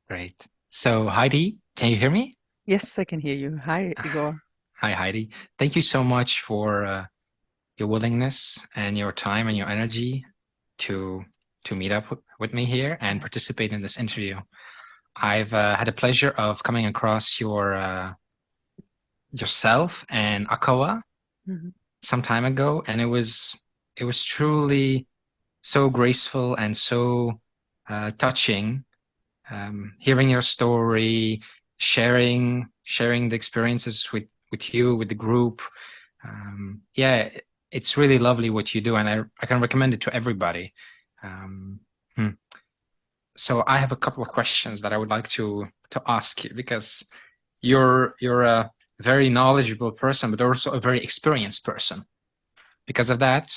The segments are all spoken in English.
Great. So, Heidi, can you hear me? Yes, I can hear you. Hi, Ah, Igor. Hi, Heidi. Thank you so much for your willingness and your time and your energy to meet up with me here and participate in this interview. I've had the pleasure of coming across yourself and Akawa Mhm. some time ago, and it was truly so graceful and so touching, hearing your story, sharing the experiences with you, with the group. Yeah, it's really lovely what you do, and I can recommend it to everybody. Um, hmm. So I have a couple of questions that I would like to ask you, because you're a very knowledgeable person, but also a very experienced person. Because of that,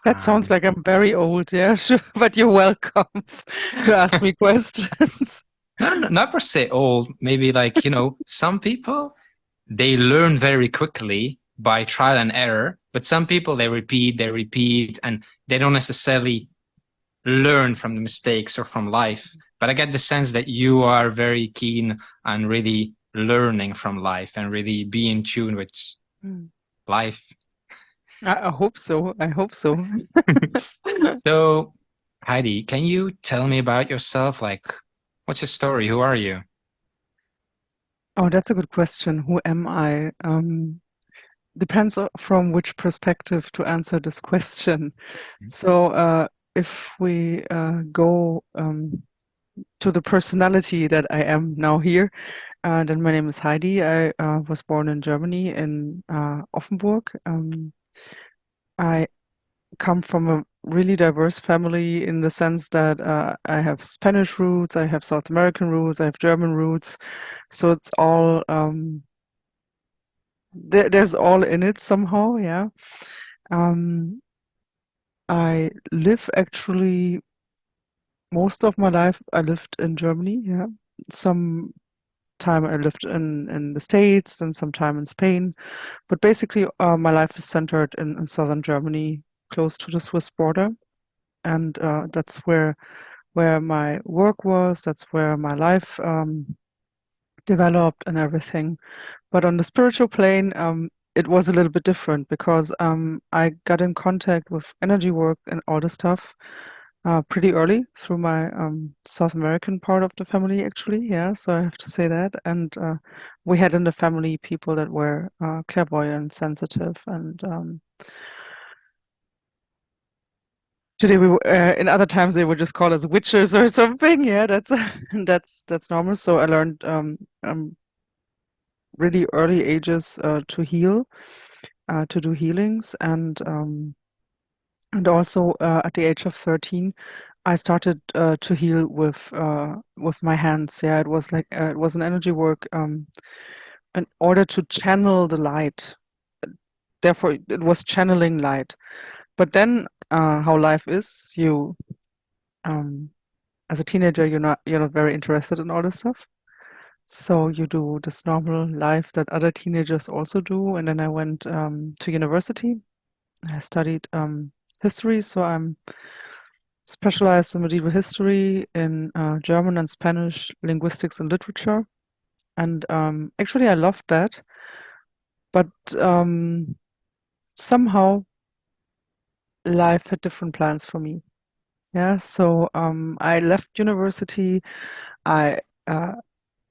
That sounds um, like I'm very old, yeah, sure, but you're welcome to ask me questions. not per se old, maybe like, some people, they learn very quickly by trial and error, but some people, they repeat, and they don't necessarily learn from the mistakes or from life. But I get the sense that you are very keen on really learning from life and really be in tune with Hmm. life. I hope so. I hope so. So, Heidi, can you tell me about yourself? Like, what's your story? Who are you? Oh, that's a good question. Who am I? Depends from which perspective to answer this question. So, if we go to the personality that I am now here, then my name is Heidi. I was born in Germany in Offenburg. I come from a really diverse family in the sense that I have Spanish roots, I have South American roots, I have German roots. So it's all there's all in it somehow, yeah. Um, I live actually most of my life I lived in Germany, yeah. Some time I lived in the States, and some time in Spain. But basically, my life is centered in southern Germany, close to the Swiss border, and that's where my work was. That's where my life developed and everything. But on the spiritual plane, it was a little bit different because I got in contact with energy work and all this stuff pretty early through my South American part of the family, actually. Yeah, so I have to say that. And we had in the family people that were clairvoyant, sensitive, and today in other times they would just call us witches or something. Yeah, that's that's normal. So I learned really early ages to heal, to do healings, and also at the age of 13, I started to heal with my hands. Yeah, it was like it was an energy work in order to channel the light. Therefore, it was channeling light. But then, how life is, you um, as a teenager, you're not very interested in all this stuff. So you do this normal life that other teenagers also do. And then I went to university. I studied history, so I'm specialized in medieval history in German and Spanish, linguistics and literature. And actually, I loved that. But somehow life had different plans for me. Yeah, so I left university. I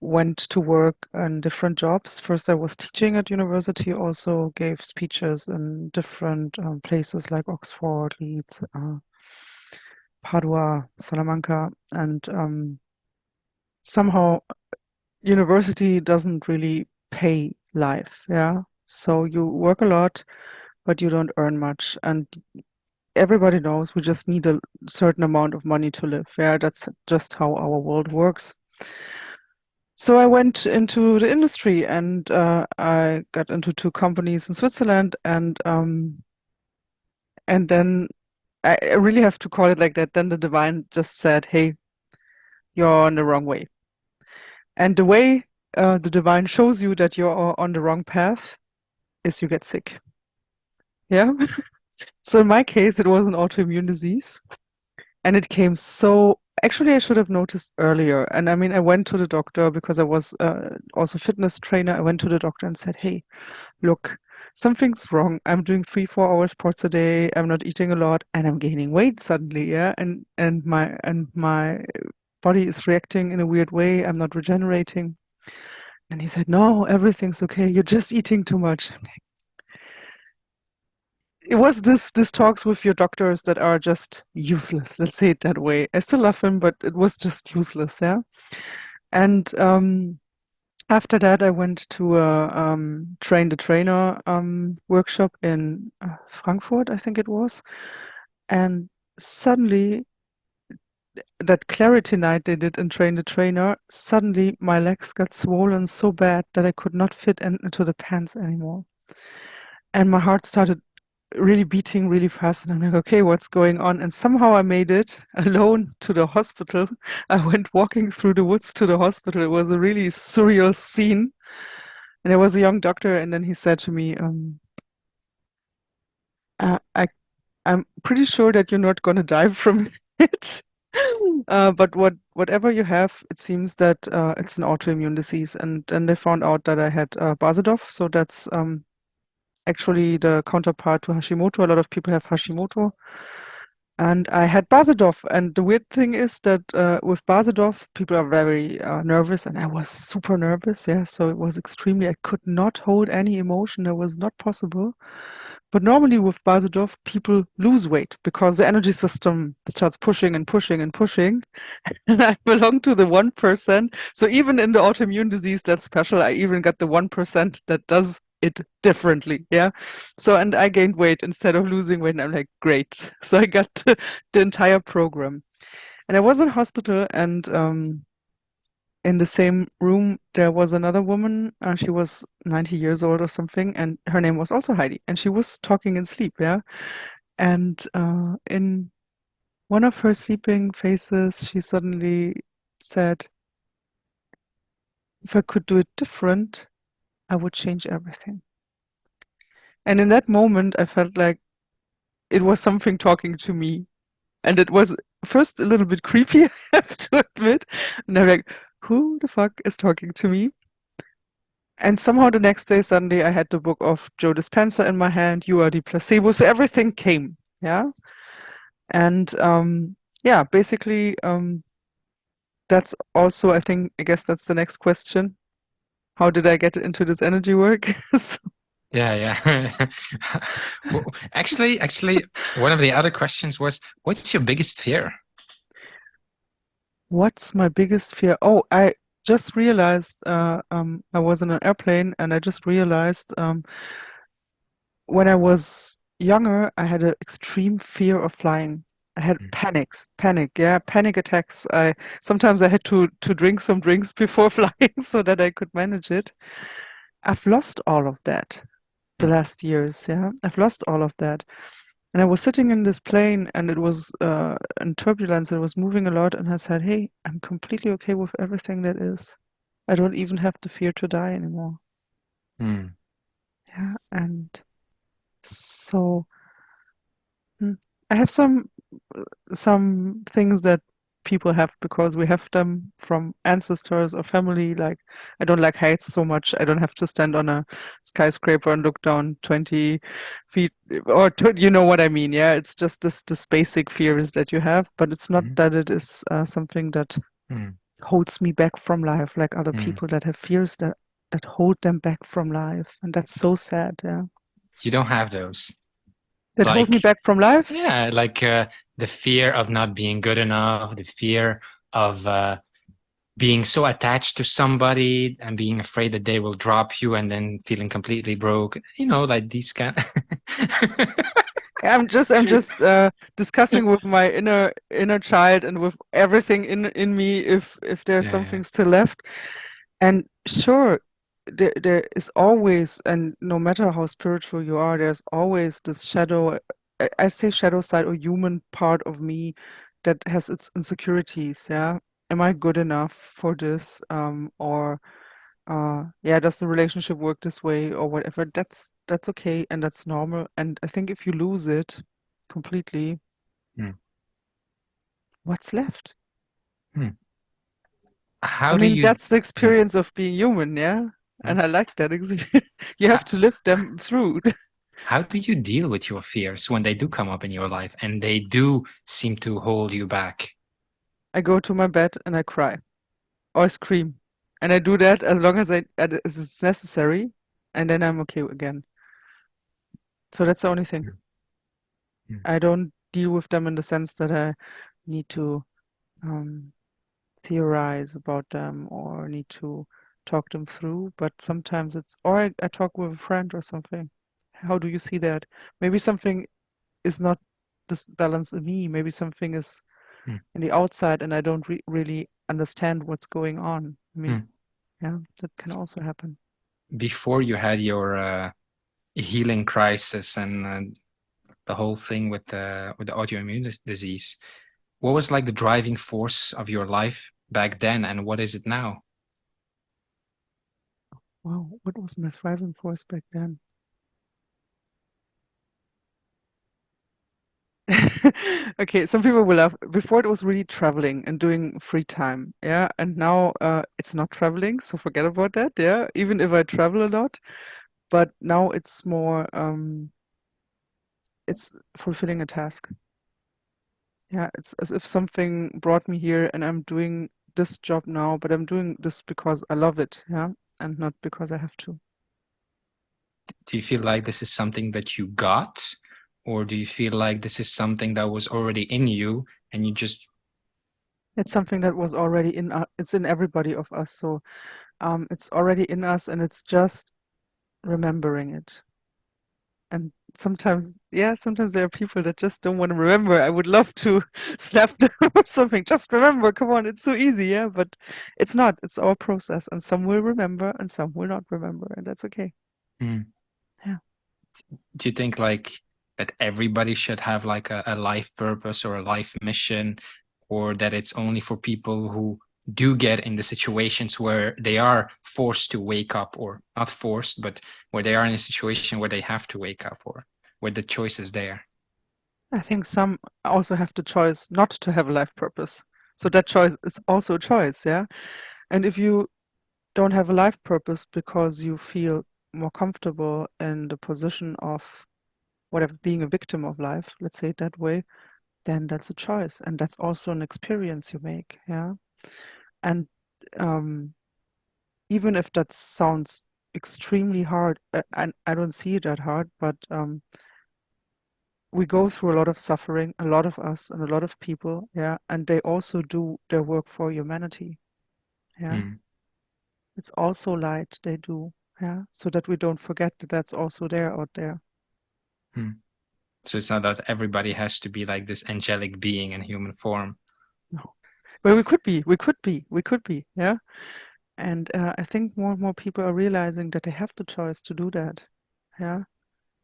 went to work in different jobs. First, I was teaching at university, also gave speeches in different places like Oxford, Leeds, Padua, Salamanca, and somehow university doesn't really pay life. Yeah, so you work a lot, but you don't earn much, and everybody knows we just need a certain amount of money to live. Yeah, that's just how our world works. So I went into the industry and I got into two companies in Switzerland, and then I really have to call it like that. Then the divine just said, "Hey, you're on the wrong way." And the way the divine shows you that you're on the wrong path is you get sick. Yeah. So in my case, it was an autoimmune disease. And it came so, actually, I should have noticed earlier. And I mean, I went to the doctor because I was also fitness trainer. I went to the doctor and said, hey, look, something's wrong. I'm doing 3, 4 hours sports a day. I'm not eating a lot and I'm gaining weight suddenly. Yeah. And my body is reacting in a weird way. I'm not regenerating. And he said, no, everything's okay. You're just eating too much. It was this talks with your doctors that are just useless. Let's say it that way. I still love him, but it was just useless. Yeah. And after that, I went to a train the trainer workshop in Frankfurt, I think it was. And suddenly, that clarity night they did in Train the Trainer, suddenly my legs got swollen so bad that I could not fit into the pants anymore. And my heart started really beating really fast. And I'm like, okay, what's going on? And somehow I made it alone to the hospital. I went walking through the woods to the hospital. It was a really surreal scene. And there was a young doctor, and then he said to me, uh, I, I'm pretty sure that you're not going to die from it. But whatever you have, it seems that it's an autoimmune disease. And then they found out that I had Basedov. So that's actually the counterpart to Hashimoto. A lot of people have Hashimoto. And I had Basedov. And the weird thing is that with Basedov, people are very nervous. And I was super nervous. Yeah. So it was extremely, I could not hold any emotion. That was not possible. But normally with Basedov, people lose weight because the energy system starts pushing and pushing and pushing. And I belong to the 1%. So even in the autoimmune disease that's special, I even got the 1% that does it differently. Yeah. So, and I gained weight instead of losing weight. And I'm like, great. So I got the entire program. And I was in hospital, and in the same room, there was another woman. She was 90 years old or something, and her name was also Heidi. And she was talking in sleep. Yeah. And in one of her sleeping phases, she suddenly said, if I could do it different, I would change everything. And in that moment, I felt like it was something talking to me. And it was first a little bit creepy, I have to admit. And I'm like, who the fuck is talking to me? And somehow the next day, suddenly, I had the book of Joe Dispenza in my hand, You Are the Placebo. So everything came. Yeah. And yeah, basically, that's also, I think, I guess that's the next question. How did I get into this energy work? So Yeah, yeah. Well, actually, one of the other questions was, what's your biggest fear? what's my biggest fear? Oh, I just realized I was in an airplane and I just realized when I was younger, I had an extreme fear of flying. I had panic, panic attacks. I sometimes I had to drink some drinks before flying so that I could manage it. I've lost all of that the Mm, last years, yeah. I've lost all of that. And I was sitting in this plane and it was in turbulence, it was moving a lot, and I said, hey, I'm completely okay with everything that is. I don't even have the fear to die anymore. mm, Yeah. And so mm, I have some things that people have because we have them from ancestors or family. Like I don't like heights so much. I don't have to stand on a skyscraper and look down 20 feet or you know what I mean. Yeah, it's just this basic fears that you have, but it's not mm, that it is something that mm, holds me back from life, like other mm. people that have fears that hold them back from life, and that's so sad. Yeah, You don't have those. that hold me Like, back from life. yeah, like the fear of not being good enough, the fear of being so attached to somebody and being afraid that they will drop you and then feeling completely broke. You know, like these kind. I'm just discussing with my inner child and with everything in me if there's Yeah, something yeah. still left. And sure, there is always, and no matter how spiritual you are, there's always this shadow. I say shadow side or human part of me that has its insecurities. Yeah, am I good enough for this? Or yeah, does the relationship work this way or whatever? That's okay and that's normal. And I think if you lose it completely, Mm. what's left? Hmm. I How do mean, you that's the hmm, experience of being human, yeah? hmm. And I like that experience. You have how, to live them through. how do you deal with your fears when they do come up in your life and they do seem to hold you back? I go to my bed and I cry or scream. And I do that as long as it's necessary, and then I'm okay again. So that's the only thing. Hmm, hmm, I don't deal with them in the sense that I need to um, theorize about them or need to talk them through. But sometimes or I talk with a friend or something. How do you see that? Maybe something is not this balance in me. Maybe something is hmm, in the outside and I don't really understand what's going on. I mean, hmm. yeah, that can also happen. Before you had your healing crisis and the whole thing with the autoimmune disease, what was like the driving force of your life back then, and what is it now? Wow, what was my driving force back then? Okay, some people will laugh. Before it was really traveling and doing free time, yeah, and now it's not traveling, so forget about that, yeah. Even if I travel a lot, but now it's more it's fulfilling a task. Yeah, it's as if something brought me here and I'm doing this job now, but I'm doing this because I love it, yeah, and not because I have to. Do you feel like this is something that you got, or do you feel like this is something that was already in you and you just It's something that was already it's in everybody of us, so it's already in us and it's just remembering it. And sometimes, yeah, sometimes there are people that just don't want to remember. I would love to slap them or something. Just remember, come on, it's so easy, yeah, but it's not. It's our process, and some will remember and some will not remember, and that's okay. hmm. Yeah. Do you think like that everybody should have like a life purpose or a life mission, or that it's only for people who do get in the situations where they are forced to wake up, or not forced, but where they are in a situation where they have to wake up, or where the choice is there? I think some also have the choice not to have a life purpose. So that choice is also a choice, yeah. And if you don't have a life purpose because you feel more comfortable in the position of whatever, being a victim of life, let's say it that way, then that's a choice. And that's also an experience you make. Yeah. And um, even if that sounds extremely hard, and I don't see it that hard, but we go through a lot of suffering, a lot of us and a lot of people. Yeah. And they also do their work for humanity. Yeah. Hmm, It's also light they do. Yeah. So that we don't forget that that's also there out there. hmm. So it's not that everybody has to be like this angelic being in human form. No. Well, we could be, yeah. And I think more and more people are realizing that they have the choice to do that. Yeah.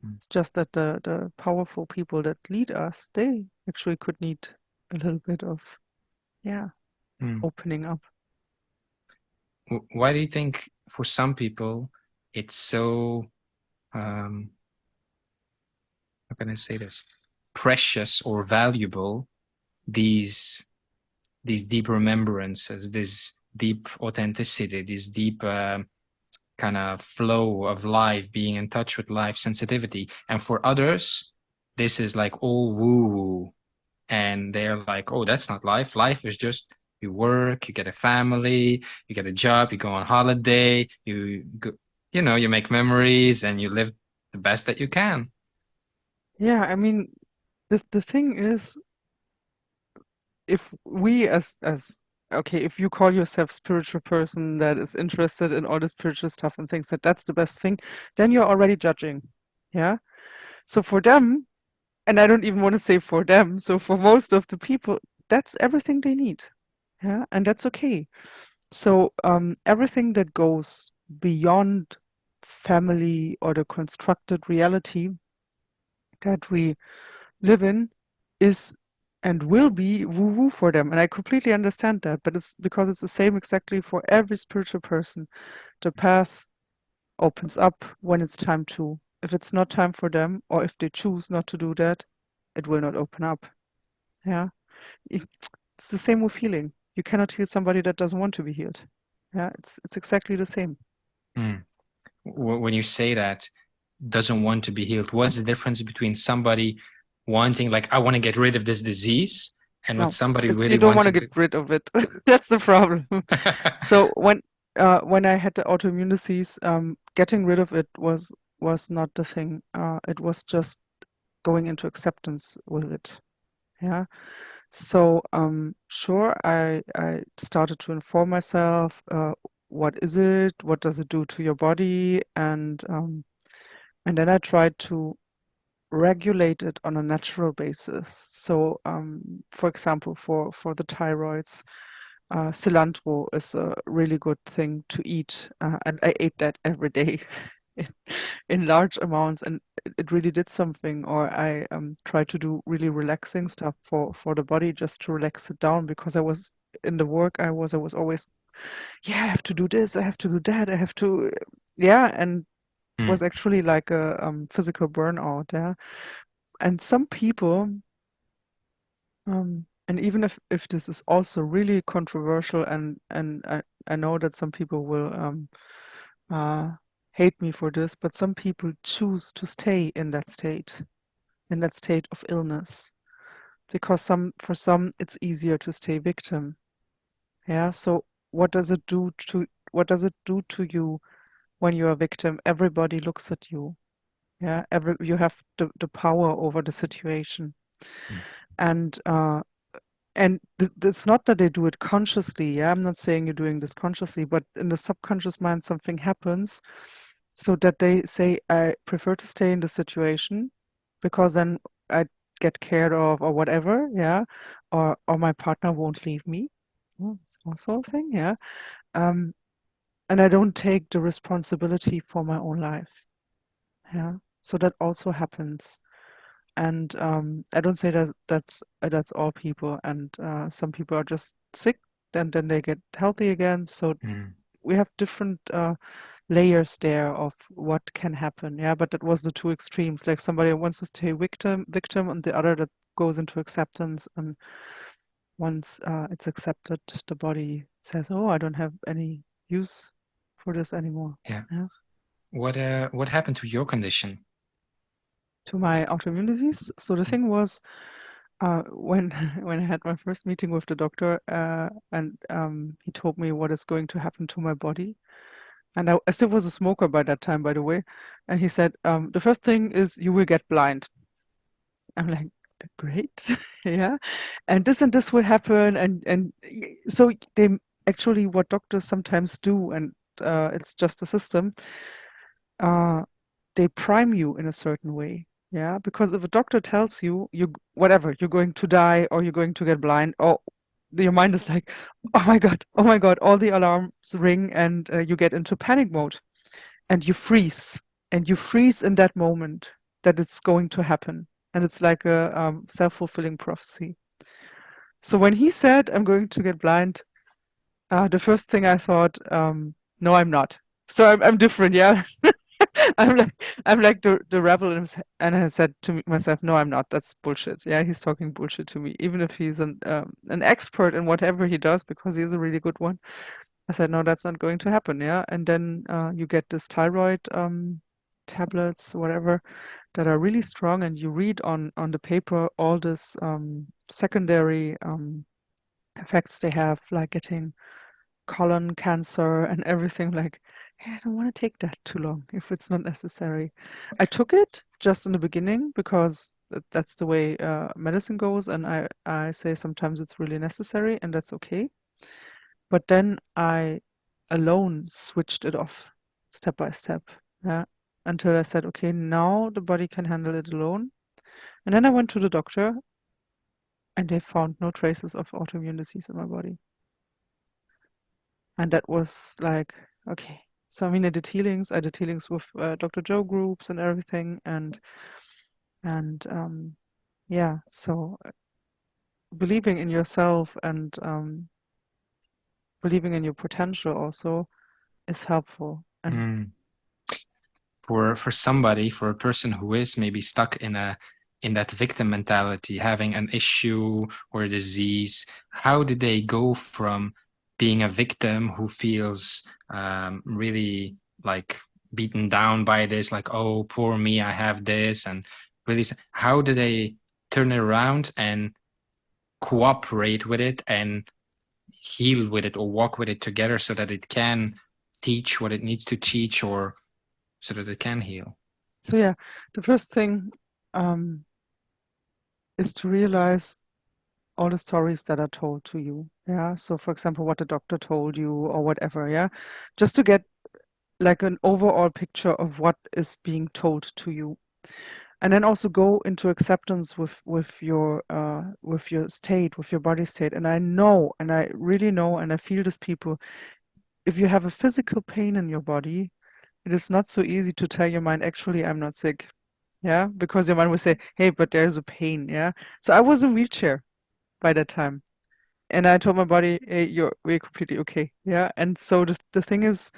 Hmm, It's just that the powerful people that lead us, they actually could need a little bit of, yeah, hmm. opening up. Why do you think for some people it's so um, how can I say this, precious or valuable, these these deep remembrances, this deep authenticity, this deep kind of flow of life, being in touch with life, sensitivity. And for others, this is like all woo woo. And they're like, oh, that's not life. Life is just you work, you get a family, you get a job, you go on holiday, you make memories and you live the best that you can. Yeah, I mean, the thing is, if we as okay, if you call yourself spiritual person that is interested in all the spiritual stuff and thinks that that's the best thing, then you're already judging. Yeah. So for them, and I don't even want to say for them, so for most of the people, that's everything they need. Yeah, and that's okay. So everything that goes beyond family or the constructed reality that we live in is and will be woo-woo for them. And I completely understand that, but it's because it's the same exactly for every spiritual person. The path opens up when it's time to. If it's not time for them, or if they choose not to do that, it will not open up. Yeah. it's the same with healing. You cannot heal somebody that doesn't want to be healed. Yeah, it's exactly the same. Mm. When you say that, doesn't want to be healed, what's the difference between somebody wanting, like, I want to get rid of this disease, and what No, somebody it's you really don't want to wanting get to? rid of it. That's the problem. So when I had the autoimmune disease, getting rid of it was not the thing. It was just going into acceptance with it. Yeah. So sure, I started to inform myself. What is it? What does it do to your body? And then I tried to regulate it on a natural basis. So, for example, for the thyroids, cilantro is a really good thing to eat, and I ate that every day in, in large amounts, and it really did something. Or I tried to do really relaxing stuff for the body just to relax it down because I was in the work I was always, yeah, I have to do this, I have to do that, I have to, yeah, and was Mm, actually like a physical burnout. Yeah, and some people, and even if this is also really controversial, and I know that some people will uh, hate me for this, but some people choose to stay in that state of illness, because for some it's easier to stay victim. Yeah. So what does it do to you when you're a victim? Everybody looks at you. Yeah. You have the power over the situation. mm, And it's not that they do it consciously. Yeah, I'm not saying you're doing this consciously, but in the subconscious mind, something happens so that they say, I prefer to stay in the situation because then I get cared of or whatever. Yeah, or my partner won't leave me. It's also a thing. Yeah, um, and I don't take the responsibility for my own life. Yeah, so that also happens. And I don't say that's all people, and some people are just sick, and then they get healthy again. So mm. we have different layers there of what can happen. Yeah, but that was the two extremes. Like somebody wants to stay victim, and the other that goes into acceptance. And once it's accepted, the body says, "Oh, I don't have any use for this anymore." Yeah. Yeah. What happened to your condition? To my autoimmune disease. So the thing was, when when I had my first meeting with the doctor, and he told me what is going to happen to my body, and I still was a smoker by that time, by the way, and he said, the first thing is you will get blind. I'm like, great, yeah, and this will happen, so they actually what doctors sometimes do, and it's just a system. Uh, they prime you in a certain way. Yeah, because if a doctor tells you whatever, you're going to die or you're going to get blind, or your mind is like, oh my God, all the alarms ring, and you get into panic mode, and you freeze in that moment that it's going to happen, and it's like a self-fulfilling prophecy. So when he said I'm going to get blind, the first thing I thought, no, I'm not. So I'm different, yeah. I'm like the rebel, and I said to myself, no, I'm not. That's bullshit. Yeah, he's talking bullshit to me, even if he's an expert in whatever he does, because he is a really good one. I said, no, that's not going to happen. Yeah, and then you get this thyroid tablets, whatever, that are really strong, and you read on the paper all this secondary effects they have, like getting colon cancer and everything. Like, hey, I don't want to take that too long if it's not necessary. I took it just in the beginning because that's the way medicine goes, and I say sometimes it's really necessary, and that's okay. But then I alone switched it off step by step. Yeah. Until I said, okay, now the body can handle it alone. And then I went to the doctor, and they found no traces of autoimmune disease in my body. And that was like, okay. So I mean, I did healings with Dr. Joe groups and everything, and yeah. So believing in yourself and believing in your potential also is helpful. And Mm. For somebody, for a person who is maybe stuck in a in that victim mentality, having an issue or a disease? How did they go from being a victim who feels really like beaten down by this, like, oh, poor me, I have this, and really, how do they turn it around and cooperate with it and heal with it or walk with it together so that it can teach what it needs to teach, or so that it can heal? So yeah, the first thing is to realize all the stories that are told to you. Yeah. So for example, what the doctor told you or whatever. Yeah. Just to get like an overall picture of what is being told to you. And then also go into acceptance with your state, with your body state. And I know, and I really know, and I feel this, people, if you have a physical pain in your body, it is not so easy to tell your mind, actually, I'm not sick. Yeah, because your mind will say, hey, but there's a pain. Yeah. So I was in wheelchair by that time. And I told my body, hey, we're completely okay. Yeah. And so the thing is,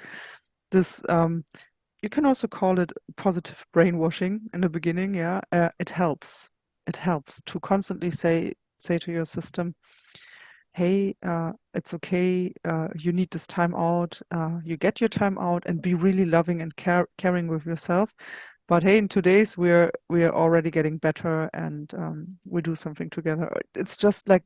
this you can also call it positive brainwashing in the beginning. Yeah. It helps. It helps to constantly say to your system, hey, it's okay, you need this time out, you get your time out, and be really loving and caring with yourself. But hey, in today's we're already getting better, and we do something together. It's just like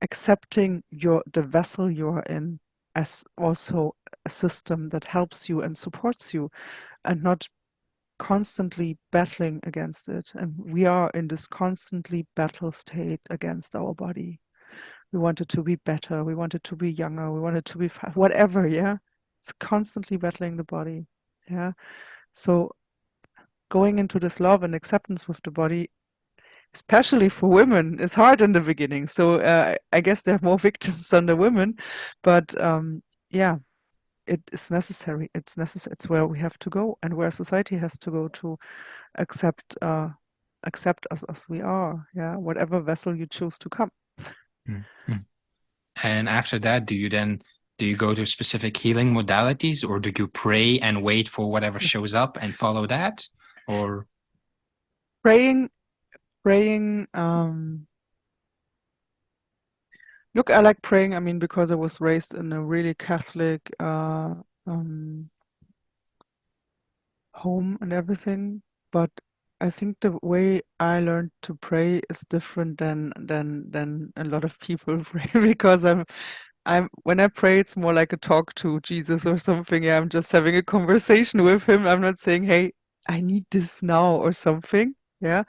accepting the vessel you're in as also a system that helps you and supports you, and not constantly battling against it. And we are in this constantly battle state against our body. We want it to be better. We want it to be younger. We want it to be whatever. Yeah. It's constantly battling the body. Yeah. So going into this love and acceptance with the body, especially for women, is hard in the beginning. So I guess there are more victims than the women, but yeah, it is necessary. It's necessary. It's where we have to go, and where society has to go to accept accept us as we are. Yeah, whatever vessel you choose to come. Mm. And after that, do you go to specific healing modalities, or do you pray and wait for whatever shows up and follow that? Or Praying, praying. Look, I like praying. I mean, because I was raised in a really Catholic um, home and everything. But I think the way I learned to pray is different than a lot of people pray, because I'm when I pray, it's more like a talk to Jesus or something. Yeah, I'm just having a conversation with him. I'm not saying, hey, I need this now or something. Yeah,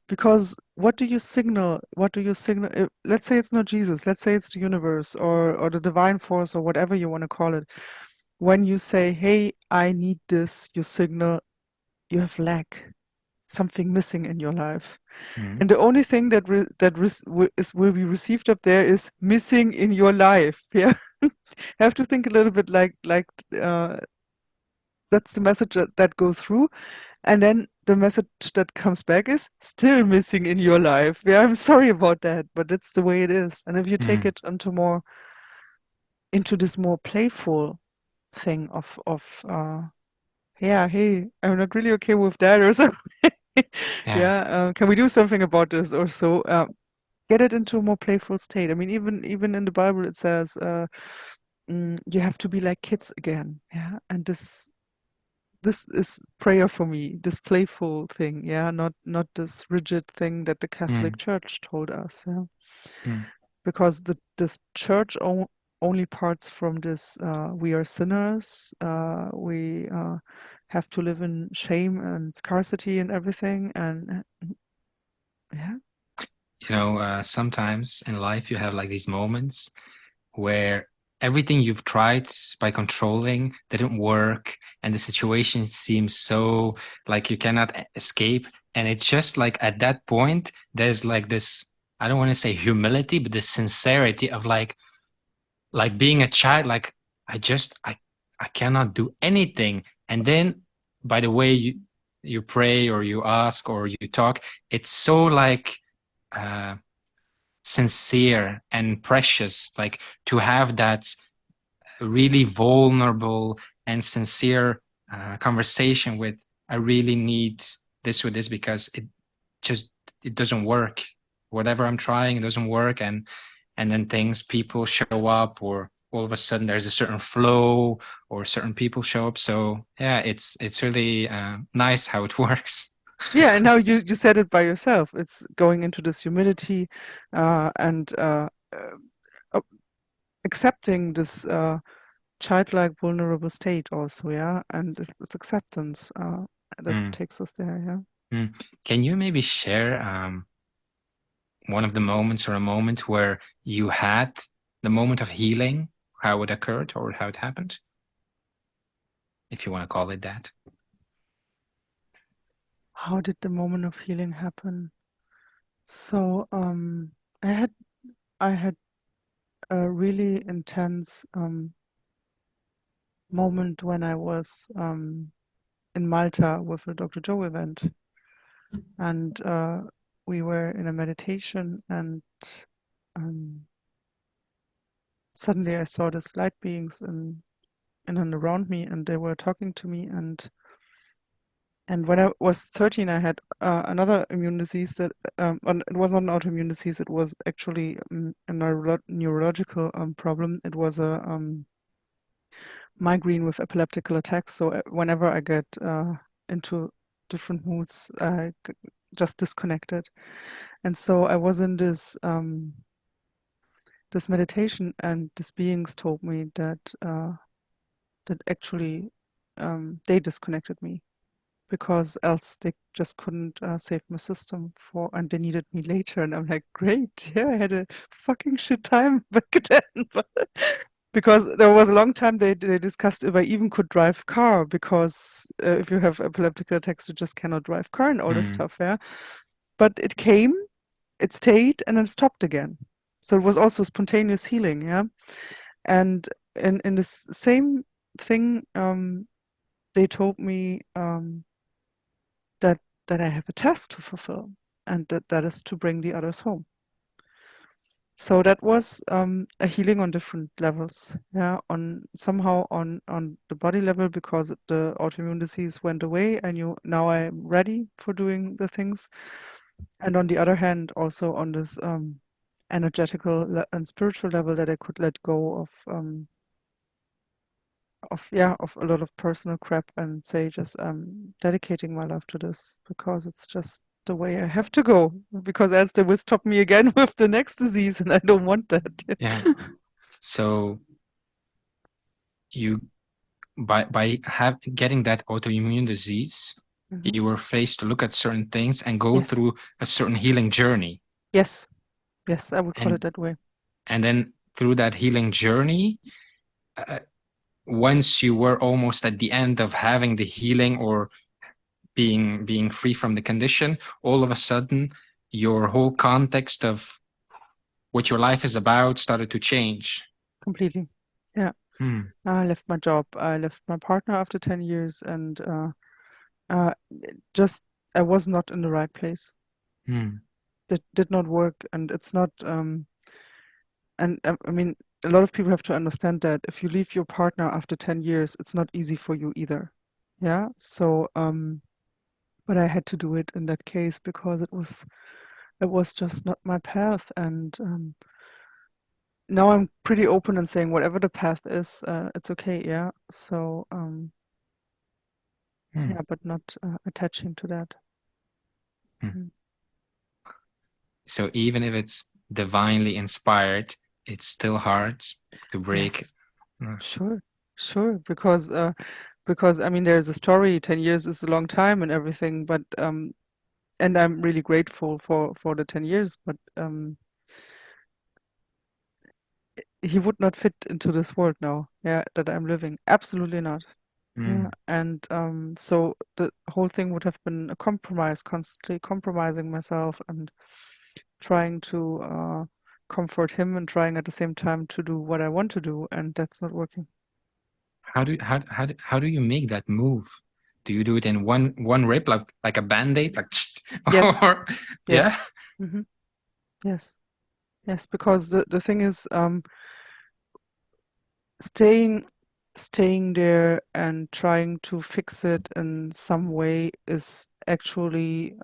because what do you signal? What do you signal? Let's say it's not Jesus. Let's say it's the universe or the divine force or whatever you want to call it. When you say, hey, I need this, you signal you have lack, something missing in your life. mm, And the only thing will be received up there is missing in your life. Yeah, have to think a little bit uh, that's the message that goes through, and then the message that comes back is still missing in your life. Yeah, I'm sorry about that, but it's the way it is. And if you take mm, it into this more playful thing of yeah, hey, I'm not really okay with that or something. yeah, Yeah, can we do something about this or so? Get it into a more playful state. I mean, even in the Bible it says you have to be like kids again. Yeah, and this is prayer for me. This playful thing. Yeah, not this rigid thing that the Catholic mm, Church told us. Yeah, mm. because the church only parts from this. We are sinners. We have to live in shame and scarcity and everything. And yeah, Sometimes in life you have like these moments where everything you've tried by controlling didn't work, and the situation seems so like you cannot escape. And it's just like at that point, there's like this, I don't want to say humility, but the sincerity of like being a child, like I cannot do anything. And then by the way you pray or you ask or you talk, it's so like uh sincere and precious, like to have that really vulnerable and sincere conversation with, I really need this with this, because it just it doesn't work. Whatever I'm trying, it doesn't work. And then people show up, or all of a sudden there's a certain flow, or certain people show up. So yeah, it's really nice how it works. Yeah, and now you said it by yourself. It's going into this humility and accepting this childlike, vulnerable state also, yeah, and it's acceptance that Mm, takes us there, yeah. mm. Can you maybe share one of the moments, or a moment where you had the moment of healing, how it occurred or how it happened, if you want to call it that? How did the moment of healing happen? So I had I had a really intense moment when I was in Malta with a Dr. Joe event, and we were in a meditation, and um, suddenly I saw these light beings in and around me, and they were talking to me, and when I was 13, I had another immune disease that it was not an autoimmune disease. It was actually a neurological problem. It was a migraine with epileptical attacks. So whenever I get into different moods, I just disconnected. And so I was in this meditation, and these beings told me that actually they disconnected me, because else they just couldn't save my system for, and they needed me later. And I'm like, great, yeah, I had a fucking shit time back then. But because there was a long time they discussed if I even could drive car, because if you have epileptic attacks, you just cannot drive car and all this Mm, stuff, yeah. But it came, it stayed, and then stopped again. So it was also spontaneous healing, yeah. And in this same thing, they told me that that I have a task to fulfill, and that is to bring the others home. So that was a healing on different levels. Yeah, on somehow on the body level, because the autoimmune disease went away. I knew now I'm ready for doing the things, and on the other hand, also on this energetical and spiritual level, that I could let go of a lot of personal crap, and say just dedicating my life to this, because it's just the way I have to go, because else they will stop me again with the next disease, and I don't want that. yeah. So you by getting that autoimmune disease, Mhm. you were faced to look at certain things and go Yes, through a certain healing journey. yes, yes, I would call it And that way. then through that healing journey, uh, once you were almost at the end of having the healing, or being free from the condition, all of a sudden your whole context of what your life is about started to change. Completely. Yeah, Hmm. I left my job, I left my partner after 10 years, and just I was not in the right place. Hmm. That did not work, and it's not and I mean, a lot of people have to understand that if you leave your partner after 10 years, it's not easy for you either. Yeah. So, but I had to do it in that case, because it was just not my path. And now I'm pretty open and saying whatever the path is, it's okay. Yeah. So, Hmm. yeah, but not attaching to that. Hmm. Mm. So even if it's divinely inspired, it's still hard to break. Yes, sure, sure. Because I mean, there's a story. 10 years is a long time and everything, but and I'm really grateful for the 10 years, but he would not fit into this world now, yeah, that I'm living. Absolutely not. Yeah. Hmm. And so the whole thing would have been a compromise, constantly compromising myself and trying to comfort him, and trying at the same time to do what I want to do, and that's not working. How do you make that move? Do you do it in one rip, like a band-aid, like, Yes, or yes. yeah? Hmm. Yes, yes, because the thing is, staying staying there and trying to fix it in some way is actually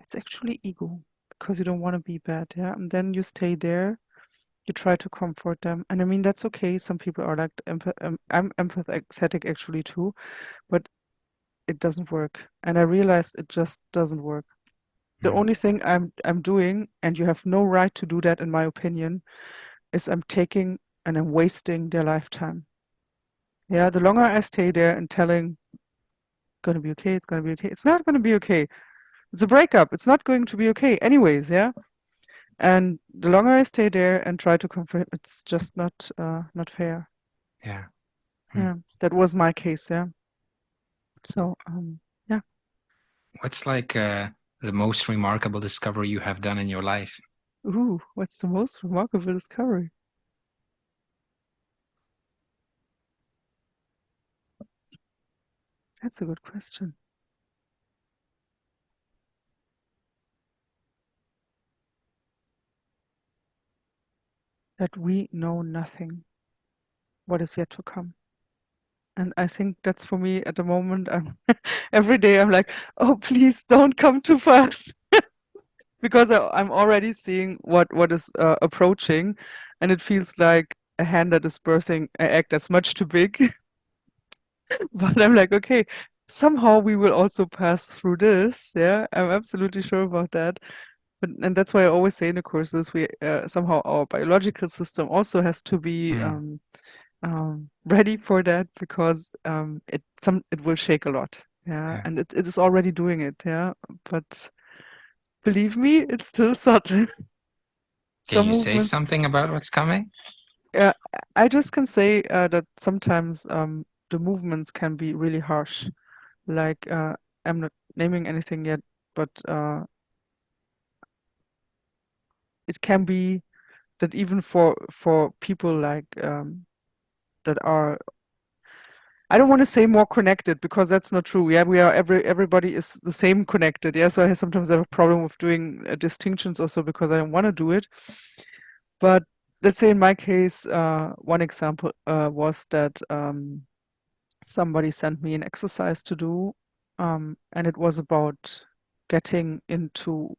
it's actually ego because you don't want to be bad, yeah. And then you stay there, you try to comfort them, and I mean that's okay. Some people are like I'm empathetic actually too, but it doesn't work. And I realized it just doesn't work. The Mm. only thing I'm doing, and you have no right to do that in my opinion, is I'm taking and I'm wasting their lifetime. Yeah, the longer I stay there and telling gonna be okay, it's gonna be okay, it's not gonna be okay. It's a breakup. It's not going to be okay anyways, yeah. And the longer I stay there and try to comfort, it's just not fair. Yeah. Mm. Yeah, that was my case, yeah. So yeah. What's like the most remarkable discovery you have done in your life? Ooh, what's the most remarkable discovery? That's a good question. That we know nothing what is yet to come. And I think that's for me at the moment. I'm every day I'm like, oh, please don't come too fast because I'm already seeing what is approaching, and it feels like a hand that is birthing an egg that's much too big. But I'm like, okay, somehow we will also pass through this. Yeah, I'm absolutely sure about that. But and that's why I always say in the courses, we somehow our biological system also has to be Mm. ready for that because it will shake a lot. Yeah, Yeah. and it is already doing it. Yeah, but believe me, it's still subtle. Can Some you say movements. something about what's coming? Yeah, I just can say that sometimes the movements can be really harsh. Like I'm not naming anything yet, but it can be that even for people like that are, I don't want to say more connected because that's not true. Yeah, we are everybody is the same connected. Yeah, so I sometimes have a problem with doing distinctions also because I don't want to do it. But let's say in my case, one example was that somebody sent me an exercise to do, and it was about getting into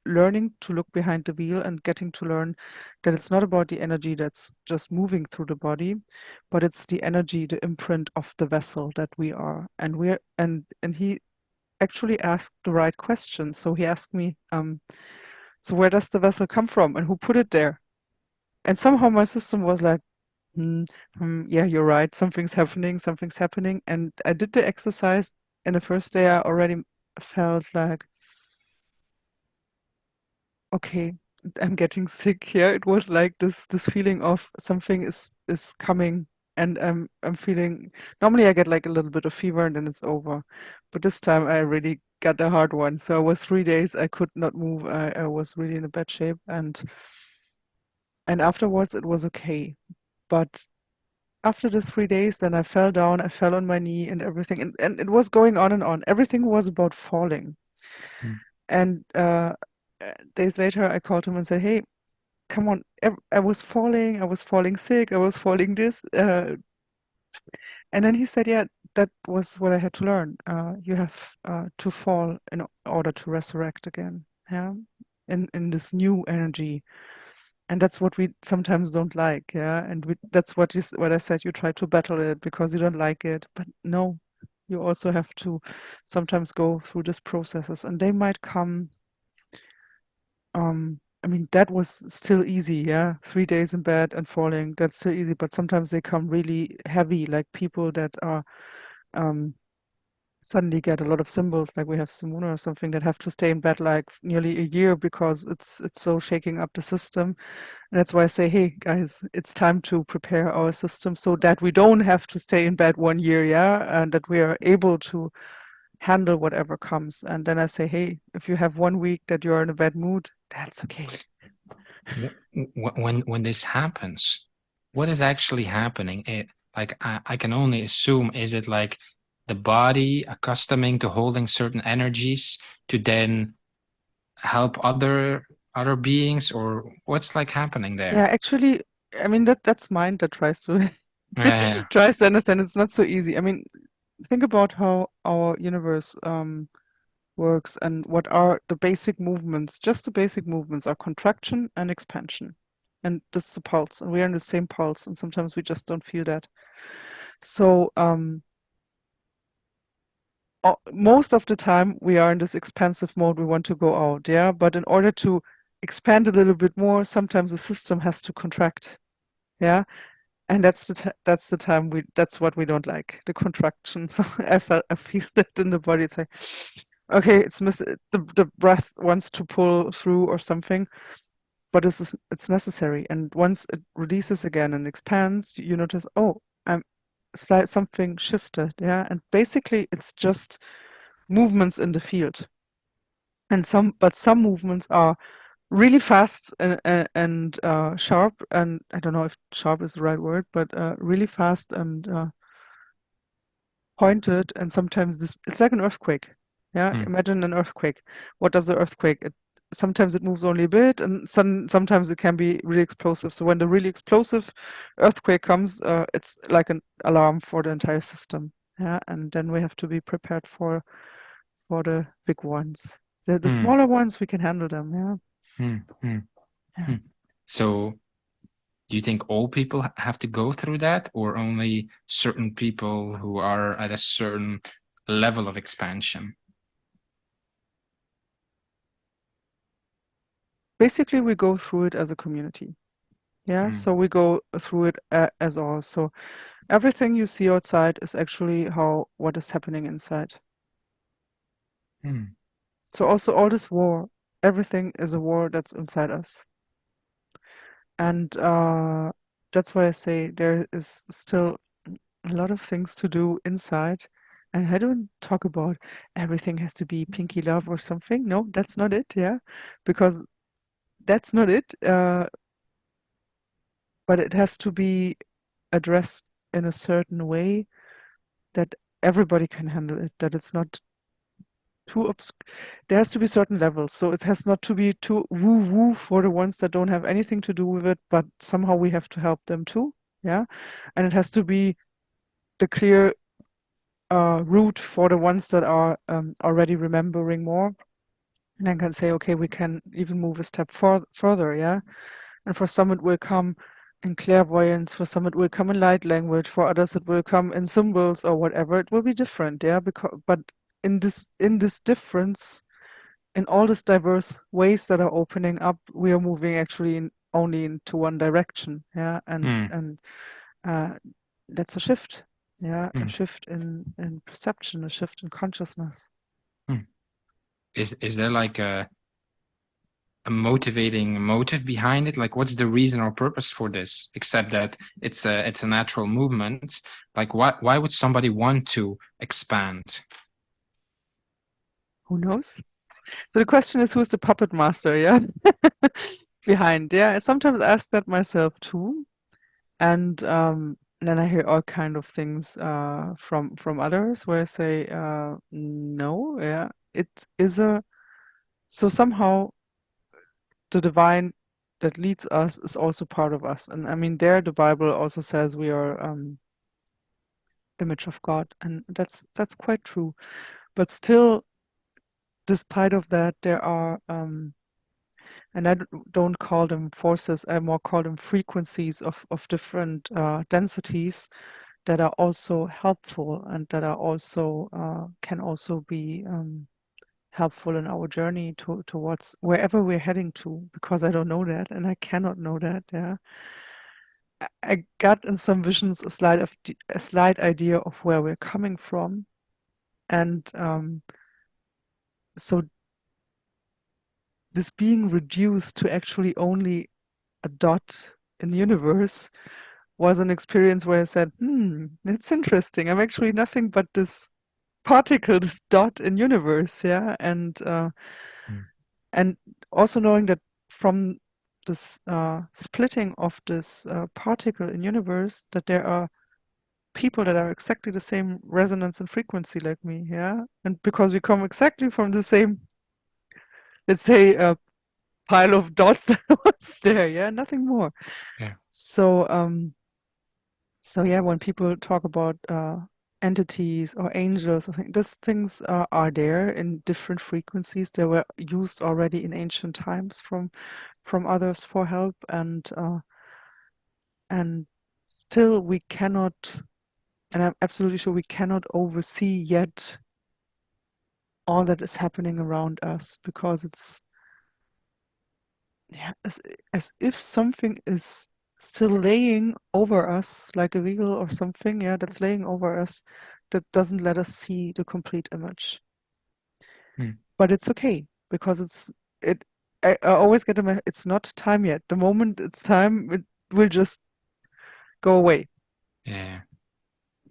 learning to look behind the wheel and getting to learn that it's not about the energy that's just moving through the body, but it's the energy, the imprint of the vessel that we are. And we're and he actually asked the right question. So he asked me, so where does the vessel come from and who put it there? And somehow my system was like, "Hmm, yeah, you're right. Something's happening. Something's happening." And I did the exercise, and the first day I already felt like, okay, I'm getting sick here. It was like this feeling of something is coming, and I'm feeling. Normally, I get like a little bit of fever, and then it's over. But this time, I really got a hard one. So I was 3 days. I could not move. I was really in a bad shape, and afterwards, it was okay. But after the 3 days, then I fell down, I fell on my knee and everything. And it was going on and on. Everything was about falling. Mm. And days later, I called him and said, hey, come on. I was falling sick, I was falling this. And then he said, yeah, that was what I had to learn. You have to fall in order to resurrect again. Yeah. In this new energy. And that's what we sometimes don't like, yeah. And that's what I said. You try to battle it because you don't like it, but no, you also have to sometimes go through these processes, and they might come. I mean, that was still easy, yeah. 3 days in bed and falling, that's still easy. But sometimes they come really heavy, like people that are um, suddenly get a lot of symbols, like we have Simona or something, that have to stay in bed like nearly a year because it's so shaking up the system. And that's why I say, hey guys, it's time to prepare our system so that we don't have to stay in bed 1 year, yeah, and that we are able to handle whatever comes. And then I say, hey, if you have 1 week that you're in a bad mood, that's okay. When this happens, what is actually happening? Like I can only assume, is it like the body accustoming to holding certain energies to then help other beings, or what's like happening Yeah, there? actually, I mean that's mind that tries to Yeah, tries to understand. It's not so easy. I mean, think about how our universe works and what are the basic movements. Just the basic movements are contraction and expansion. And this is a pulse, and we are in the same pulse, and sometimes we just don't feel that. So most of the time we are in this expansive mode, we want to go out, yeah. But in order to expand a little bit more, sometimes the system has to contract, yeah. And that's the time that's what we don't like, the contraction. So I feel that in the body. It's like, okay, the breath wants to pull through or something, but it's necessary. And once it releases again and expands, you notice, oh, I'm something shifted, yeah. And basically, it's just movements in the field. And some movements are really fast and sharp, and I don't know if sharp is the right word, but really fast and pointed. And sometimes it's like an earthquake. Yeah, mm, imagine an earthquake. What does the earthquake? Sometimes it moves only a bit, and sometimes it can be really explosive. So when the really explosive earthquake comes, it's like an alarm for the entire system. Yeah, and then we have to be prepared for the big ones. The mm, smaller ones, we can handle them. Yeah. mm, mm, Yeah. mm. So do you think all people have to go through that, or only certain people who are at a certain level of expansion? Basically, we go through it as a community. Yeah, Mm, so we go through it as all. So everything you see outside is actually what is happening inside. mm, So also all this war, everything is a war that's inside us. And that's why I say there is still a lot of things to do inside. And I don't talk about everything has to be pinky love or something. No, that's not it. Yeah, because that's not it. But it has to be addressed in a certain way that everybody can handle it, that it's not too there has to be certain levels. So it has not to be too woo-woo for the ones that don't have anything to do with it, but somehow we have to help them too. Yeah. And it has to be the clear route for the ones that are already remembering more. And then can say, okay, we can even move a step further, yeah. And for some it will come in clairvoyance, for some it will come in light language, for others it will come in symbols or whatever. It will be different, yeah. But in this difference, in all these diverse ways that are opening up, we are moving actually only into one direction, yeah. And mm, and uh, that's a shift, yeah, a mm, shift in perception, a shift in consciousness. mm. Is there like a motivating motive behind it? Like, what's the reason or purpose for this? Except that it's a natural movement. Like, why would somebody want to expand? Who knows? So the question is, who's the puppet master? Yeah, behind. Yeah, I sometimes ask that myself too, and then I hear all kind of things from others where I say, no, yeah, it is a so somehow the divine that leads us is also part of us, and I mean, there the Bible also says we are image of God, and that's quite true. But still, despite of that, there are and I don't call them forces, I more call them frequencies of different densities that are also helpful and that are also can also be helpful in our journey towards wherever we're heading to, because I don't know that and I cannot know that. Yeah. I got in some visions a slight idea of where we're coming from. And so this being reduced to actually only a dot in the universe was an experience where I said, it's interesting. I'm actually nothing but this particle, this dot in universe, yeah. Mm, And also knowing that from this splitting of this particle in universe, that there are people that are exactly the same resonance and frequency like me, yeah. And because we come exactly from the same, let's say, pile of dots that was there, yeah, nothing more. yeah. So so yeah, when people talk about entities or angels or things. These things are there in different frequencies. They were used already in ancient times from others for help, and still we cannot, and I'm absolutely sure we cannot oversee yet all that is happening around us, because it's, yeah, as if something is still laying over us, like a wheel or something, yeah, that's laying over us, that doesn't let us see the complete image. Mm. But it's okay, because it I always get it's not time yet. The moment it's time, it will just go away. Yeah.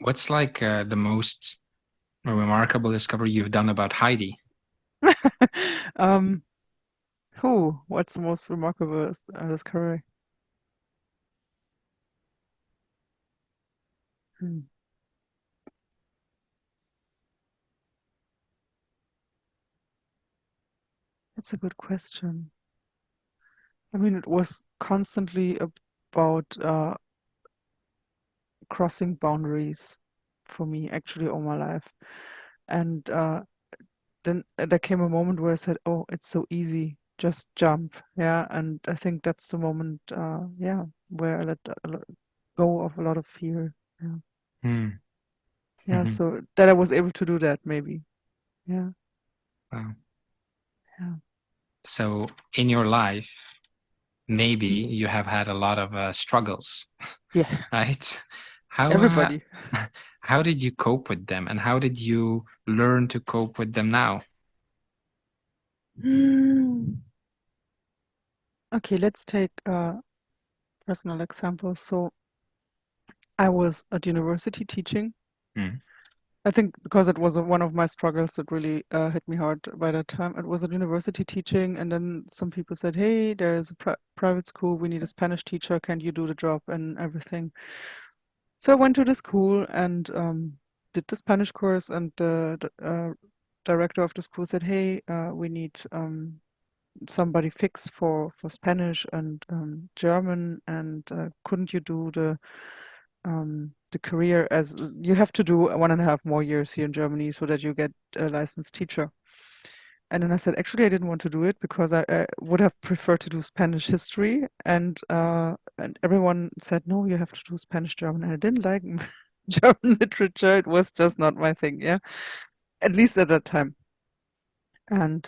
What's like the most remarkable discovery you've done about Heidi? um what's the most remarkable discovery? Hmm, that's a good question. I mean, it was constantly about crossing boundaries for me, actually, all my life. And then there came a moment where I said, "Oh, it's so easy, just jump." Yeah, and I think that's the moment, yeah, where I let go of a lot of fear. Yeah, Mm. yeah. Mhm. So that I was able to do that, maybe. Yeah, Wow. yeah. So in your life, maybe Mm. you have had a lot of struggles, Yeah, right? How everybody. how did you cope with them, and how did you learn to cope with them now? Hmm. Okay, let's take a personal example. So I was at university teaching. Mm. I think because it was one of my struggles that really hit me hard by that time. It was at university teaching, and then some people said, "Hey, there's a private school. We need a Spanish teacher. Can you do the job and everything?" So I went to the school and did the Spanish course, and the director of the school said, "Hey, we need somebody fixed for Spanish and German, and couldn't you do the career, as you have to do 1.5 more years here in Germany so that you get a licensed teacher." And then I said, actually, I didn't want to do it because I would have preferred to do Spanish history. And everyone said, no, you have to do Spanish German. And I didn't like German literature. It was just not my thing, yeah, at least at that time. And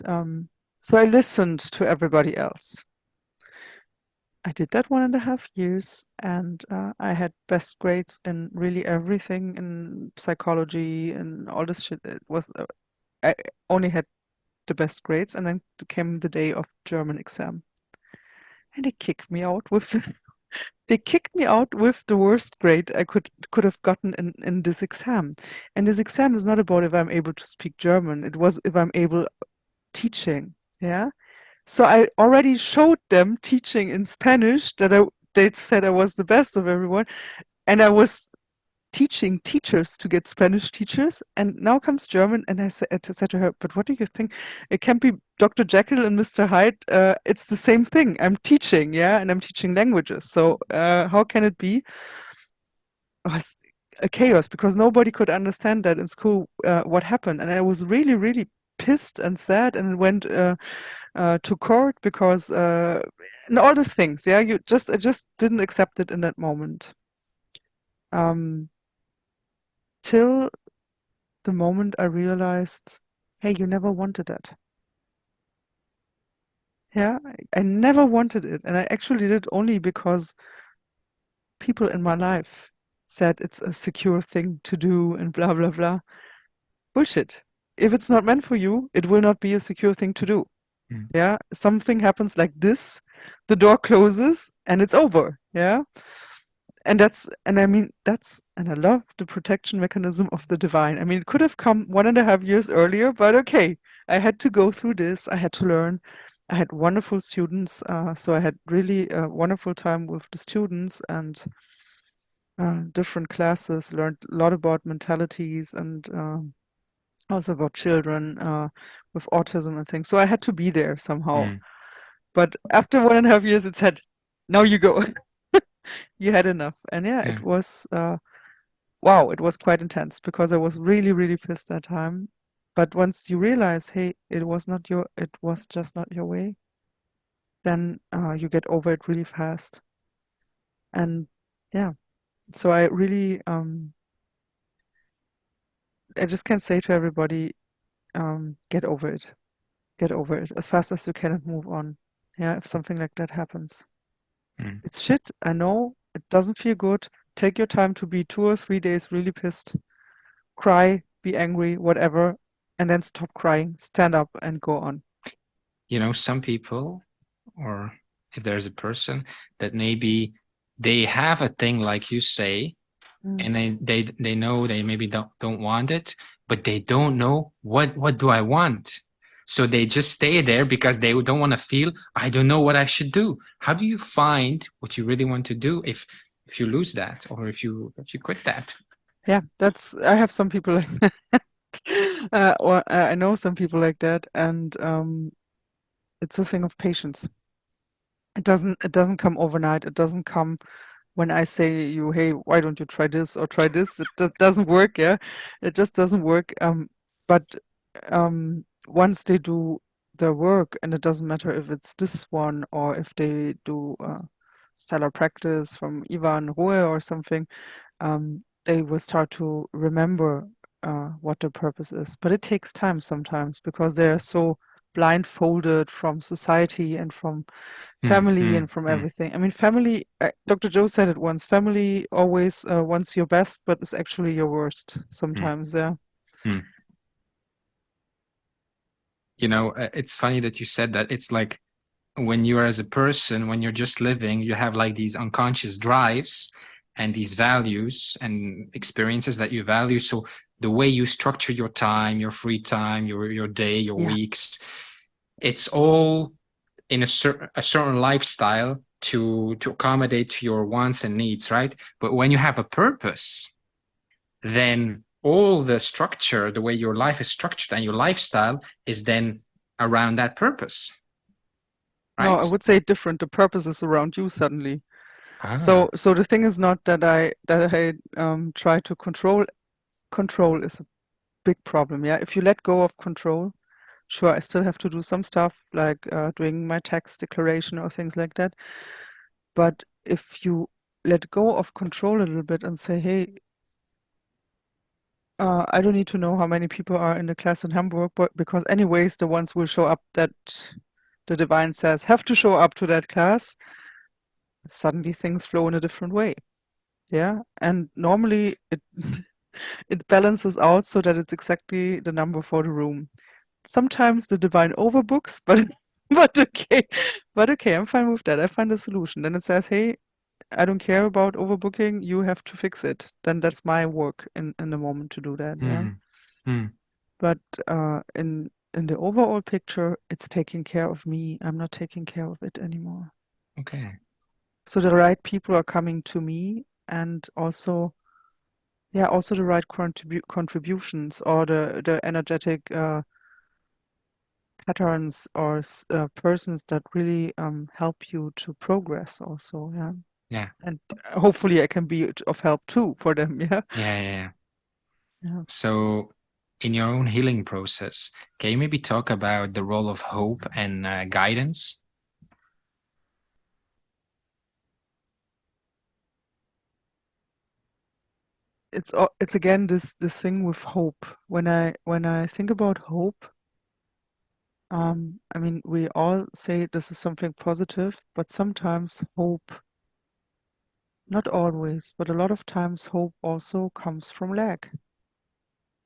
so I listened to everybody else. I did that 1.5 years, and I had best grades in really everything, in psychology and all this shit. It was I only had the best grades, and then came the day of German exam, and they kicked me out with they kicked me out with the worst grade I could have gotten in this exam. And this exam is not about if I'm able to speak German. It was if I'm able teaching. Yeah. So I already showed them teaching in Spanish that they said I was the best of everyone, and I was teaching teachers to get Spanish teachers. And now comes German, and I said to her, "But what do you think? It can't be Dr. Jekyll and Mr. Hyde. It's the same thing. I'm teaching, yeah, and I'm teaching languages. So how can it be?" It was a chaos because nobody could understand that in school, what happened, and I was really, really pissed and sad, and went to court because and all these things. Yeah, I just didn't accept it in that moment. Um, till the moment I realized, hey, you never wanted that. Yeah, I never wanted it, and I actually did it only because people in my life said it's a secure thing to do and blah blah blah. Bullshit. If it's not meant for you, it will not be a secure thing to do. Mm. Yeah, something happens like this, the door closes and it's over. Yeah. And I mean, and I love the protection mechanism of the divine. I mean, it could have come 1.5 years earlier, but okay, I had to go through this. I had to learn. I had wonderful students, so I had really a wonderful time with the students, and different classes. Learned a lot about mentalities, and also about children with autism and things. So I had to be there somehow. Mm. But after 1.5 years, it said, "Now you go. You had enough." And yeah, it Yeah. was. wow, it was quite intense because I was really, really pissed that time. But once you realize, hey, it was just not your way, then you get over it really fast. And yeah, so I just can say to everybody, get over it. Get over it as fast as you can and move on. Yeah, if something like that happens. Mm. It's shit, I know. It doesn't feel good. Take your time to be 2 or 3 days really pissed. Cry, be angry, whatever, and then stop crying. Stand up and go on. You know, some people, or if there's a person that maybe they have a thing like you say, Mm. and they know they maybe don't want it, but they don't know what do I want. So they just stay there because they don't want to feel, I don't know what I should do. How do you find what you really want to do if you lose that, or if you quit that? Yeah, I have some people like that. Or I know some people like that, and it's a thing of patience. It doesn't come overnight. It doesn't come when I say you, hey, why don't you try this or try this? It doesn't work, yeah. It just doesn't work. But once they do their work, and it doesn't matter if it's this one or if they do stellar practice from Ivan Rohe or something, they will start to remember what the purpose is. But it takes time sometimes because they're so blindfolded from society and from Hmm, family hmm, and from hmm, everything. I mean, family, Dr. Joe said it once, family always wants your best, but is actually your worst hmm, sometimes, yeah. hmm. You know, it's funny that you said that. It's like when you're as a person, when you're just living, you have like these unconscious drives and these values and experiences that you value. So the way you structure your time, your free time, your day, your Yeah. weeks, it's all in a certain lifestyle to accommodate to your wants and needs, right? But when you have a purpose, then all the structure, the way your life is structured and your lifestyle is then around that purpose, No, I right? would say different. The purpose is around you suddenly. So Ah. so the thing is not that I try to control. Control is a big problem, yeah. If you let go of control, sure, I still have to do some stuff like doing my tax declaration or things like that. But if you let go of control a little bit and say, hey, I don't need to know how many people are in the class in Hamburg, but because anyways, the ones will show up that the divine says have to show up to that class, suddenly things flow in a different way. Yeah. And normally it balances out so that it's exactly the number for the room. Sometimes the divine overbooks, but but okay. But okay, I'm fine with that. I find a solution. Then it says, hey, I don't care about overbooking, you have to fix it. Then that's my work in the moment to do that, yeah. Hmm. Hmm. But in the overall picture, it's taking care of me. I'm not taking care of it anymore. Okay. So the right people are coming to me, and also, yeah, also the right contributions or the energetic patterns or persons that really help you to progress also, yeah. Yeah. And hopefully I can be of help too for them, yeah. Yeah. Yeah. Yeah. Yeah. So, in your own healing process, can you maybe talk about the role of hope and guidance? It's again this thing with hope. When I think about hope, I mean, we all say this is something positive, but sometimes hope, not always, but a lot of times hope also comes from lack.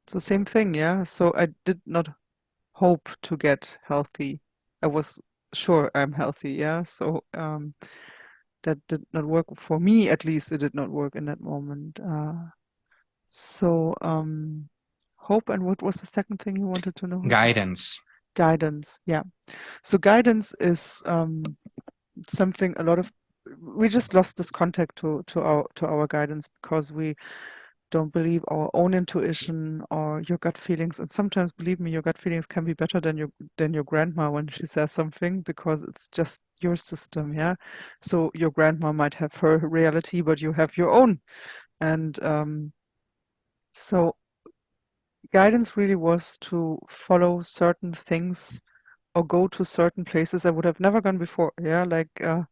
It's the same thing, yeah. So I did not hope to get healthy. I was sure I'm healthy, yeah. So that did not work for me, at least it did not work in that moment. So hope, and what was the second thing you wanted to know? Just Guidance. guidance, yeah. So guidance is something a lot of we just lost this contact to our guidance because we don't believe our own intuition or your gut feelings. And sometimes, believe me, your gut feelings can be better than your grandma when she says something because it's just your system, yeah. So your grandma might have her reality, but you have your own. And So guidance really was to follow certain things or go to certain places I would have never gone before. Yeah, like I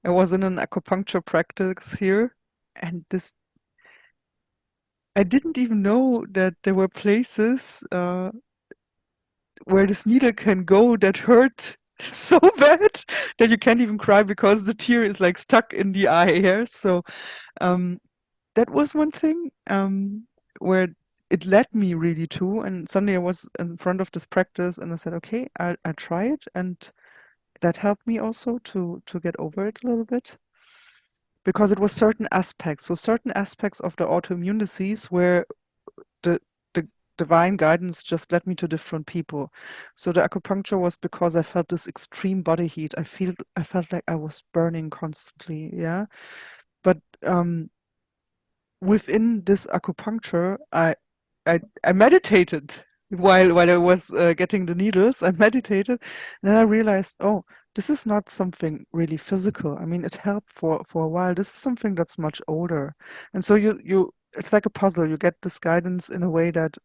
was in an acupuncture practice here, and this I didn't even know that there were places where this needle can go that hurt so bad that you can't even cry because the tear is like stuck in the eye. Yeah, so um, that was one thing where it led me really to, and suddenly I was in front of this practice, and I said, okay, I try it, and that helped me also to get over it a little bit because it was certain aspects. So certain aspects of the autoimmune disease where the the divine guidance just led me to different people. So the acupuncture was because I felt this extreme body heat. I felt like I was burning constantly. Yeah, but within this acupuncture, I meditated while I was getting the needles. I meditated, and then I realized, oh, this is not something really physical. I mean, it helped for a while. This is something that's much older, and so you it's like a puzzle. You get this guidance in a way that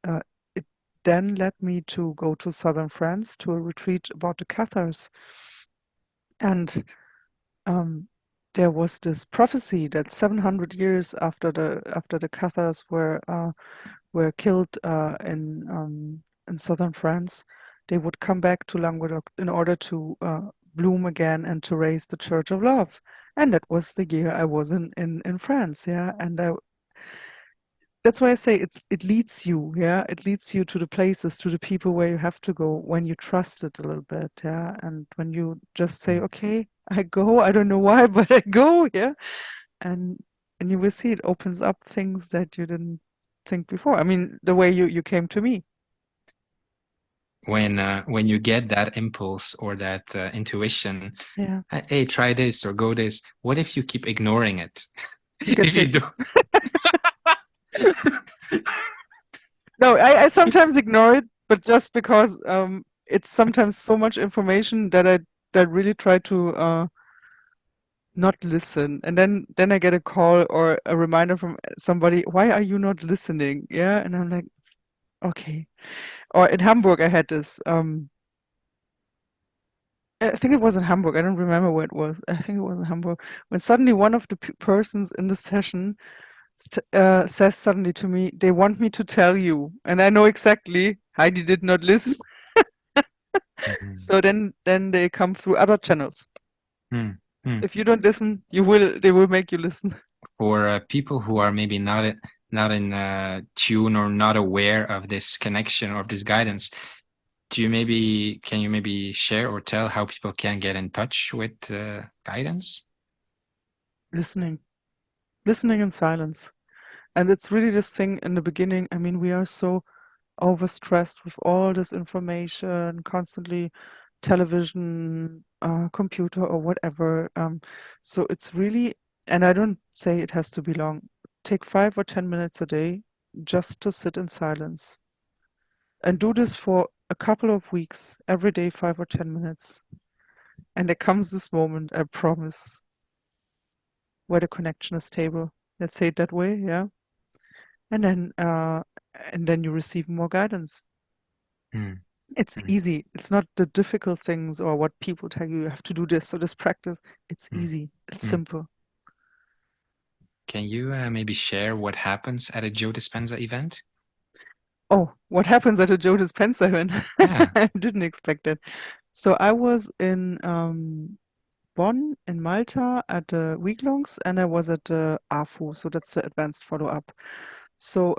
it then led me to go to southern France to a retreat about the Cathars, and um, there was this prophecy that 700 years after the Cathars were killed in southern France, they would come back to Languedoc in order to bloom again and to raise the Church of Love. And that was the year I was in France, yeah. And that's why I say it leads you, yeah. It leads you to the places, to the people where you have to go when you trust it a little bit, yeah. And when you just say, okay, I go, I don't know why, but I go, yeah. And and you will see it opens up things that you didn't think before. I mean, the way you came to me. When you get that impulse or that intuition, Yeah, hey, try this or go this. What if you keep ignoring it? you get If you sick. do, No, I sometimes ignore it, but just because it's sometimes so much information that I really try to not listen. And then I get a call or a reminder from somebody, why are you not listening? Yeah, and I'm like, okay. Or in Hamburg, I had this. I think it was in Hamburg. I don't remember where it was. I think it was in Hamburg. When suddenly one of the persons in the session says suddenly to me, "They want me to tell you," and I know exactly Heidi did not listen. Mhm. So then they come through other channels. Hmm. Hmm. If you don't listen, you will. They will make you listen. For people who are maybe not in tune or not aware of this connection or of this guidance, can you maybe share or tell how people can get in touch with guidance? Listening, listening in silence, and it's really this thing in the beginning. I mean, we are so overstressed with all this information, constantly television, computer, or whatever. So it's really, and I don't say it has to be long. Take 5 or 10 minutes a day just to sit in silence and do this for a couple of weeks, every day, 5 or 10 minutes. And there comes this moment, I promise, where the connection is stable. Let's say it that way, yeah. And then you receive more guidance. Hmm. It's Hmm. easy. It's not the difficult things or what people tell you have to do this or this practice. It's Hmm. easy. It's Hmm. simple. Can you maybe share what happens at a Joe Dispenza event? Oh, what happens at a Joe Dispenza event? Yeah. I didn't expect it. So I was in Bonn in Malta at the week-longs, and I was at the AFO, so that's the advanced follow-up. So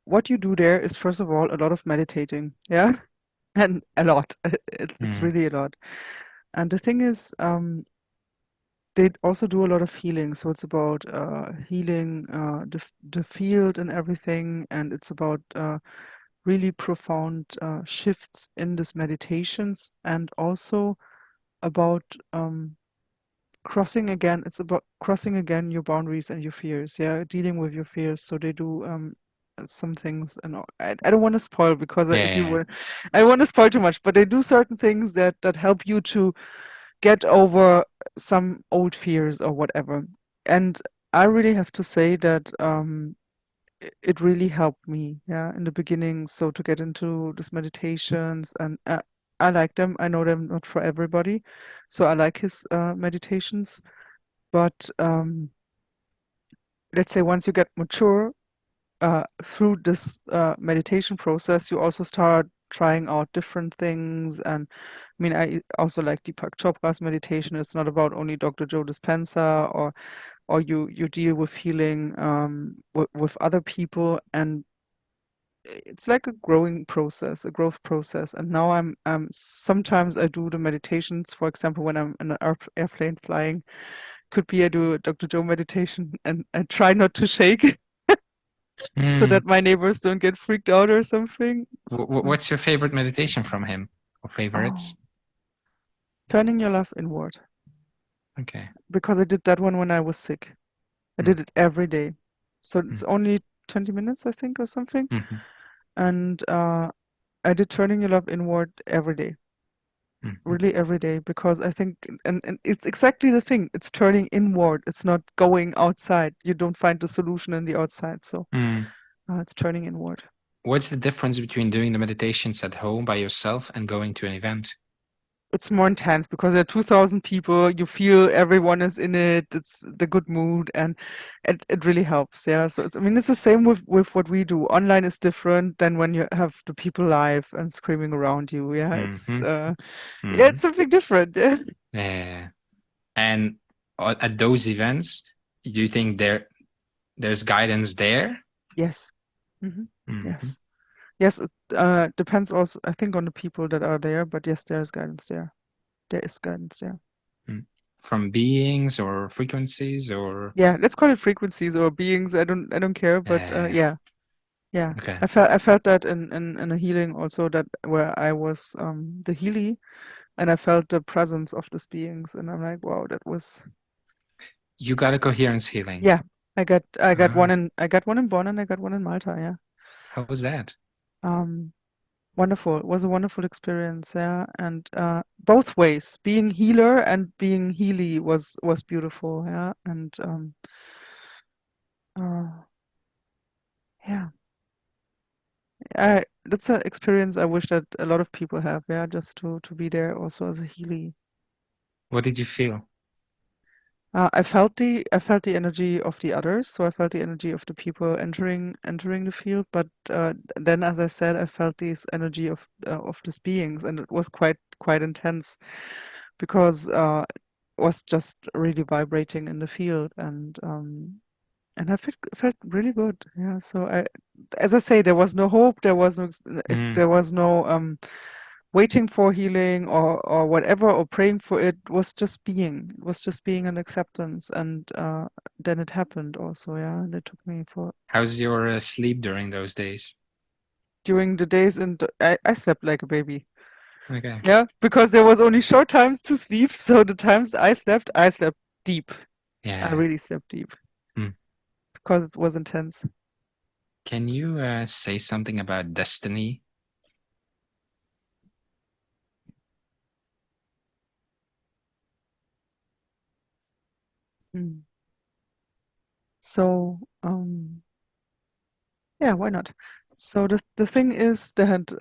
what you do there is first of all a lot of meditating, yeah, and a lot. It's Hmm. really a lot. And the thing is, they also do a lot of healing. So it's about healing the field and everything, and it's about really profound shifts in these meditations, and also about crossing again. It's about crossing again your boundaries and your fears. Yeah, dealing with your fears. So they do some things, and I don't want to spoil because Yeah. if Yeah, you yeah. were, I don't want to spoil too much. But they do certain things that help you to get over some old fears or whatever. And I really have to say that it really helped me, yeah, in the beginning. So to get into these meditations, and I like them. I know them not for everybody, so I like his meditations. But let's say once you get mature through this meditation process, you also start trying out different things. And I mean, I also like Deepak Chopra's meditation. It's not about only Dr. Joe Dispenza, or you deal with healing with other people, and it's like a growing process, a growth process. And now I'm sometimes I do the meditations, for example, when I'm in an airplane flying. Could be I do a Dr. Joe meditation, and I try not to shake so Mm. that my neighbors don't get freaked out or something. What's your favorite meditation from him, or Oh, favorites? turning your love inward. Okay. Because I did that one when I was sick. I Mm, did it every day. So it's mm, only 20 minutes, I think, or something. mhm, And I did turning your love inward every day, mhm, really every day, because I think, and it's exactly the thing. It's turning inward. It's not going outside. You don't find the solution in the outside. So mm. it's turning inward. What's the difference between doing the meditations at home by yourself and going to an event? It's more intense because there are 2,000 people. You feel everyone is in it. It's the good mood, and it really helps. Yeah. So it's, I mean, it's the same with what we do. Online is different than when you have the people live and screaming around you. Yeah. Hmm. Yeah, Hmm. it's something different. Yeah. Yeah. And at those events, do you think there's guidance there? Yes. Hmm. Hmm. Yes. Yes. It depends also, I think, on the people that are there. But yes, there is guidance there. There is guidance there. From beings or frequencies or Yeah. Let's call it frequencies or beings. I don't care. But uh, yeah. Yeah, okay. I felt that in a healing also, that where I was the Healy, and I felt the presence of these beings, and I'm like, wow, that was, You got a coherence healing. yeah. Ah, I got one in Bonn, and I got one in Malta. Yeah. how was that? Um, Wonderful. It was a wonderful experience. Yeah, and both ways, being healer and being Healy was beautiful. Yeah, and uh, yeah. That's an experience I wish that a lot of people have. Yeah, just to be there also as a Healy. What did you feel? I felt the energy of the others, so I felt the energy of the people entering the field. But then, as I said, I felt this energy of these beings, and it was quite intense because it was just really vibrating in the field, and I felt really good. Yeah. So as I say, there was no hope. Mm. There was no waiting for healing or whatever, or praying for it. Was just being. It was just being an acceptance, and then it happened also. Yeah, and it took me for How's your sleep during those days? during the days, and I slept like a baby. Okay. Yeah, because there was only short times to sleep, so the times I slept deep. I Yeah. really slept deep Mm. because it was intense. Can you say something about destiny? Mm. So yeah, why not? So the thing is that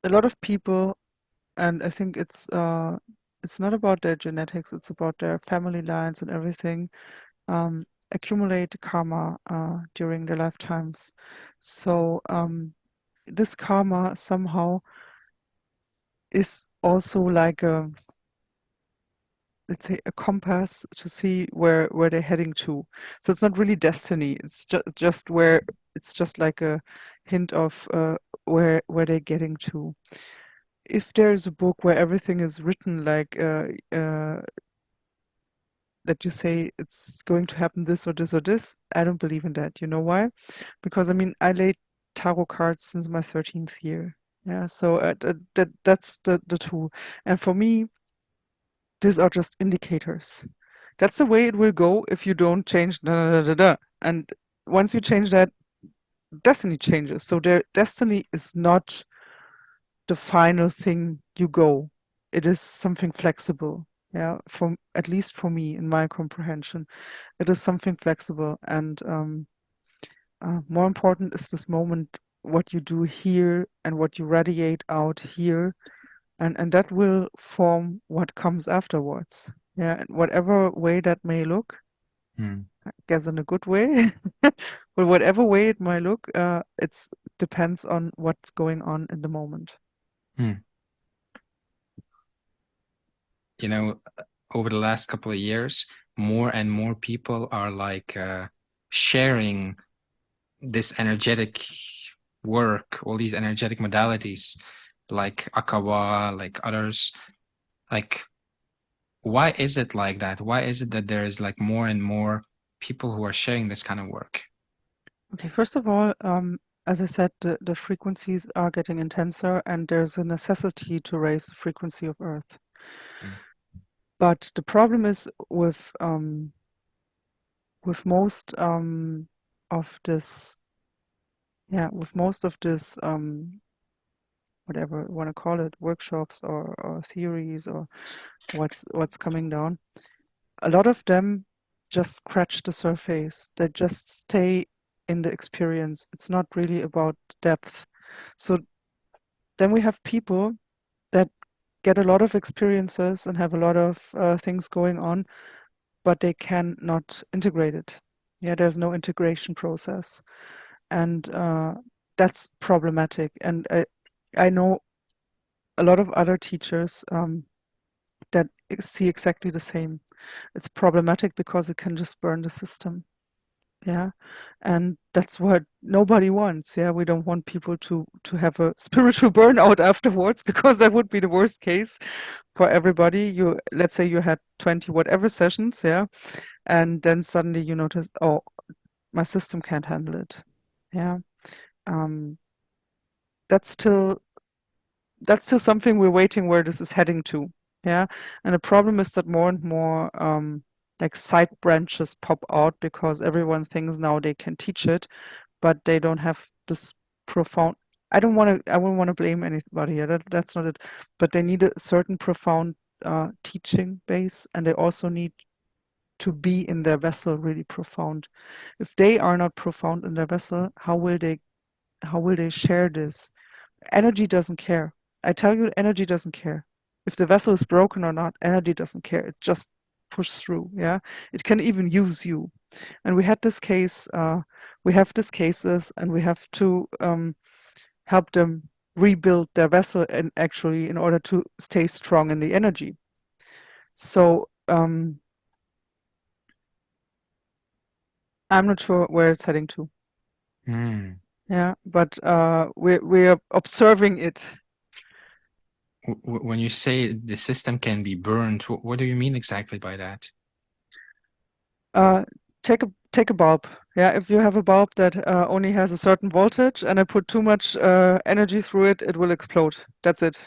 a lot of people, and I think it's not about their genetics, it's about their family lines and everything, accumulate karma during their lifetimes. So this karma somehow is also like a, let's say, a compass to see where they're heading to. So it's not really destiny. It's just where, it's just like a hint of where they're getting to. If there's a book where everything is written like that, you say it's going to happen this or this or this, I don't believe in that. You know why? Because I mean, I laid tarot cards since my 13th year. Yeah, so that's the tool. And for me, these are just indicators. That's the way it will go if you don't change da da da da da. And once you change that, destiny changes. So their destiny is not the final thing you go. It is something flexible. Yeah, at least for me, in my comprehension, it is something flexible. And more important is this moment, what you do here and what you radiate out here, and that will form what comes afterwards. Yeah, and whatever way that may look, Mm. I guess in a good way, but whatever way it might look, it's depends on what's going on in the moment. Mm. You know, over the last couple of years, more and more people are like sharing this energetic work, all these energetic modalities, like Akawa, like others. Like, why is it like that? Why is it that there is like more and more people who are sharing this kind of work? Okay, first of all, as I said, the frequencies are getting intenser, and there's a necessity to raise the frequency of Earth. Mm. But the problem is with most of this, yeah, with most of this whatever you want to call it, workshops or theories or what's coming down. A lot of them just scratch the surface. They just stay in the experience. It's not really about depth. So then we have people that get a lot of experiences and have a lot of things going on, but they cannot integrate it. Yeah, there's no integration process, and that's problematic. And I know a lot of other teachers that see exactly the same. It's problematic because it can just burn the system. Yeah, and that's what nobody wants. Yeah, we don't want people to have a spiritual burnout afterwards, because that would be the worst case for everybody. You, let's say you had 20 whatever sessions, yeah, and then suddenly you notice, oh, my system can't handle it. Yeah, um, that's still that's still something we're waiting where this is heading to. Yeah, and the problem is that more and more like side branches pop out because everyone thinks now they can teach it, but they don't have this profound. I wouldn't want to blame anybody. Yeah, that's not it. But they need a certain profound teaching base, and they also need to be in their vessel really profound. If they are not profound in their vessel, how will they share this? Energy doesn't care. I tell you, energy doesn't care. If the vessel is broken or not, energy doesn't care. It just pushes through. Yeah, it can even use you. And we had this case. We have these cases, and we have to help them rebuild their vessel, and actually, in order to stay strong in the energy. So I'm not sure where it's heading to. Mm. Yeah, but we're observing it. When you say the system can be burned, what do you mean exactly by that? Uh, take a bulb. Yeah, if you have a bulb that only has a certain voltage, and I put too much energy through it, it will explode. That's it.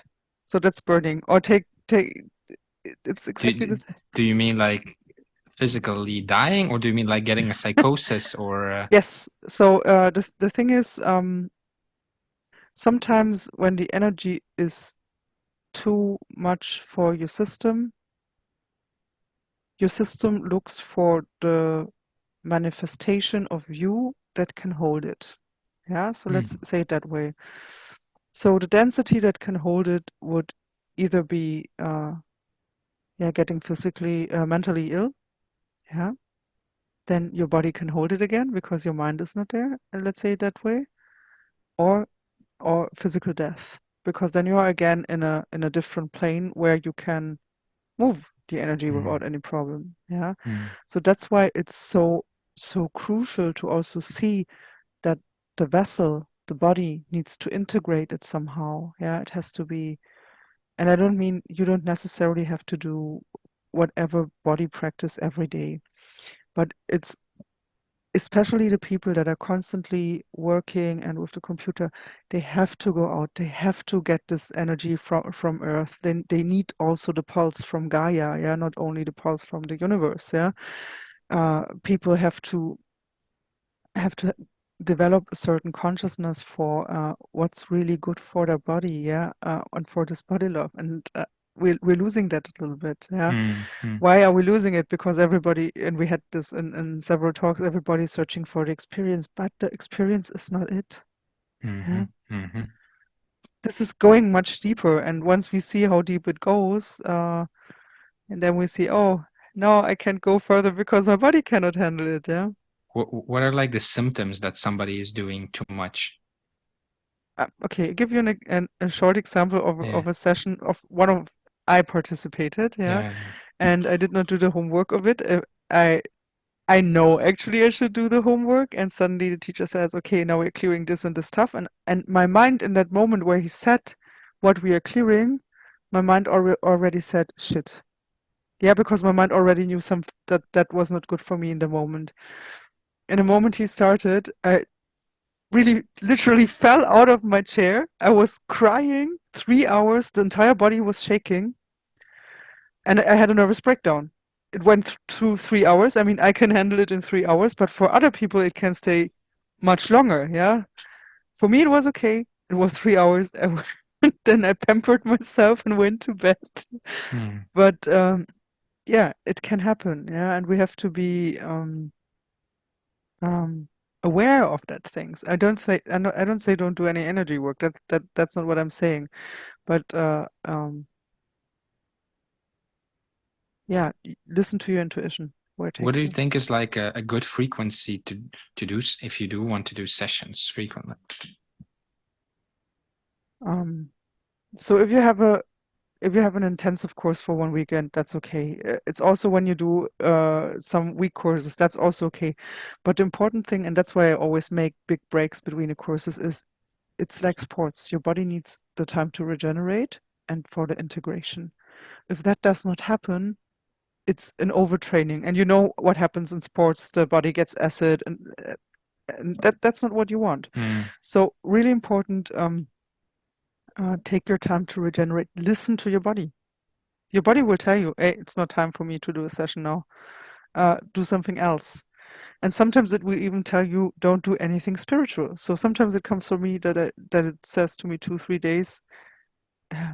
So that's burning. Or take. It's exactly Do this. do you mean like physically dying, or do you mean like getting a psychosis or Yes. So the thing is, sometimes when the energy is too much for your system looks for the manifestation of you that can hold it. Yeah, so let's Mm. say it that way. So the density that can hold it would either be yeah, getting physically mentally ill, yeah, then your body can hold it again because your mind is not there, let's say it that way, or physical death, because then you are again in a different plane where you can move the energy Mm. without any problem. Yeah. Mm. So that's why it's so crucial to also see that the vessel, the body needs to integrate it somehow. Yeah, it has to be, and I don't mean you don't necessarily have to do whatever body practice every day, but it's especially the people that are constantly working and with the computer, they have to go out, they have to get this energy from Earth. Then they need also the pulse from Gaia, yeah, not only the pulse from the universe, yeah. People have to develop a certain consciousness for what's really good for their body, yeah, and for this body love. And we're losing that a little bit. Yeah. mm, mm, Why are we losing it? Because everybody, and we had this in several talks, everybody's searching for the experience, but the experience is not it. Yeah. mhm, mhm. This is going much deeper. And once we see how deep it goes, and then we see, oh, no, I can't go further because my body cannot handle it. Yeah. What are like the symptoms that somebody is doing too much? Okay, give you a short example Yeah, of a session of one of I participated, yeah, yeah, yeah. and I did not do the homework of it. I I know actually I should do the homework, and suddenly the teacher says, "Okay, now we're clearing this and this stuff," and my mind in that moment where he said what we are clearing, my mind already said shit. Yeah, because my mind already knew that was not good for me in the moment. In the moment he started, I really literally fell out of my chair. I was crying 3 hours. The entire body was shaking, and I had a nervous breakdown. It went through 3 hours. I mean, I can handle it in 3 hours, but for other people, it can stay much longer. Yeah. For me, it was okay. It was 3 hours. Then I pampered myself and went to bed. Mm. But yeah, it can happen. Yeah, and we have to be um, aware of that things. I don't say don't do any energy work. That's not what I'm saying. But yeah, listen to your intuition where it What do takes you you. think is like a good frequency to do if you do want to do sessions frequently? Um, so if you have an intensive course for one weekend, that's okay. It's also when you do some week courses, that's also okay. But the important thing, and that's why I always make big breaks between the courses, is it's like sports. Your body needs the time to regenerate and for the integration. If that does not happen, it's an overtraining. And you know what happens in sports, the body gets acid and that's not what you want. Mm, So really important, take your time to regenerate. Listen to your body. Your body will tell you, hey, it's not time for me to do a session now. Do something else. And sometimes it will even tell you, don't do anything spiritual. So sometimes it comes from me that it says to me 2, 3 days,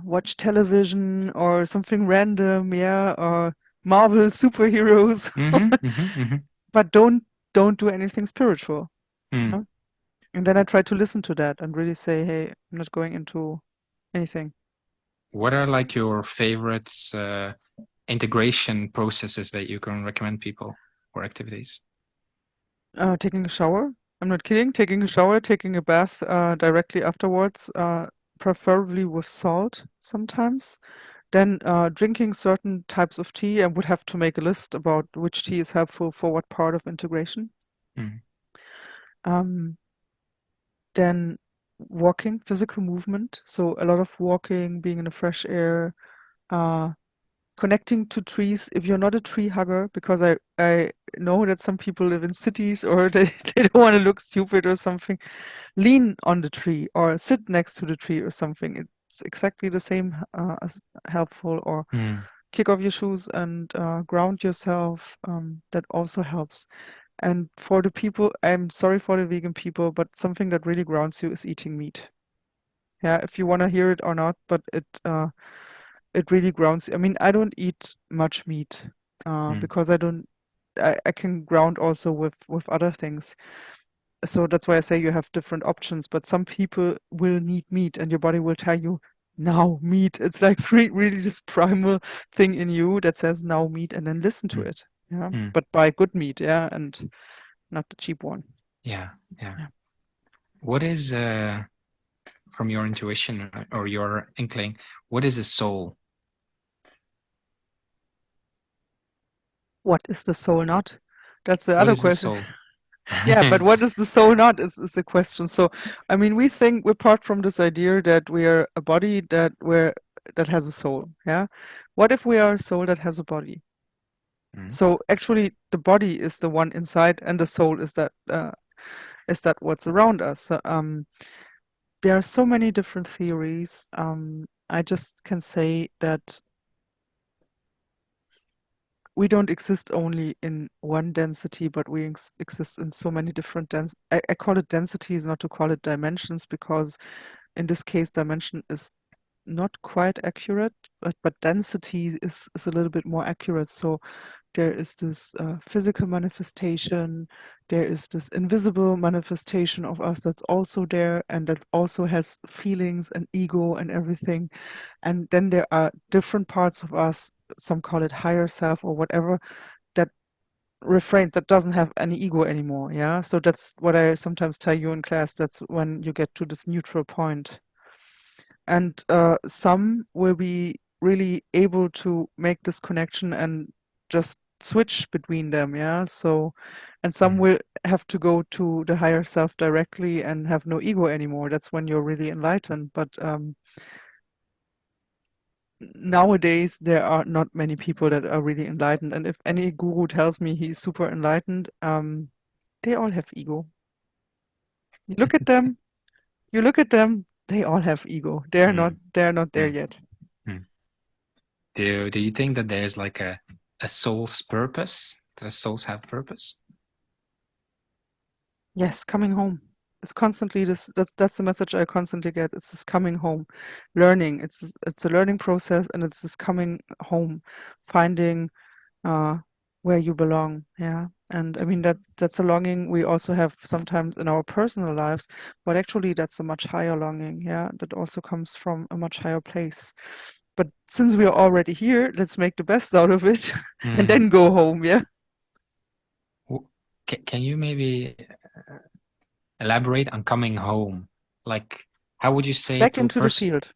watch television or something random, yeah, or Marvel superheroes, mhm, mhm, mhm, but don't do anything spiritual. mm. Yeah? And then I try to listen to that and really say, hey, I'm not going into anything. What are like your favorites integration processes that you can recommend people or activities? Taking a shower. I'm not kidding. Taking a shower, taking a bath directly afterwards, preferably with salt sometimes. Then drinking certain types of tea. I would have to make a list about which tea is helpful for what part of integration. Mm, Um, then walking, physical movement. So a lot of walking, being in the fresh air, uh, connecting to trees. If you're not a tree hugger, because I know that some people live in cities or they don't want to look stupid or something, lean on the tree or sit next to the tree or something. It's exactly the same as helpful. Or mm, kick off your shoes and ground yourself. That also helps. And for the people, I'm sorry for the vegan people, but something that really grounds you is eating meat. Yeah, if you want to hear it or not, but it really grounds you. I mean, I don't eat much meat mm, because I can ground also with other things. So that's why I say you have different options, but some people will need meat and your body will tell you now meat. It's like really this primal thing in you that says now meat and then listen to mm, it. Yeah. mm. But buy good meat, yeah, and not the cheap one. Yeah, yeah. Yeah. What is from your intuition or your inkling, what is a soul? What is the soul not? That's the What other is the question. soul? Yeah, but what is the soul not is the question. So, I mean, we think we part from this idea that we are a body that has a soul. Yeah. What if we are a soul that has a body? Mm, So actually, the body is the one inside, and the soul is that what's around us. So, there are so many different theories. I just can say that we don't exist only in one density, but we exist in so many different I call it densities, not to call it dimensions, because in this case, dimension is not quite accurate, but density is a little bit more accurate. So there is this physical manifestation, there is this invisible manifestation of us that's also there, and that also has feelings and ego and everything. And then there are different parts of us, some call it higher self or whatever, that refrains, that doesn't have any ego anymore. Yeah. So that's what I sometimes tell you in class. That's when you get to this neutral point. And some will be really able to make this connection and just switch between them. Yeah. So, and some Mm. will have to go to the higher self directly and have no ego anymore. That's when you're really enlightened. But nowadays there are not many people that are really enlightened, and if any guru tells me he's super enlightened, they all have ego. You look at them, they all have ego. Mm. They're not there Mm. yet. Mm. Do you think that there's like a soul's purpose? Does souls have purpose? Yes, coming home. It's constantly this. That's the message I constantly get. It's this coming home, learning. It's a learning process, and it's this coming home, finding uh, where you belong. Yeah. And I mean that's a longing we also have sometimes in our personal lives, but actually that's a much higher longing. Yeah, that also comes from a much higher place. But since we are already here, let's make the best out of it and Mm. then go home. Yeah. Can you maybe elaborate on coming home? Like, how would you say Back into the field.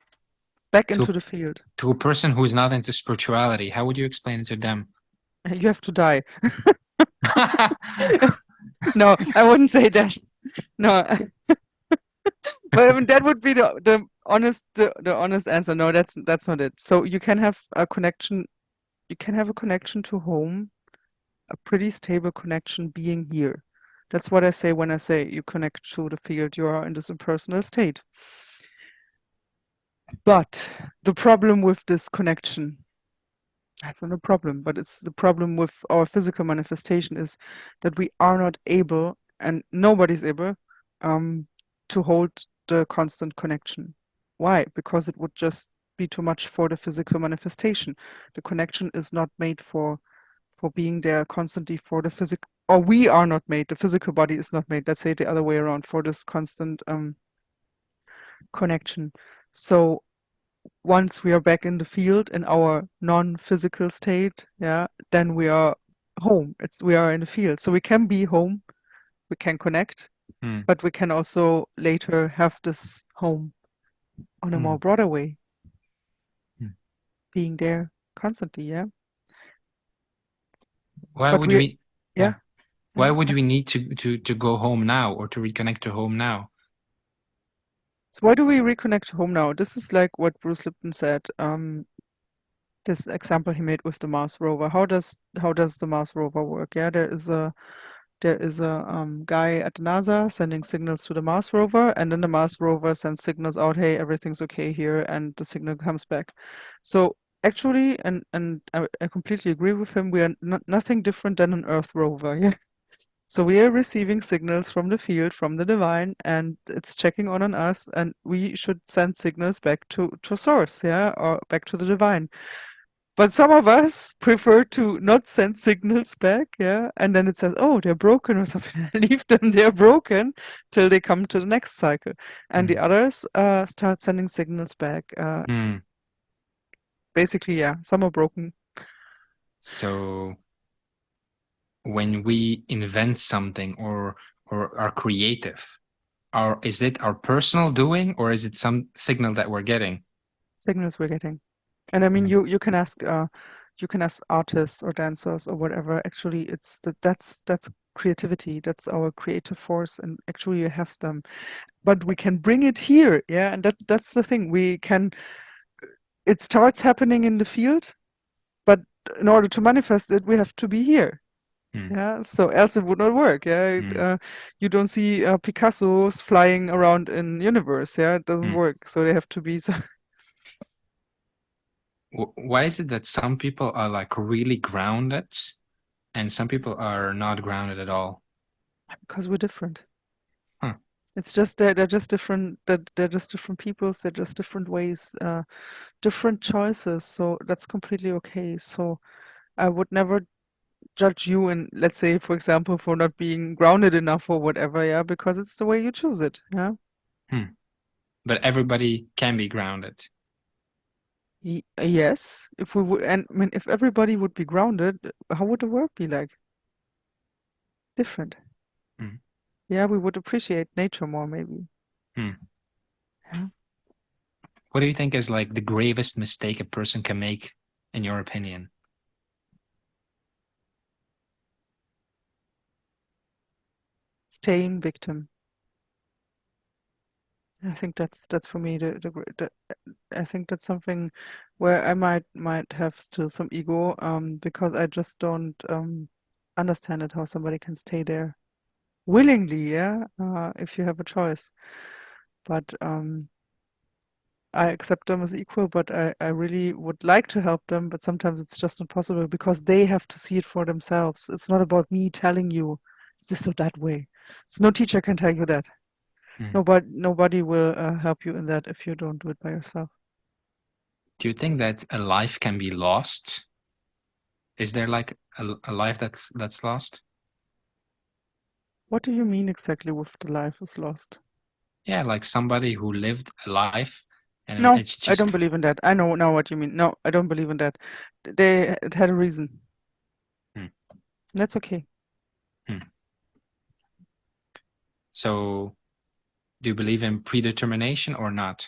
Back into to the field. to a person who's not into spirituality? How would you explain it to them? You have to die. No, I wouldn't say that. No, but I mean, that would be the honest answer. No, that's not it. So you can have a connection. You can have a connection to home, a pretty stable connection being here. That's what I say when I say you connect to the field. You are in this impersonal state. But the problem with this connection, that's not a problem, but it's the problem with our physical manifestation is that we are not able, and nobody's able, um, to hold the constant connection. Why? Because it would just be too much for the physical manifestation. The connection is not made for being there constantly for the physical, or we are not made, the physical body is not made, let's say the other way around, for this constant connection. So once we are back in the field in our non-physical state, yeah, then we are home. We are in the field. So we can be home, we can connect, Mm. but we can also later have this home on a more Mm. broader way, Mm. being there constantly, yeah. Why But would we, we, yeah, yeah, why yeah. would we need to go home now or to reconnect to home now? So why do we reconnect to home now? This is like what Bruce Lipton said. This example he made with the Mars rover. How does the Mars rover work? Yeah, there is a guy at NASA sending signals to the Mars rover, and then the Mars rover sends signals out, hey, everything's okay here, and the signal comes back. So actually, and I completely agree with him, we are nothing different than an Earth rover. Yeah. So we are receiving signals from the field, from the divine, and it's checking on us, and we should send signals back to source, yeah, or back to the divine. But some of us prefer to not send signals back, yeah, and then it says, oh, they're broken or something. Leave them, they're broken till they come to the next cycle. And the Mm. others start sending signals back. Mm. Basically, yeah, some are broken. So when we invent something or are creative, is it our personal doing or is it some signal that we're getting? Signals we're getting. And I mean, Mm. you can ask artists or dancers or whatever. Actually, that's creativity. That's our creative force, and actually, you have them. But we can bring it here, yeah. And that's the thing. We can. It starts happening in the field, but in order to manifest it, we have to be here. Mm. Yeah, so else it would not work. Yeah, Mm. you don't see Picasso's flying around in universe. Yeah, it doesn't Mm. work. So they have to be Why is it that some people are like really grounded and some people are not grounded at all? because we're different. Huh. It's just they're just different. They're just different peoples. They're just different ways, different choices. So that's completely okay. So I would never judge you and let's say, for example, for not being grounded enough or whatever. Yeah, because it's the way you choose it. Yeah. Hmm. But everybody can be grounded. Yes, if we would, and I mean, if everybody would be grounded, how would the world be like? Different. Hmm. Yeah, we would appreciate nature more, maybe. Hmm. Yeah. What do you think is like the gravest mistake a person can make, in your opinion? Staying victim. I think that's for me the I think that's something where I might have still some ego, because I just don't understand it how somebody can stay there willingly, yeah, if you have a choice. But I accept them as equal, but I really would like to help them, but sometimes it's just impossible because they have to see it for themselves. It's not about me telling you it's this or that way. It's no teacher can tell you that. Hmm. Nobody will help you in that if you don't do it by yourself. Do you think that a life can be lost? Is there like a life that's lost? What do you mean exactly with the life is lost? Yeah, like somebody who lived a life and No, it's I just don't believe in that. I know now what you mean. No, I don't believe in that. It had a reason. hmm, That's okay. hmm. So do you believe in predetermination or not?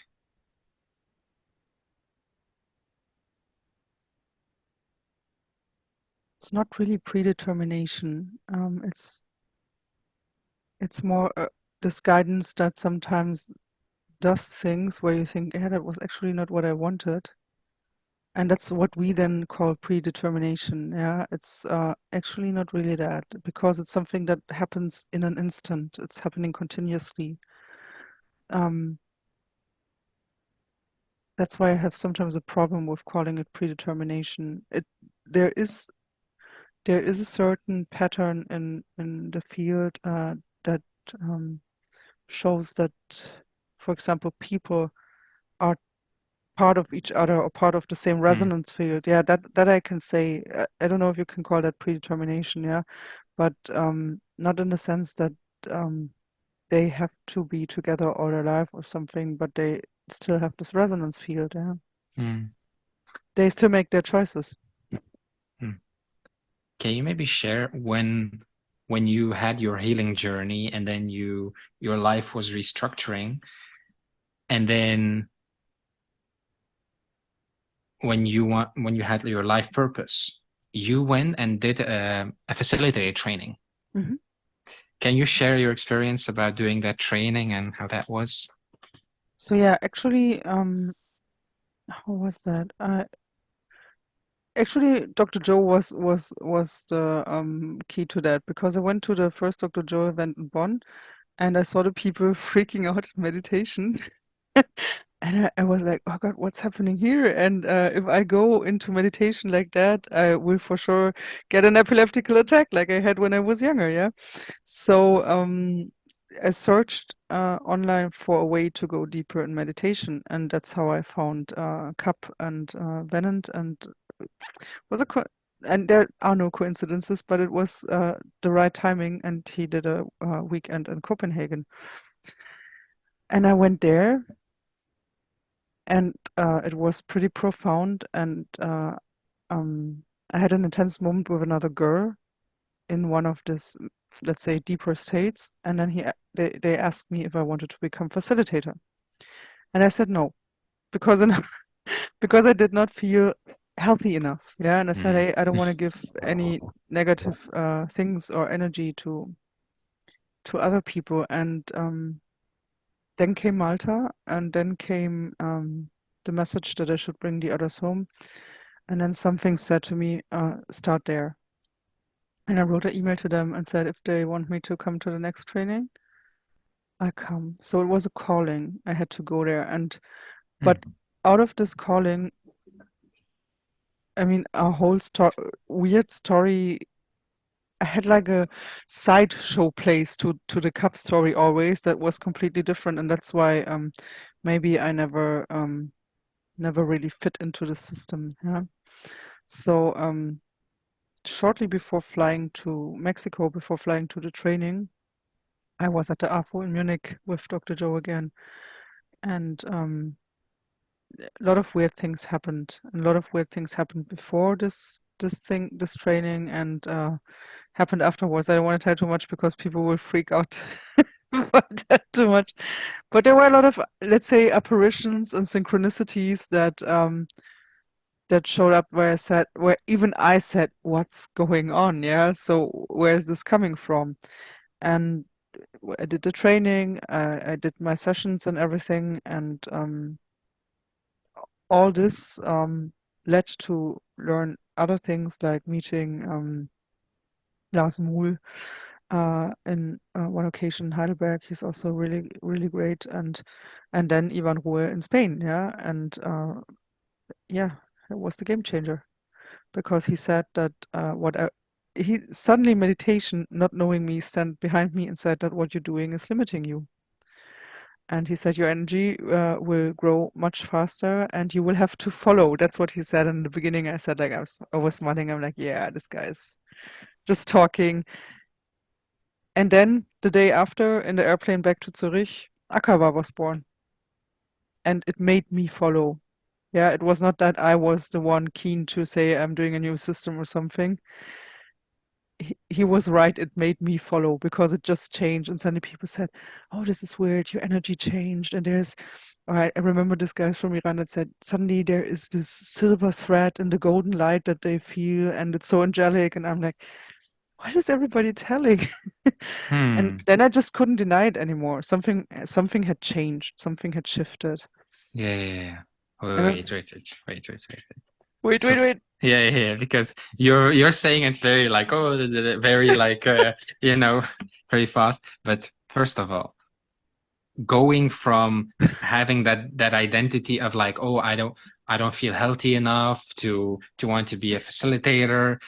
It's not really predetermination. It's more this guidance that sometimes does things where you think, yeah, that was actually not what I wanted. And that's what we then call predetermination. Yeah, it's actually not really that because it's something that happens in an instant. It's happening continuously. Um, that's why I have sometimes a problem with calling it predetermination. There is there is a certain pattern in the field that um, shows that, for example, people are part of each other or part of the same Hmm, resonance field. Yeah, that I can say. I don't know if you can call that predetermination, yeah, but not in the sense that um, they have to be together all their life or something, but they still have this resonance field, yeah. hmm, They still make their choices. hmm. Can you maybe share when you had your healing journey and then your life was restructuring and then when you had your life purpose, you went and did a facilitator training. Mhm. Can you share your experience about doing that training and how that was? So yeah, actually, how was that? Actually, Dr. Joe was the key to that because I went to the first Dr. Joe event in Bonn and I saw the people freaking out in meditation. And I was like, oh God, what's happening here? And if I go into meditation like that, I will for sure get an epileptical attack like I had when I was younger. Yeah. So I searched online for a way to go deeper in meditation, and that's how I found Cup and Venant, and was a and there are no coincidences, but it was the right timing, and he did a weekend in Copenhagen, and I went there, and it was pretty profound, and I had an intense moment with another girl in one of this, let's say, deeper states, and then they asked me if I wanted to become facilitator, and I said no because because I did not feel healthy enough. Yeah, and I said, Mm, hey, I don't want to give any negative things or energy to other people, and then came Malta, and then came the message that I should bring the others home. And then something said to me, start there. And I wrote an email to them and said, if they want me to come to the next training, I come. So it was a calling. I had to go there. And, but mm, out of this calling, I mean, a whole weird story I had like a sideshow place to the cup story always that was completely different, and that's why maybe I never really fit into the system. Yeah. So shortly before flying to Mexico, before flying to the training, I was at the AFO in Munich with Dr. Joe again, and a lot of weird things happened. A lot of weird things happened before this training, and happened afterwards. I don't want to tell too much because people will freak out if I tell too much. But there were a lot of, let's say, apparitions and synchronicities that showed up where even I said, "What's going on?" Yeah. So where is this coming from? And I did the training, I did my sessions and everything, and all this led to learn other things like meeting Lars Muhl in one occasion in Heidelberg. He's also really, really great, and then Ivan Ruhe in Spain. Yeah, and yeah, it was the game changer because he said that he suddenly meditation, not knowing me, stand behind me and said that what you're doing is limiting you. And he said your energy will grow much faster, and you will have to follow. That's what he said in the beginning. I said like I was smiling. I'm like, yeah, this guy's just talking. And then the day after, in the airplane back to Zurich, Akawa was born, and it made me follow. Yeah, it was not that I was the one keen to say I'm doing a new system or something. He was right. It made me follow because it just changed, and suddenly people said, "Oh, this is weird. Your energy changed." And I remember this guy from Iran that said, "Suddenly there is this silver thread in the golden light that they feel, and it's so angelic." And I'm like, "What is everybody telling?" And Hmm. then I just couldn't deny it anymore. Something had changed. Something had shifted. Yeah, yeah, yeah. And then, Wait. wait, So wait, wait. yeah, because you're saying it very like very like you know very fast. But first of all, going from having that identity of like, oh, I don't feel healthy enough to want to be a facilitator,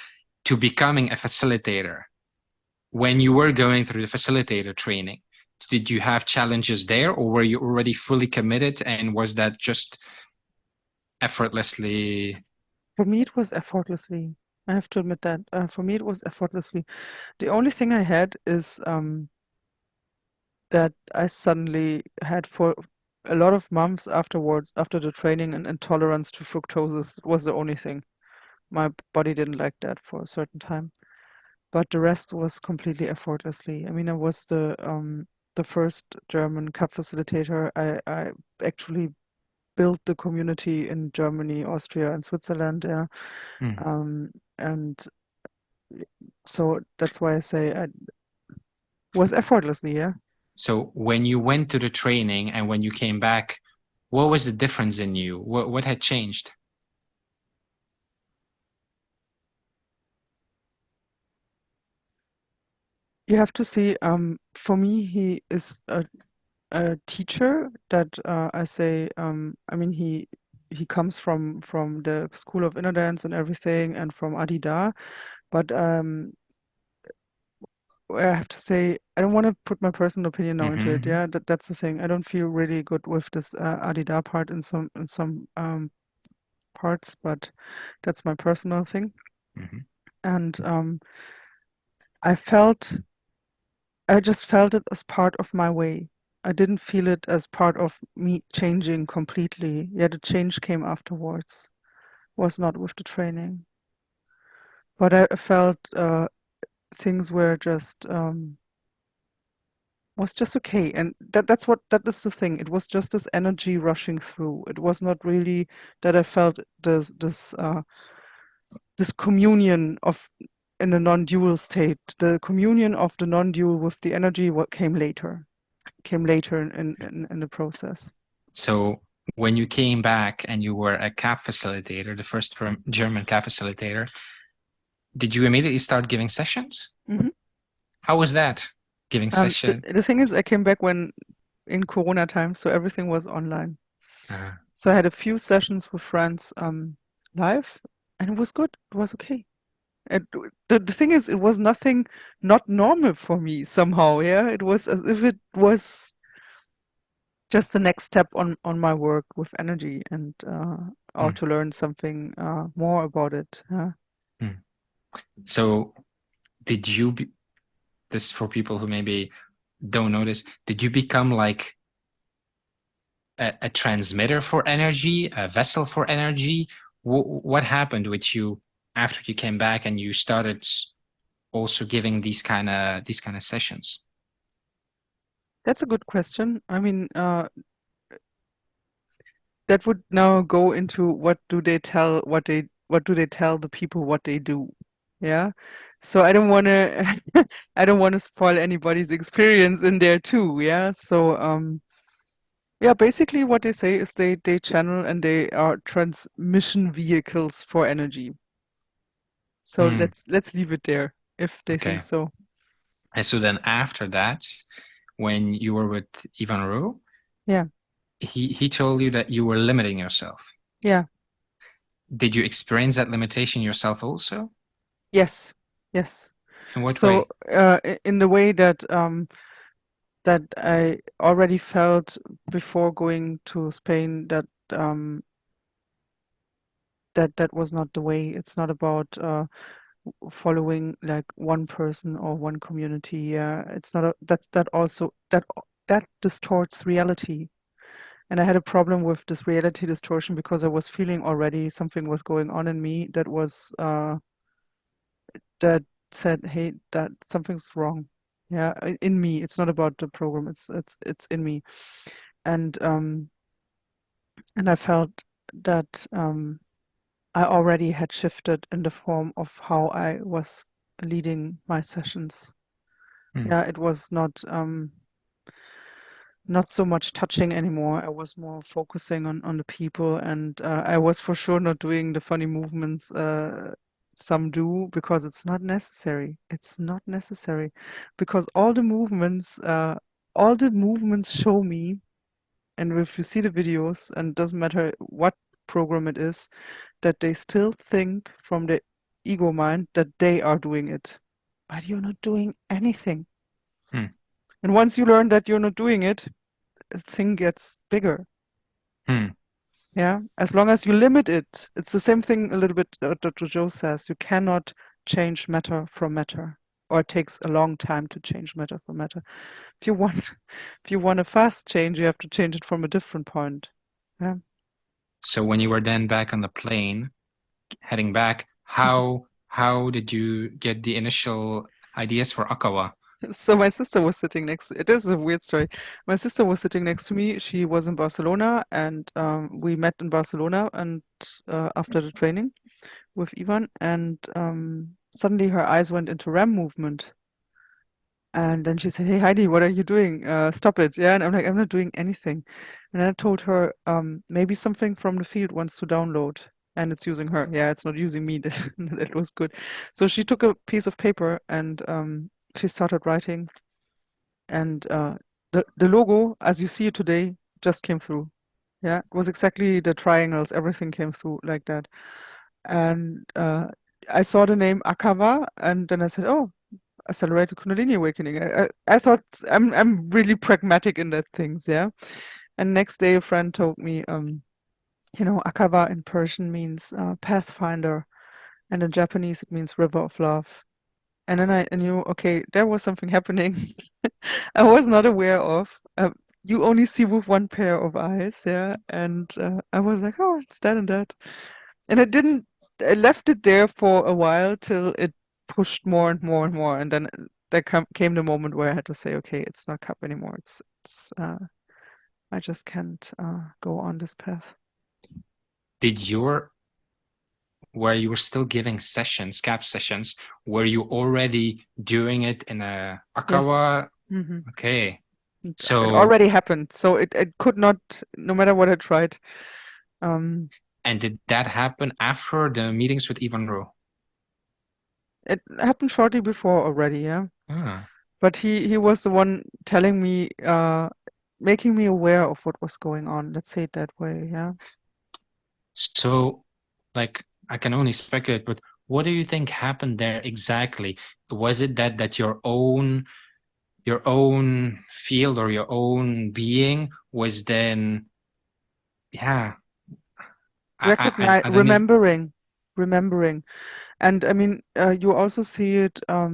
to becoming a facilitator. When you were going through the facilitator training, did you have challenges there, or were you already fully committed, and was that just effortlessly? For me, it was effortlessly. I have to admit that. For me, it was effortlessly. The only thing I had is that I suddenly had for a lot of months afterwards, after the training, an intolerance to fructose. It was the only thing. My body didn't like that for a certain time, but the rest was completely effortlessly. I mean, I was the first German cup facilitator. I actually built the community in Germany, Austria, and Switzerland. Yeah, Hmm. and so that's why I say I was effortlessly. Yeah. So when you went to the training and when you came back, what was the difference in you? What had changed? You have to see, for me, he is a teacher that I say, I mean, he comes from the School of Inner Dance and everything, and from Adida, but I have to say, I don't want to put my personal opinion now into it. Mm-hmm. Yeah, that's the thing. I don't feel really good with this Adida part in some parts, but that's my personal thing. Mm-hmm. And I felt I just felt it as part of my way. I didn't feel it as part of me changing completely. Yeah, the change came afterwards, was not with the training. But I felt things were just was just okay. And that is the thing. It was just this energy rushing through. It was not really that I felt this communion of in a non-dual state. The communion of the non-dual with the energy what came later in the process. So when you came back and you were a CAP facilitator, the first German CAP facilitator, did you immediately start giving sessions? Mhm. How was that? Giving session? The thing is, I came back when in Corona time, so everything was online. Uh, So I had a few sessions with friends live, and it was good. It was okay. And the thing is, it was nothing not normal for me somehow. Yeah, it was as if it was just the next step on my work with energy and or Hmm. to learn something more about it. Hmm. So did you be, this for people who maybe don't notice, did you become like a transmitter for energy, a vessel for energy? What happened with you after you came back and you started also giving these kind of sessions? That's a good question. I mean, that would now go into what do they tell the people what they do? Yeah. So I don't want to I don't want to spoil anybody's experience in there too. Yeah. So yeah, basically what they say is they channel and they are transmission vehicles for energy. So Hmm. let's leave it there if they think Okay. so. And so then after that, when you were with Ivan Rowe, Yeah. he told you that you were limiting yourself. Yeah. Did you experience that limitation yourself also? Yes. Yes. In what So way? in the way that I already felt before going to Spain that that was not the way. It's not about following like one person or one community. Yeah, it's not that also that distorts reality. And I had a problem with this reality distortion because I was feeling already something was going on in me that was that said, "Hey, that something's wrong." Yeah, in me. It's not about the program. It's in me. And and I felt that I already had shifted in the form of how I was leading my sessions. Hmm. Yeah, it was not so much touching anymore. I was more focusing on the people, and I was for sure not doing the funny movements some do because it's not necessary. It's not necessary because all the movements show me, and if you see the videos, and it doesn't matter what program it is, that they still think from the ego mind that they are doing it, but you're not doing anything. Hmm. And once you learn that you're not doing it, the thing gets bigger. Hmm. Yeah, as long as you limit it, it's the same thing a little bit Dr. Joe says. You cannot change matter from matter, or it takes a long time to change matter from matter. If you want, if you want a fast change, you have to change it from a different point. Yeah. So when you were then back on the plane, heading back, how did you get the initial ideas for Akawa? So my sister was sitting next to, it is a weird story. My sister was sitting next to me. She was in Barcelona and we met in Barcelona and after the training with Ivan and suddenly her eyes went into REM movement. And then she said, "Hey Heidi, what are you doing? Stop it." Yeah. And I'm like, "I'm not doing anything." And I told her, maybe something from the field wants to download and it's using her. Yeah, it's not using me. That was good. So she took a piece of paper and she started writing and the logo, as you see it today, just came through. Yeah, it was exactly the triangles, everything came through like that. And I saw the name Akawa, and then I said, "Oh, accelerated Kundalini awakening." I thought I'm really pragmatic in that things, yeah. And next day, a friend told me, Akawa in Persian means pathfinder, and in Japanese it means river of love. And then I knew, okay, there was something happening I was not aware of. You only see with one pair of eyes, yeah. And I was like, oh, it's that and that. And I left it there for a while till it pushed more and more and more. And then there came the moment where I had to say, okay, it's not cup anymore. I just can't go on this path. Did your where you were still giving sessions, cap sessions, were you already doing it in a Yes. Akawa? hmm Okay. It So, already happened. So it could not, no matter what I tried. Um, and did that happen after the meetings with Ivan Rowe? it happened shortly before already, yeah. Ah. But he was the one telling me, making me aware of what was going on. Let's say it that way, yeah. So, like, I can only speculate, but what do you think happened there exactly? Was it that your own field or your own being was then, yeah, Recognize, I don't even. remembering. And I mean, you also see it. I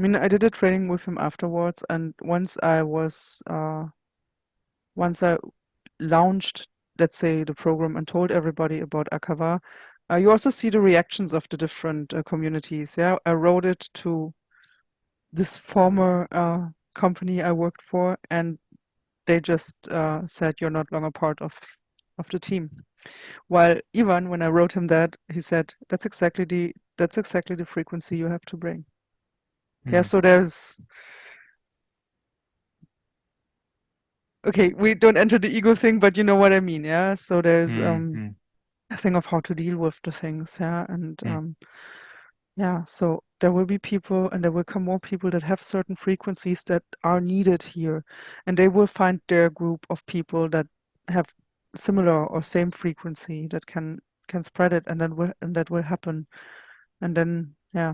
mean, I did a training with him afterwards, and once I launched, let's say, the program and told everybody about Akawa, you also see the reactions of the different communities. Yeah, I wrote it to this former company I worked for, and they just said you're not longer part of the team. While Ivan, when I wrote him that, he said that's exactly the frequency you have to bring. Yeah, Hmm, so there's okay, we don't enter the ego thing, but you know what I mean, yeah? So there's hmm, hmm, a thing of how to deal with the things, yeah, and hmm. yeah, so there will be people and there will come more people that have certain frequencies that are needed here, and they will find their group of people that have similar or same frequency that can spread it, and that will happen, and then yeah,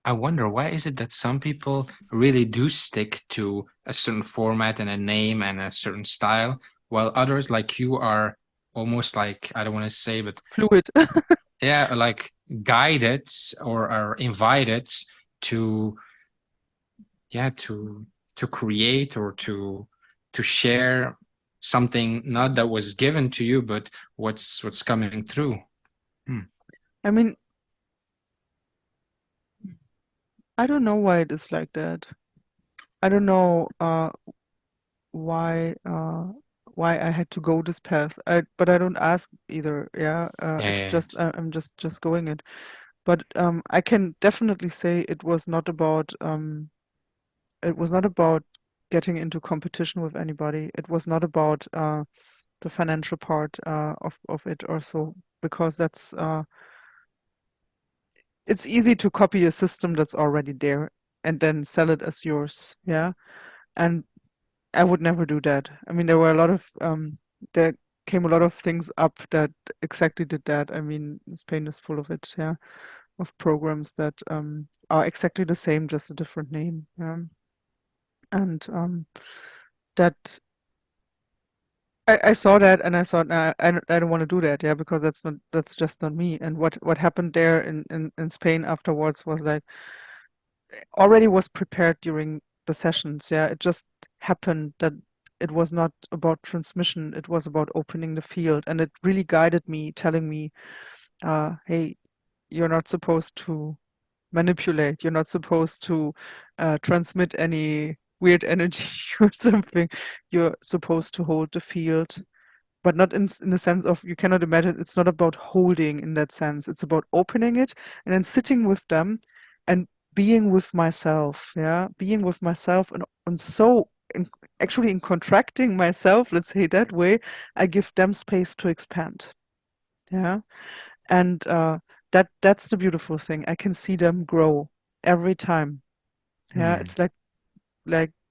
I wonder why is it that some people really do stick to a certain format and a name and a certain style, while others like you are almost like, I don't want to say, but fluid. yeah, like guided or are invited to, yeah, to create or to share something not that was given to you, but what's coming through. Hmm. I mean, I don't know why it is like that. I don't know why uh why I had to go this path. But I don't ask either. Yeah, it's Yeah. just I'm just going it. But I can definitely say it was not about getting into competition with anybody. It was not about the financial part of it or so, because it's easy to copy a system that's already there and then sell it as yours. Yeah, and I would never do that. I mean, there were a lot of there came a lot of things up that exactly did that. I mean, Spain is full of it, yeah, of programs that are exactly the same, just a different name. Yeah. And that I saw that and I thought, nah, I don't want to do that, yeah, because that's just not me. And what happened there in Spain afterwards was like already was prepared during the sessions. Yeah, it just happened that it was not about transmission, it was about opening the field, and it really guided me, telling me, hey, you're not supposed to manipulate, you're not supposed to transmit any weird energy or something. You're supposed to hold the field, but not in the sense of you cannot imagine. It's not about holding in that sense. It's about opening it and then sitting with them and being with myself. Yeah, being with myself and so actually in contracting myself, let's say that way, I give them space to expand. Yeah, and that's the beautiful thing. I can see them grow every time. Yeah, Hmm. it's like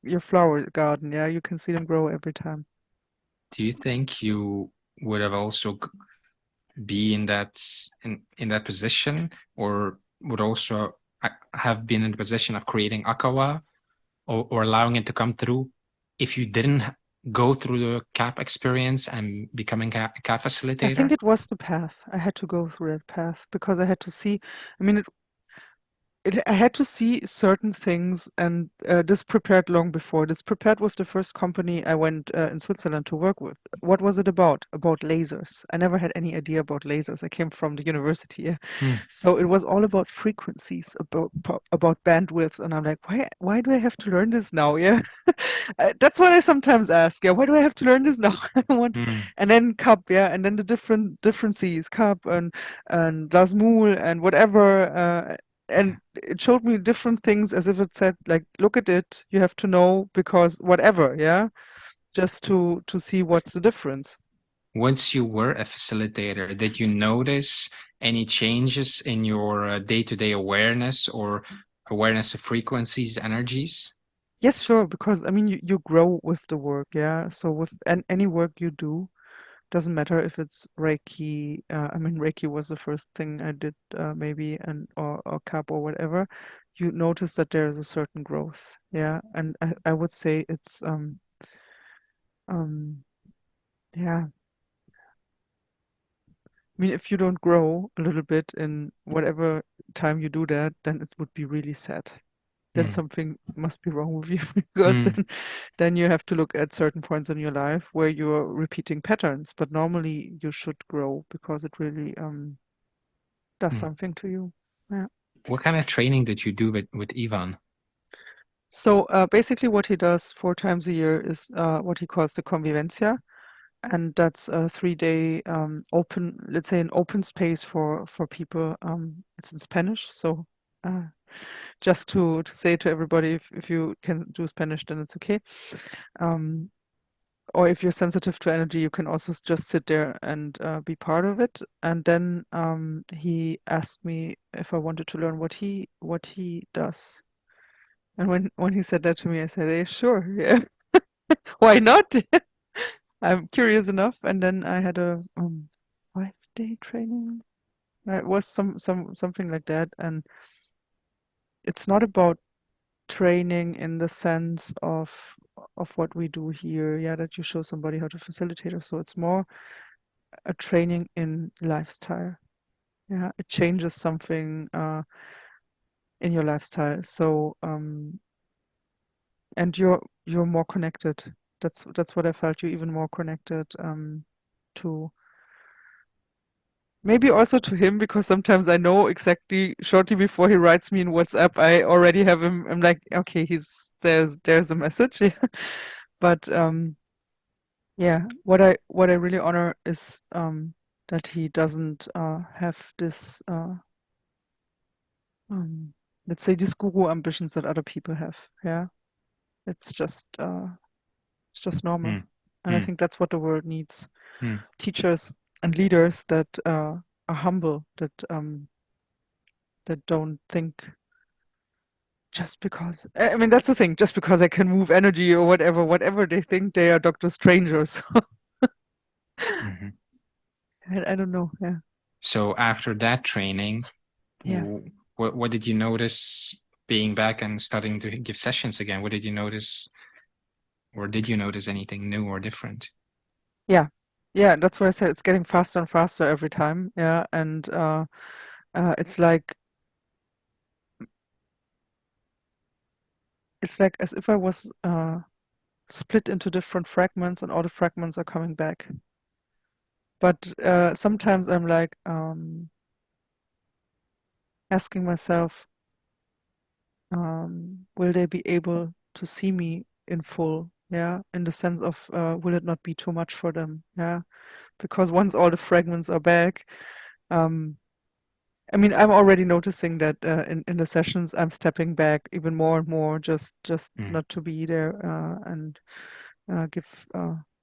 your flower garden. Yeah, you can see them grow every time. Do you think you would have also be in in that position, or would also have been in the position of creating Akawa or allowing it to come through if you didn't go through the CAP experience and becoming a CAP I think facilitator? it was the path. I had to go through that path because I had to see. I mean, I had to see certain things, and this prepared long before. This prepared with the first company I went in Switzerland to work with. What was it about? About lasers. I never had any idea about lasers. I came from the university, yeah. Hmm. So it was all about frequencies, about bandwidth, and I'm like, why do I have to learn this now? Yeah, that's what I sometimes ask. Yeah, why do I have to learn this now? I want, Hmm. and then cup, yeah, and then the differences, cup and Glasmoul and whatever. And it showed me different things as if it said like, look at it, you have to know because whatever, yeah, just to see what's the difference. Once you were a facilitator, did you notice any changes in your day-to-day awareness or awareness of frequencies, energies? Yes, sure, because I mean you grow with the work, yeah. So with any work you do, Doesn't matter if it's Reiki. I mean, Reiki was the first thing I did, maybe, and or CAP or whatever. You notice that there is a certain growth. Yeah, and I would say it's um yeah. I mean, if you don't grow a little bit in whatever time you do that, then it would be really sad. Then Mm. something must be wrong with you because Mm. then you have to look at certain points in your life where you're repeating patterns. But normally you should grow because it really does Mm. something to you. Yeah. What kind of training did you do with Ivan? So basically, what he does 4 times a year is what he calls the convivencia, and that's a 3 day open, let's say, an open space for people. It's in Spanish, so uh, just to say to everybody, if you can do Spanish, then it's okay. Um, or if you're sensitive to energy, you can also just sit there and be part of it. And then he asked me if I wanted to learn what he does. And when he said that to me, I said, "Hey, sure, yeah, why not? I'm curious enough." And then I had a 5 day training. It was something like that, and it's not about training in the sense of what we do here, yeah, that you show somebody how to facilitate or so. It's more a training in lifestyle. Yeah, it changes something in your lifestyle. So and you're more connected. That's what I felt. You're even more connected to maybe also to him because sometimes I know exactly shortly before he writes me in WhatsApp, I already have him. I'm like, okay, he's there's a message. Yeah. But yeah, what I really honor is that he doesn't have this um, let's say these guru ambitions that other people have. Yeah, it's just normal, Mm. and I Mm. think that's what the world needs: Mm. teachers and leaders that are humble, that don't think just because. I mean, that's the thing. Just because I can move energy or whatever they think, they are Doctor Strangers. Mhm. I don't know. Yeah, So after that training, yeah. what did you notice being back and starting to give sessions again? What did you notice, or did you notice anything new or different? Yeah. Yeah, that's what I said. It's getting faster and faster every time. Yeah, and it's like as if I was split into different fragments, and all the fragments are coming back. But sometimes I'm like asking myself, will they be able to see me in full? Yeah, in the sense of will it not be too much for them? Yeah, because once all the fragments are back, um, I mean, I'm already noticing that in the sessions, I'm stepping back even more and more, just Mm. not to be there and give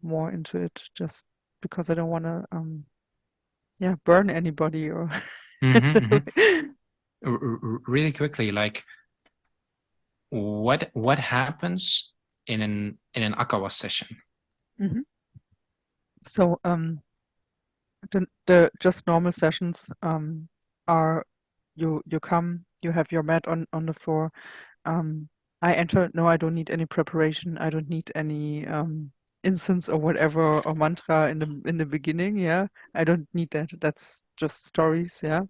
more into it, just because I don't want to, yeah, burn anybody or. Mm-hmm, mm-hmm. Really quickly, like what happens in an Akawa session? Mhm. So the just normal sessions are you come, you have your mat on the floor. Um, I enter. No, I don't need any preparation. I don't need any incense or whatever or mantra in the beginning. Yeah, I don't need that. That's just stories. Yeah,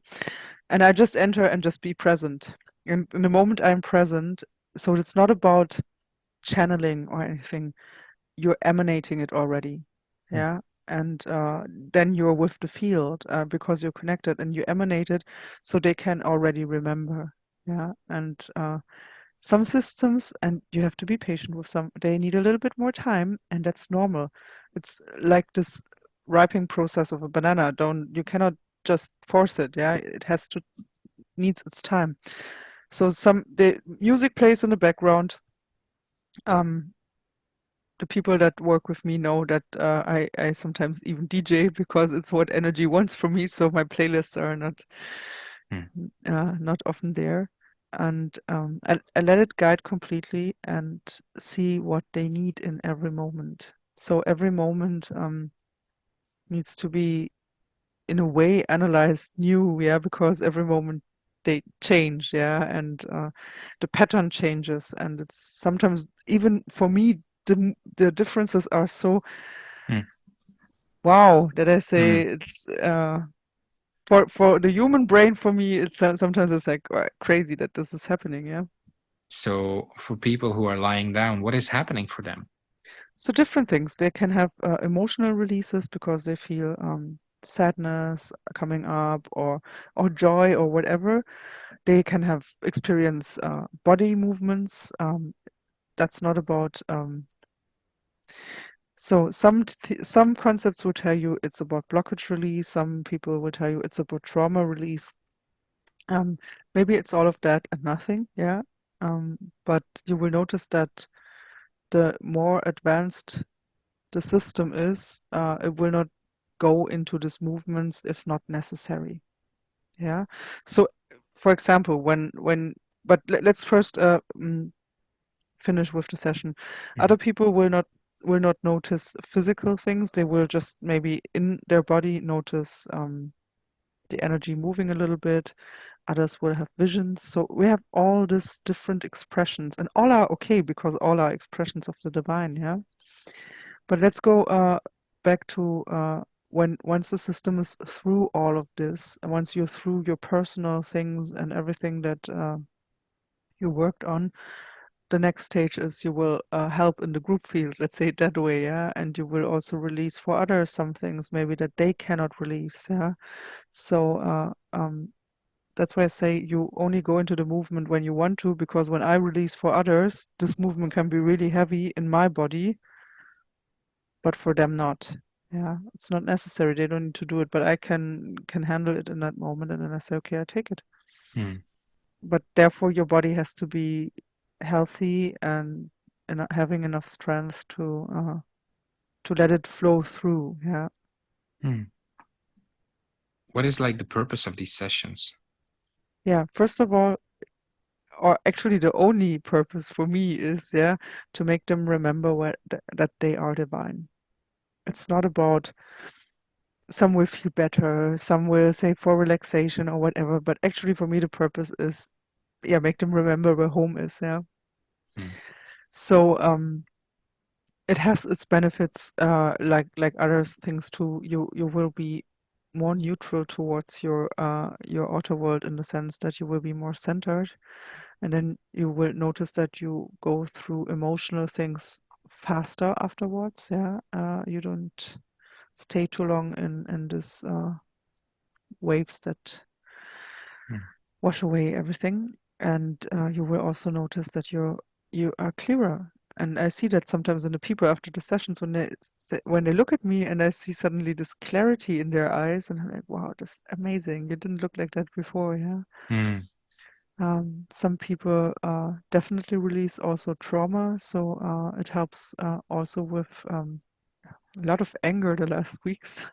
and I just enter and just be present. And in the moment I'm present, so it's not about channeling or anything. You're emanating it already. Mm. Yeah. And then you're with the field because you're connected and you emanate it so they can already remember. Yeah. And some systems, and you have to be patient with some, they need a little bit more time, and that's normal. It's like this ripening process of a banana. You cannot just force it. Yeah. It has to, needs its time. So the music plays in the background. Um, the people that work with me know that I sometimes even DJ because it's what energy wants from me. So my playlists are Mm. not often there, and I let it guide completely and see what they need in every moment. So every moment, needs to be in a way analyzed new, yeah, because every moment they change, yeah, and the pattern changes, and it's sometimes even for me the differences are so mm, wow that I say mm. it's for the human brain for me it's sometimes it's like crazy that this is happening, yeah. So for people who are lying down, what is happening for them? So different things. They can have emotional releases because they feel sadness coming up or joy or whatever. They can have experience body movements. That's not about so some concepts will tell you it's about blockage release. Some people will tell you it's about trauma release. Um, Maybe it's all of that and nothing. Yeah. But you will notice that the more advanced the system is, it will not go into these movements if not necessary. Yeah. So, for example, but let's first finish with the session. Mm, Other people will not notice physical things. They will just maybe in their body notice the energy moving a little bit. Others will have visions. So we have all these different expressions, and all are okay because all are expressions of the divine. Yeah. But let's go back to when once the system is through all of this, and once you're through your personal things and everything that you worked on, the next stage is you will help in the group field, let's say it that way, yeah, and you will also release for others some things maybe that they cannot release, yeah. So that's why I say you only go into the movement when you want to, because when I release for others, this movement can be really heavy in my body but for them not. Yeah, it's not necessary. They don't need to do it, but I can handle it in that moment, and then I say, okay, I take it. mm, But therefore, your body has to be healthy and having enough strength to let it flow through. Yeah, mm. What is like the purpose of these sessions? yeah. First of all, or actually, the only purpose for me is to make them remember that they are divine. It's not about some will feel better, some will say for relaxation or whatever. But actually, for me, the purpose is, make them remember where home is. Yeah. Mm, So it has its benefits, like other things too. You will be more neutral towards your outer world in the sense that you will be more centered, and then you will notice that you go through emotional things faster afterwards. Yeah. You don't stay too long in this waves that mm, wash away everything. And you will also notice that you are clearer. And I see that sometimes in the people after the sessions when they look at me and I see suddenly this clarity in their eyes, and I'm like, wow, that's amazing. You didn't look like that before, yeah. mm, Some people definitely release also trauma, so it helps also with a lot of anger the last weeks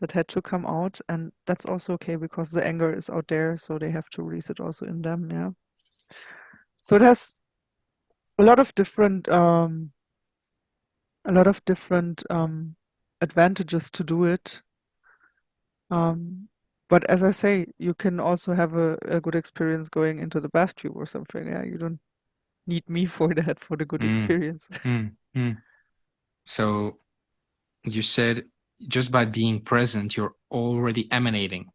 that had to come out, and that's also okay because the anger is out there, so they have to release it also in them, yeah. So it has a lot of different advantages to do it. um but as I say, you can also have a good experience going into the bath tube or something, yeah. You don't need me for that, for the good mm, experience. mm, mm. So you said just by being present, you're already emanating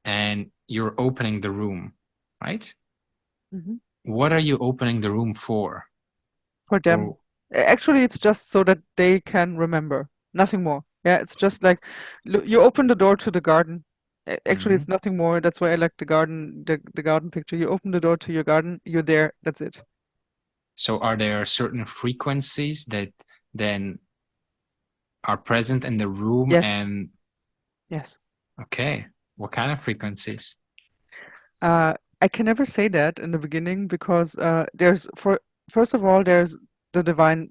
and you're opening the room, right? Mhm. What are you opening the room for? For them. Or Actually, it's just so that they can remember, nothing more. Yeah, it's just like you open the door to the garden. Actually, Mhm. it's nothing more. That's why I like the garden picture. You open the door to your garden, you're there. That's it. So are there certain frequencies that then are present in the room Yes, and yes. okay, what kind of frequencies? I can never say that in the beginning because there's for first of all there's the divine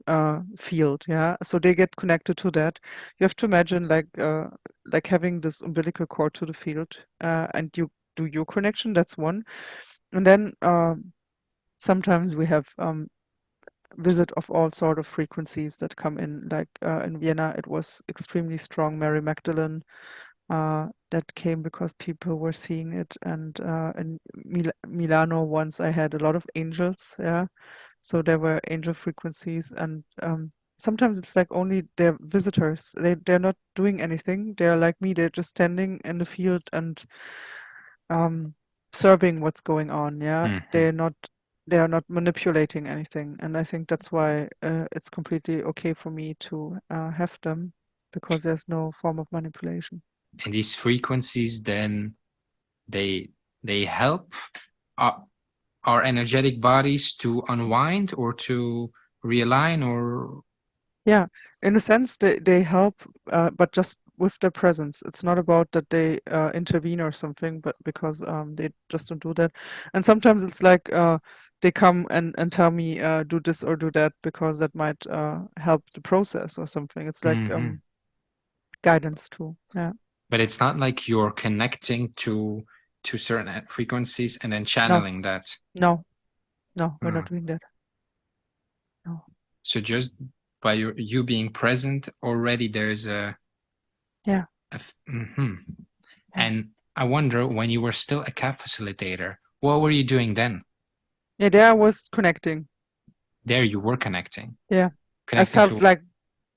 field, yeah. So they get connected to that. You have to imagine like having this umbilical cord to the field, and you do your connection. That's one, and then sometimes we have visit of all sort of frequencies that come in. Like in Vienna, it was extremely strong Mary Magdalene that came because people were seeing it. And in Milano, once I had a lot of angels. Yeah, so there were angel frequencies, and sometimes it's like only they're visitors. They're not doing anything. They're like me. They're just standing in the field and um, observing what's going on. Yeah, Hmm. they are not manipulating anything, and I think that's why it's completely okay for me to have them because there's no form of manipulation. And these frequencies then they they help our, our energetic bodies to unwind or to realign or Yeah, in a sense, they help, but just with their presence. It's not about that they intervene or something, but because they just don't do that. And sometimes it's like they come and tell me do this or do that because that might help the process or something. It's like Mhm. guidance too. Yeah. But it's not like you're connecting to certain frequencies and then No, channeling that. no, no, we're not Uh, doing that. No. so just by you being present already there's Yeah, mhm. yeah. And I wonder when you were still a CAP facilitator, what were you doing then? Yeah, there I was connecting. There you were connecting. Yeah. I Connecting felt to like,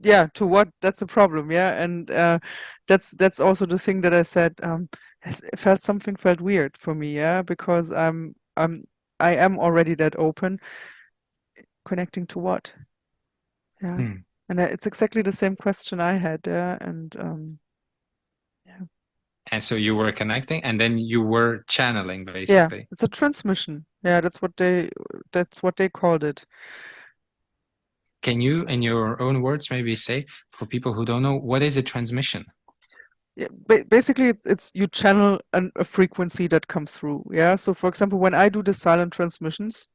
yeah, to what? That's the problem. Yeah. And that's also the thing that I said, something felt weird for me. Yeah. Because I am already that open. Connecting to what? Yeah. hmm. And it's exactly the same question I had. Yeah. And yeah. And so you were connecting and then you were channeling Yeah. basically. It's a transmission. Yeah. That's what they called it. Can you, in your own words, maybe say for people who don't know, what is a transmission? Yeah, basically it's you channel a frequency that comes through. Yeah. So for example, when I do the silent transmissions,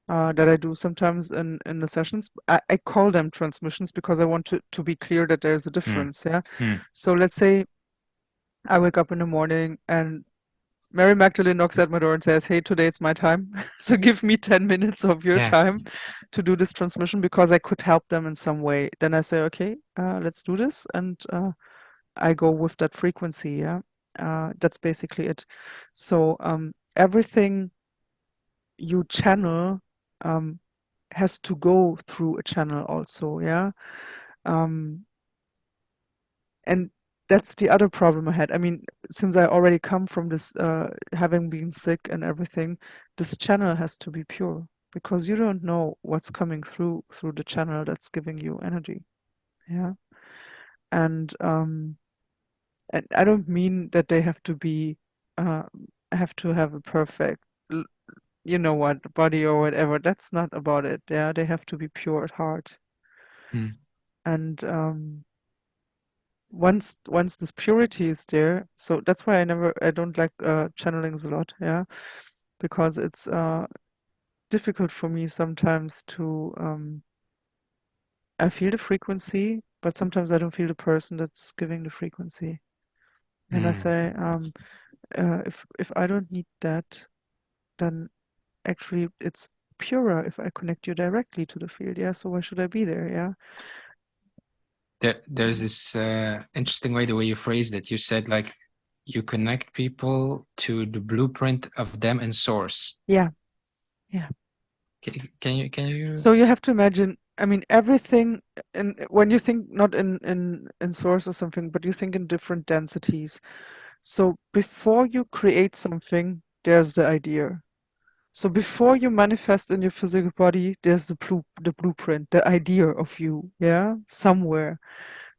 that I do sometimes in the sessions. I call them transmissions because I want to be clear that there's a Hmm. difference. Yeah. Hmm. So let's say I wake up in the morning and Mary Magdalene knocks at my door and says, "Hey, today it's my time. So give me 10 minutes of your Yeah. time to do this transmission because I could help them in some way." Then I say, "Okay, let's do this." And I go with that frequency. Yeah. That's basically it. So everything you channel um, has to go through a channel also, yeah. Um, and that's the other problem I had. I mean, since I already come from this, having been sick and everything, this channel has to be pure because you don't know what's coming through the channel that's giving you energy, yeah. And and I don't mean that they have to be, uh, have to have a perfect, you know what, body or whatever. That's not about it. Yeah, they have to be pure at heart. Hmm. And once this purity is there, so that's why I don't like channelings a lot, yeah, because it's difficult for me sometimes to I feel the frequency, but sometimes I don't feel the person that's giving the frequency. And I Hmm. say, if I don't need that, then actually it's purer if I connect you directly to the field, yeah. So why should I be there, yeah? There's this interesting way the way you phrased it. You said like you connect people to the blueprint of them and source. Yeah, yeah. Can you So you have to imagine, I mean, everything, and when you think not in source or something, but you think in different densities. So before you create something, there's the idea. So before you manifest in your physical body, there's the blueprint, the idea of you, yeah, somewhere.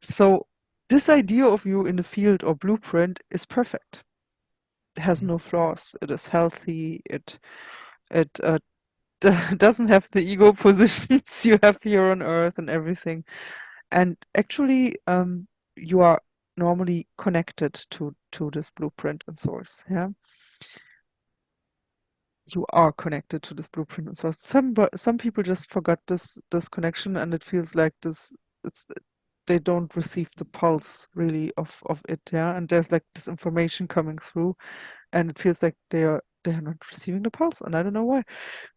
So this idea of you in the field or blueprint is perfect. It has no flaws. It is healthy. It doesn't have the ego positions you have here on earth and everything. And actually, you are normally connected to this blueprint and source. Yeah, you are connected to this blueprint and source. Some people just forgot this connection, and it feels like this. It's they don't receive the pulse really of it. Yeah, and there's like this information coming through, and it feels like they are not receiving the pulse, and I don't know why.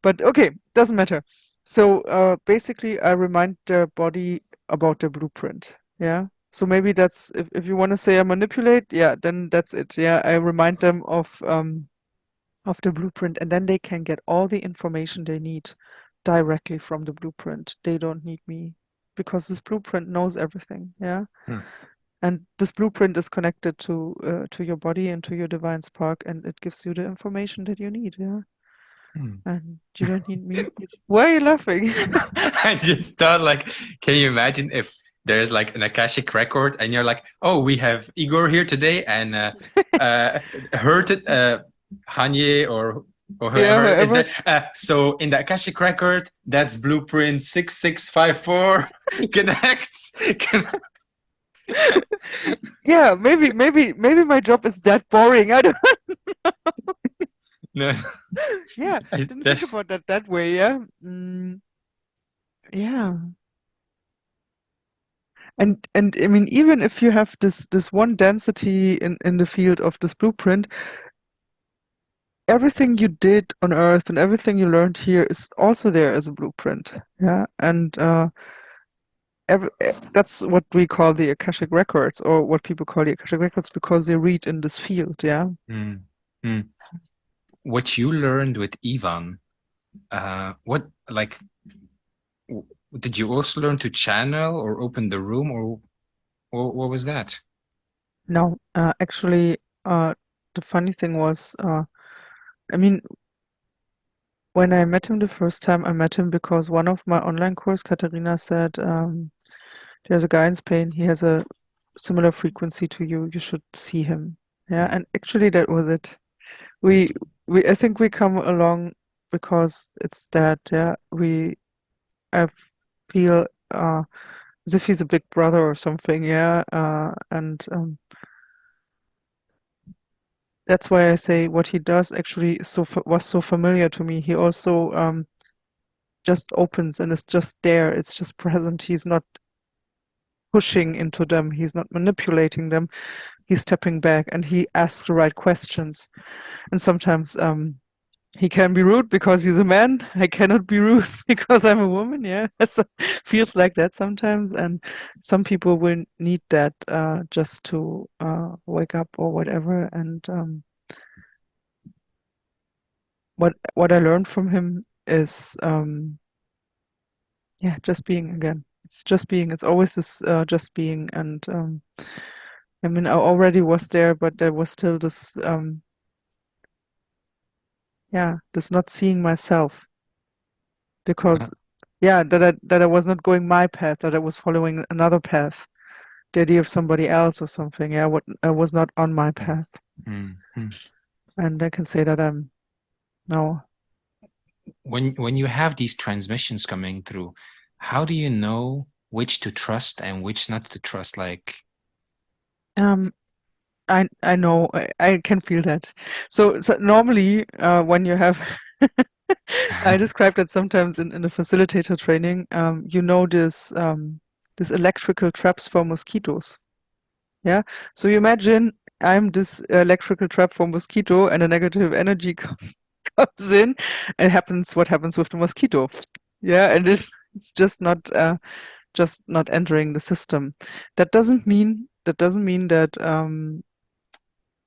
But okay, doesn't matter. So basically, I remind the body about the blueprint. Yeah. So maybe that's if you want to say I manipulate, yeah, then that's it. Yeah, I remind them of the blueprint, and then they can get all the information they need directly from the blueprint. They don't need me because this blueprint knows everything. Yeah. Hmm. And this blueprint is connected to your body and to your divine spark, and it gives you the information that you need. Yeah. Hmm. And you don't need me. Why are you laughing? I just thought, like, can you imagine if there's like an Akashic record and you're like, oh, we have Igor here today and uh, Hurted, Hanye or Yeah, whoever is whoever. there. So in the Akashic record, that's blueprint 6654 connects. Yeah, maybe my job is that boring. I don't. No, Yeah, didn't think about that way. Yeah. Yeah. And I mean, even if you have this one density in the field of this blueprint, everything you did on Earth and everything you learned here is also there as a blueprint. Yeah, and that's what we call the Akashic records, or what people call the Akashic records, because they read in this field. Yeah. Hmm. Hmm. What you learned with Ivan, what like did you also learn to channel or open the room, or what was that? No, actually, the funny thing was, I mean, when I met him the first time, I met him because one of my online course, Katarina said, there's a guy in Spain, he has a similar frequency to you. You should see him. Yeah, Hmm. and actually that was it. We I think we come along because it's that, yeah, I feel as if he's a big brother or something, yeah. And that's why I say what he does actually was so familiar to me. He also just opens and is just there. It's just present. He's not pushing into them. He's not manipulating them. He's stepping back and he asks the right questions. And sometimes he can be rude because he's a man. I cannot be rude because I'm a woman. Yeah, so feels like that sometimes. And some people will need that just to wake up or whatever. And what I learned from him is yeah, just being again. It's just being. It's always this just being. And I mean, I already was there, but there was still this yeah, this not seeing myself Uh, because yeah, that I was not going my path, that I was following another path, the idea of somebody else or something. Yeah, what I was not on my hmm, path, hmm, hmm. and I can say that I'm now. When you have these transmissions coming through, how do you know which to trust and which not to trust? Like, Um, I know I can feel that. So normally when you have I describe that sometimes in the facilitator training, you know this electrical traps for mosquitoes. Yeah. So you imagine I'm this electrical trap for mosquito and a negative energy comes in and it happens what happens with the mosquito. Yeah, and it's just not entering the system. That doesn't mean that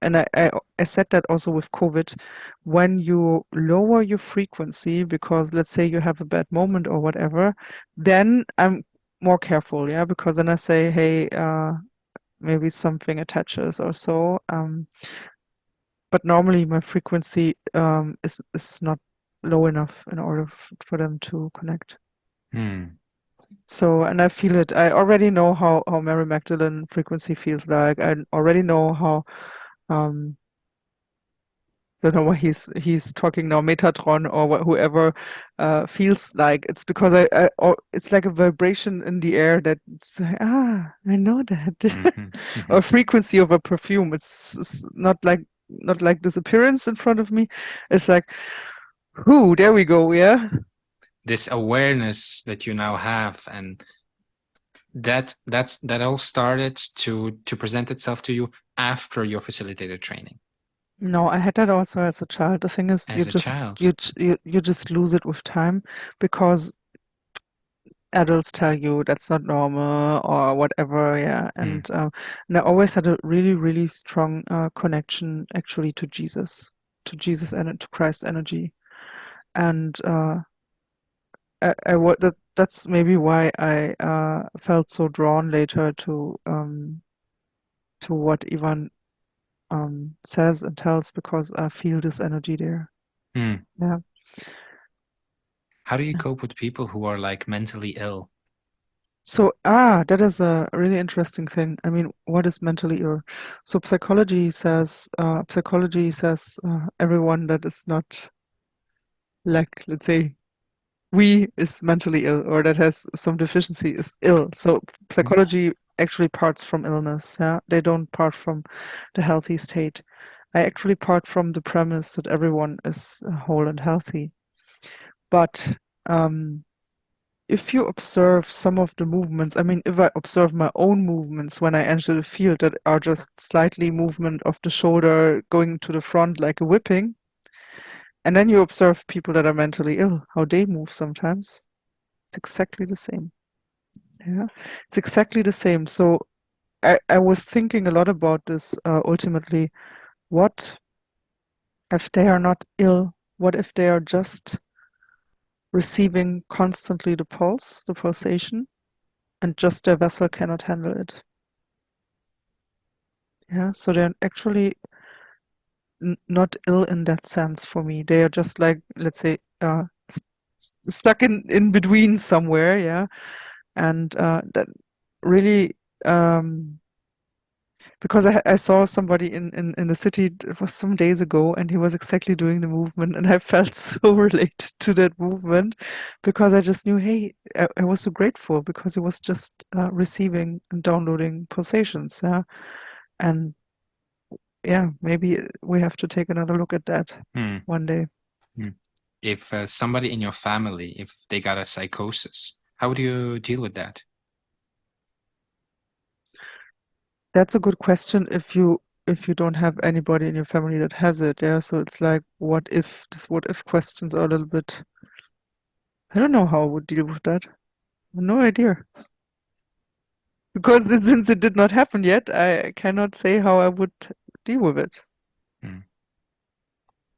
and I said that also with COVID, when you lower your frequency, because let's say you have a bad moment or whatever, then I'm more careful, yeah, because then I say, hey, maybe something attaches or so. But normally my frequency is not low enough in order for them to connect. hmm, So, and I feel it. I already know how Mary Magdalene frequency feels like. I already know how um don't know why he's talking now, Metatron or whoever feels like. It's because I or it's like a vibration in the air that it's like, I know hmm, that. hmm, hmm. Or frequency of a perfume. It's not like this appearance in front of me. It's like, whoo, there we go, yeah. This awareness that you now have, and that all started to present itself to you after your facilitator training No, I had that also as a child. The thing is, as a child. you just lose it with time because adults tell you that's not normal or whatever, yeah. Mm. And I always had a really, really strong connection actually to Jesus and to Christ energy. And that's maybe why I felt so drawn later to what Ivan says and tells, because I feel this energy there. Mm. Yeah. How do you cope with people who are like mentally ill? So, that is a really interesting thing. I mean, what is mentally ill? So psychology says everyone that is not, like, let's say, we is mentally ill, or that has some deficiency is ill. So Mm. psychology actually parts from illness. Yeah, they don't part from the healthy state. I actually part from the premise that everyone is whole and healthy. But um, if you observe some of the movements, I mean, if I observe my own movements when I enter the field that are just slightly movement of the shoulder going to the front like a whipping, and then you observe people that are mentally ill, how they move sometimes, it's exactly the same. Yeah, it's exactly the same. So I was thinking a lot about this ultimately. What if they are not ill? What if they are just receiving constantly the pulse, the pulsation, and just their vessel cannot handle it? Yeah, so they're actually not ill in that sense for me. They are just like, let's say, stuck in between somewhere. Yeah, and that really. Because I saw somebody in the city, it was some days ago, and he was exactly doing the movement, and I felt so related to that movement, because I just knew, hey, I was so grateful because he was just receiving and downloading pulsations. Yeah, and yeah, maybe we have to take another look at that Mm. one day. Mm. If somebody in your family, if they got a psychosis, how would you deal with that? That's a good question if you don't have anybody in your family that has it. Yeah, so it's like, what if, this what if questions are a little bit, I don't know how I would deal with that. No idea. Because since it did not happen yet, I cannot say how I would deal with it. Mm.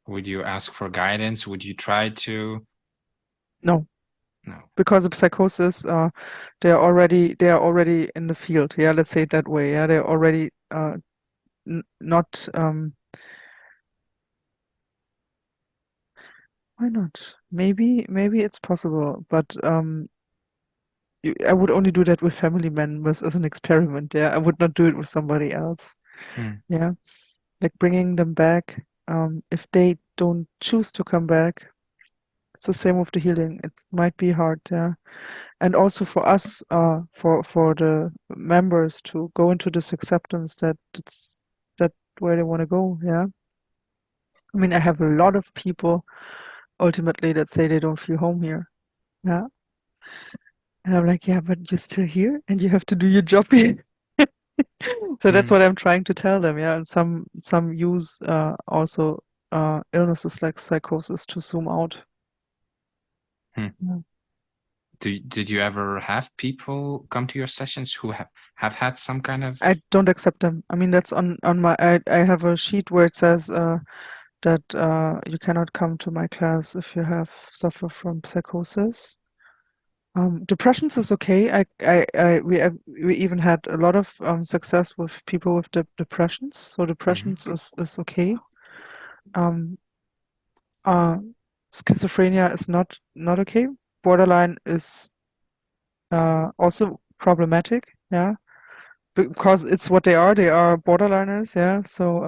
Would you ask for guidance? Would you try to? No, No. because of psychosis, they are already in the field. Yeah, let's say it that way. Yeah, they're already not. Why not? Maybe it's possible, but I would only do that with family members as an experiment. Yeah, I would not do it with somebody else. Mm. Yeah, like bringing them back. If they don't choose to come back, it's the same with the healing. It might be hard, yeah. And also for us, for the members to go into this acceptance that it's that where they want to go, yeah. I mean, I have a lot of people ultimately that say they don't feel home here, yeah. And I'm like, yeah, but you're still here and you have to do your job here. So that's Mm. what I'm trying to tell them, yeah. And some use also illnesses like psychosis to zoom out. Mm. Yeah. Did you ever have people come to your sessions who have had some kind of? I don't accept them. I mean, that's on my. I have a sheet where it says that you cannot come to my class if you have suffer from psychosis. Depressions is okay. We even had a lot of success with people with depressions. So Mhm. depressions is okay. Um, uh, Schizophrenia is not okay. Borderline is also problematic. Yeah, because it's what they are. They are borderliners. Yeah. So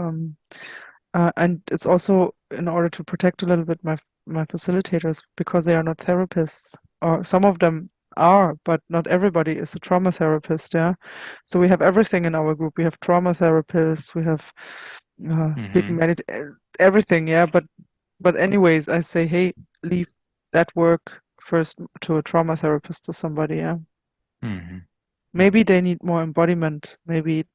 and it's also in order to protect a little bit my facilitators, because they are not therapists, or some of them are, but not everybody is a trauma therapist. Yeah, so we have everything in our group. We have trauma therapists. We have big Mhm. medit everything. Yeah, but anyways, I say, hey, leave that work first to a trauma therapist, to somebody. Yeah, Mhm. Mm. maybe they need more embodiment. Maybe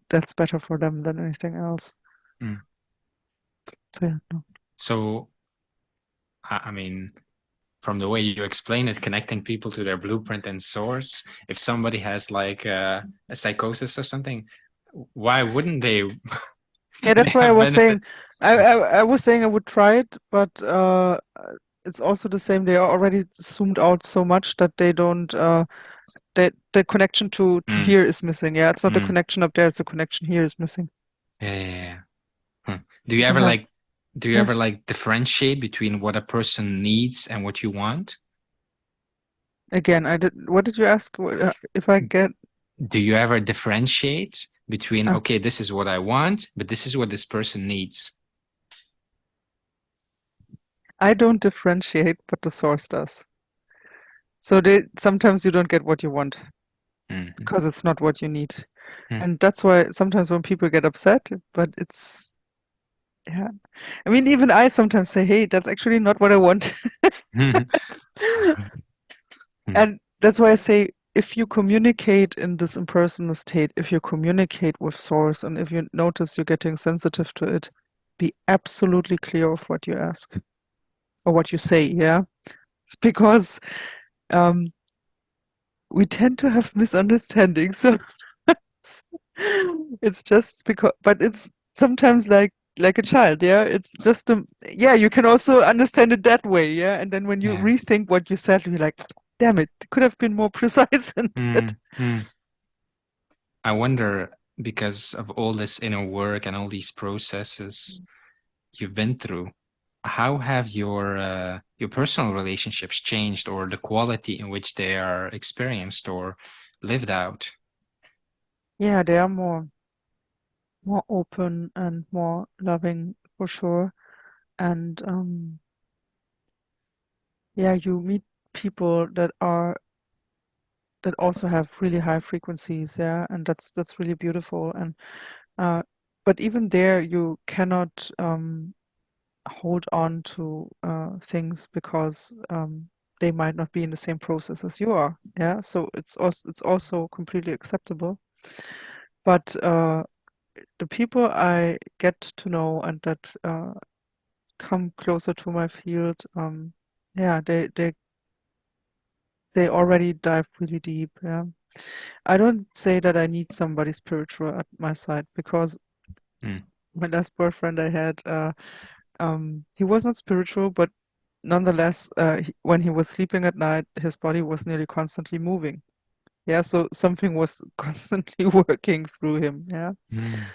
that's better for them than anything else. Mm. So yeah, no. So, I mean, from the way you explain it, connecting people to their blueprint and source. If somebody has like a psychosis or something, why wouldn't they Yeah, that's why I have was benefit? saying, I was saying I would try it, but it's also the same. They are already zoomed out so much that they don't. The connection to Mm, here is missing. Yeah, it's not the mm. connection up there. It's the connection here is missing. Yeah, yeah, yeah. Hmm. You don't have. Do you Yeah. ever like differentiate between what a person needs and what you want? Again, I did. What did you ask? If I get? Do you ever differentiate between, Uh, okay, this is what I want, but this is what this person needs? I don't differentiate, but the source does. So they sometimes you don't get what you want Mhm. because it's not what you need, Mm. and that's why sometimes when people get upset, but it's yeah. I mean, even I sometimes say, "Hey, that's actually not what I want." And that's why I say, if you communicate in this impersonal state, if you communicate with source, and if you notice you're getting sensitive to it, be absolutely clear of what you ask or what you say, yeah? Because um, we tend to have misunderstandings. So it's just because, but it's sometimes like a child, yeah? It's just yeah, you can also understand it that way, yeah? And then when you Yeah. rethink what you said, you're like, damn it, could have been more precise in that. Mm, mm. I wonder, because of all this inner work and all these processes you've been through, how have your personal relationships changed, or the quality in which they are experienced or lived out? Yeah, they are more open and more loving for sure. And yeah, you meet people that also have really high frequencies, yeah, and that's really beautiful. And uh, but even there, you cannot hold on to things because they might not be in the same process as you are, yeah. So it's also completely acceptable. But the people I get to know and that come closer to my field, yeah, they already dive really deep. Yeah, I don't say that I need somebody spiritual at my side because Mm, my last boyfriend I had, he was not spiritual, but nonetheless, when he was sleeping at night, his body was nearly constantly moving. Yeah, so something was constantly working through him. Yeah. mm,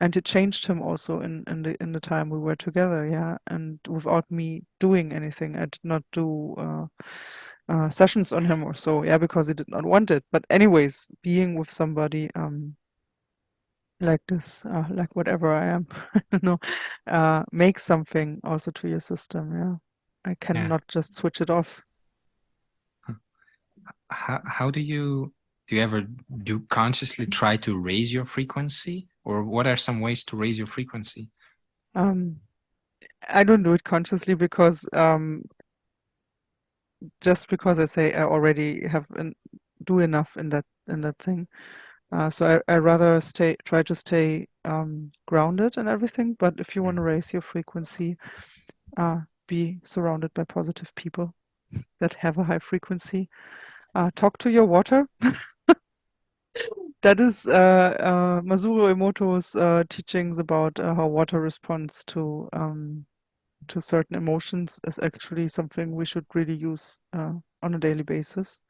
And it changed him also in the time we were together, yeah. And without me doing anything, I did not do sessions on him or so, yeah, because he did not want it. But anyways, being with somebody like this, like whatever I am, you know, makes something also to your system, yeah. I yeah. cannot just switch it off. How do you ever do consciously try to raise your frequency, or what are some ways to raise your frequency? Um, I don't do it consciously because just because I say I already do enough in that thing. So I rather try to stay grounded and everything. But if you want Mm, to raise your frequency, uh, be surrounded by positive people that have a high frequency. Talk to your water. That is Masuro Emoto's teachings about how water responds to certain emotions is actually something we should really use on a daily basis.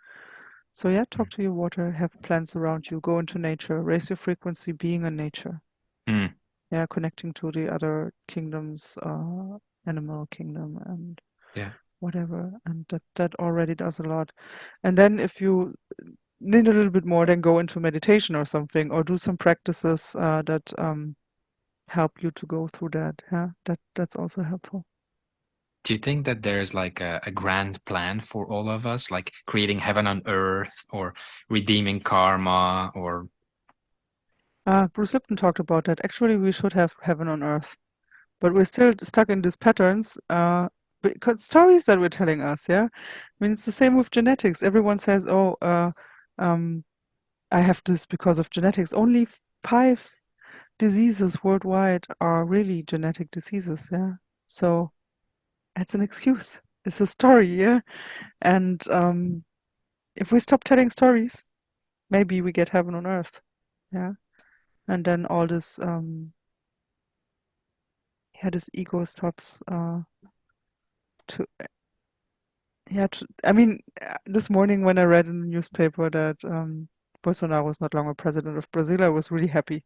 So yeah, talk to your water, have plants around you, go into nature, raise your frequency being in nature. mm, Yeah, connecting to the other kingdoms, animal kingdom and yeah. whatever. And that already does a lot. And then if you need a little bit more, then go into meditation or something, or do some practices that help you to go through that. Yeah, that's also helpful. Do you think that there's like a grand plan for all of us, like creating heaven on earth or redeeming karma or Bruce Lipton talked about that. Actually, we should have heaven on earth, but we're still stuck in these patterns because stories that we're telling us. Yeah, I mean it's the same with genetics. Everyone says, "Oh, um, I have this because of genetics." Only 5 diseases worldwide are really genetic diseases. Yeah, so that's an excuse. It's a story, yeah. And if we stop telling stories, maybe we get heaven on earth, yeah. And then all this, yeah, this ego stops to, yeah. I mean, this morning when I read in the newspaper that Bolsonaro was not longer president of Brazil, I was really happy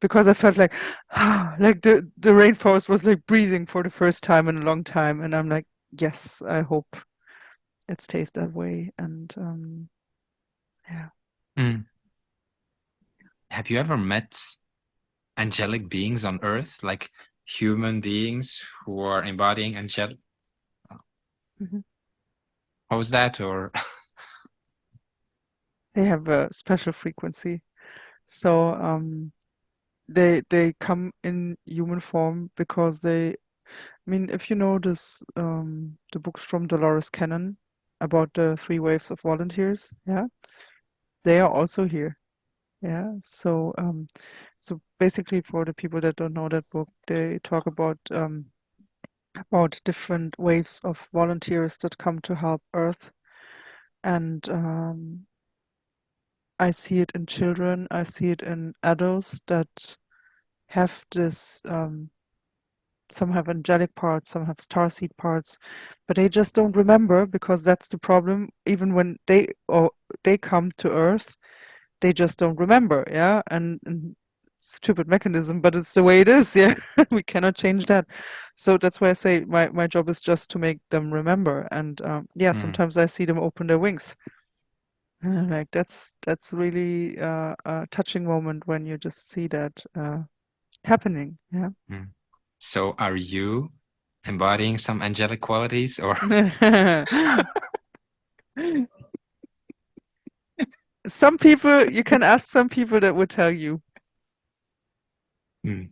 because I felt like, like the rainforest was like breathing for the first time in a long time, and I'm like, yes, I hope it stays that way. And yeah. Mm. Have you ever met angelic beings on Earth, like human beings who are embodying angelic? Mhm. How was that? Or They have a special frequency. So they come in human form because I mean, if you know this the books from Dolores Cannon about the three waves of volunteers, yeah, they are also here. Yeah. So basically for the people that don't know that book, they talk about different waves of volunteers that come to help Earth. And I see it in children, I see it in adults that have this, some have angelic parts, some have starseed parts, but they just don't remember because that's the problem. Even when they come to Earth, they just don't remember, yeah? And stupid mechanism, but it's the way it is, yeah. We cannot change that. So that's why I say my job is just to make them remember. And yeah, mm, sometimes I see them open their wings. Like that's really a touching moment when you just see that happening. Yeah. mm. So are you embodying some angelic qualities or Some people, you can ask some people that will tell you. Hmm,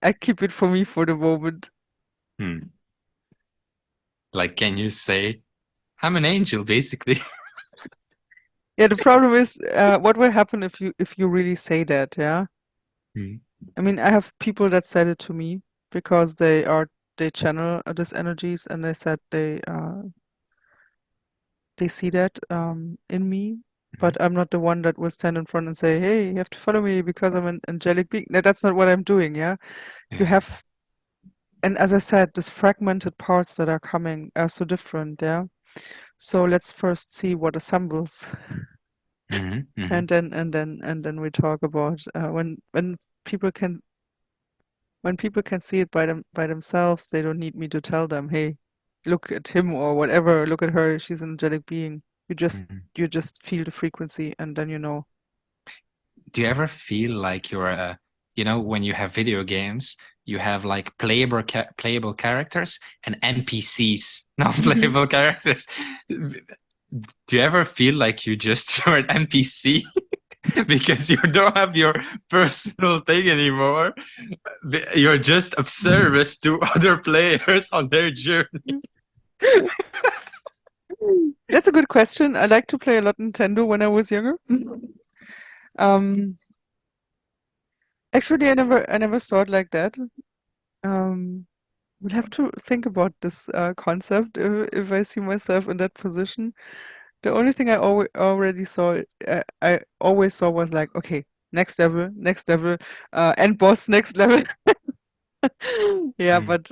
I keep it for me for the moment. hmm. Like, can you say, I'm an angel, basically? Yeah, the problem is, what will happen if you really say that? Yeah. Hmm, I mean, I have people that said it to me because they channel these energies and they said they see that in me, mhm, but I'm not the one that will stand in front and say, "Hey, you have to follow me because I'm an angelic being." No, that's not what I'm doing. Yeah, you yeah. have, and as I said, these fragmented parts that are coming are so different. Yeah, so let's first see what assembles, Mhm, and mhm, then we talk about when people can when people can see it by themselves, they don't need me to tell them, "Hey, look at him or whatever, look at her, she's an angelic being." mhm. You just feel the frequency and then you know. Do you ever feel like you're when you have video games, you have like playable characters and NPCs, Mhm. non-playable characters. Do you ever feel like you just you're an NPC because you don't have your personal thing anymore? You're just of service to other players on their journey. That's a good question. I like to play a lot Nintendo when I was younger. Um, Actually, I never saw it like that. Um, we'll have to think about this concept if I see myself in that position. The only thing I already saw, I always saw was like, okay, next level, end boss, next level. Yeah, Mm, but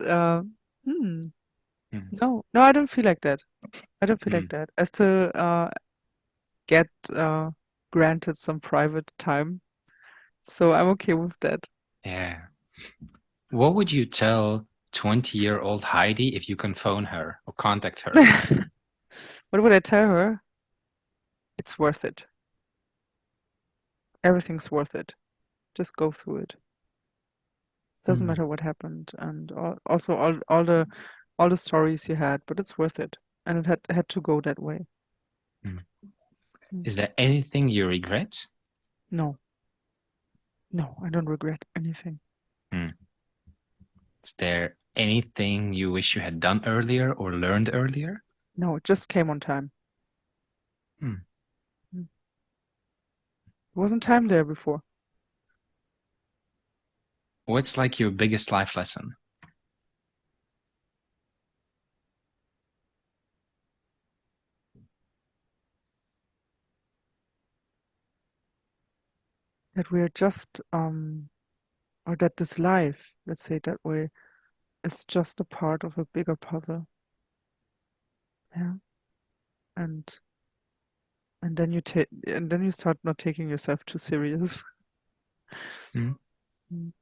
hmm, mm, no, I don't feel like that. I don't feel like mm. that. I still get granted some private time, so I'm okay with that. Yeah. What would you tell 20-year-old Heidi if you can phone her or contact her? What would I tell her? It's worth it. Everything's worth it. Just go through it. Doesn't Mm, matter what happened, and also all the stories you had, but it's worth it. And it had to go that way. mm. Mm. Is there anything you regret? No, no, I don't regret anything. Mm. Is there anything you wish you had done earlier or learned earlier? No, it just came on time. Mm. Mm. There wasn't time there before. What's like your biggest life lesson? that we are just or that this life, let's say it that way, is just a part of a bigger puzzle. Yeah. And and then you start not taking yourself too serious. Mm. Mm.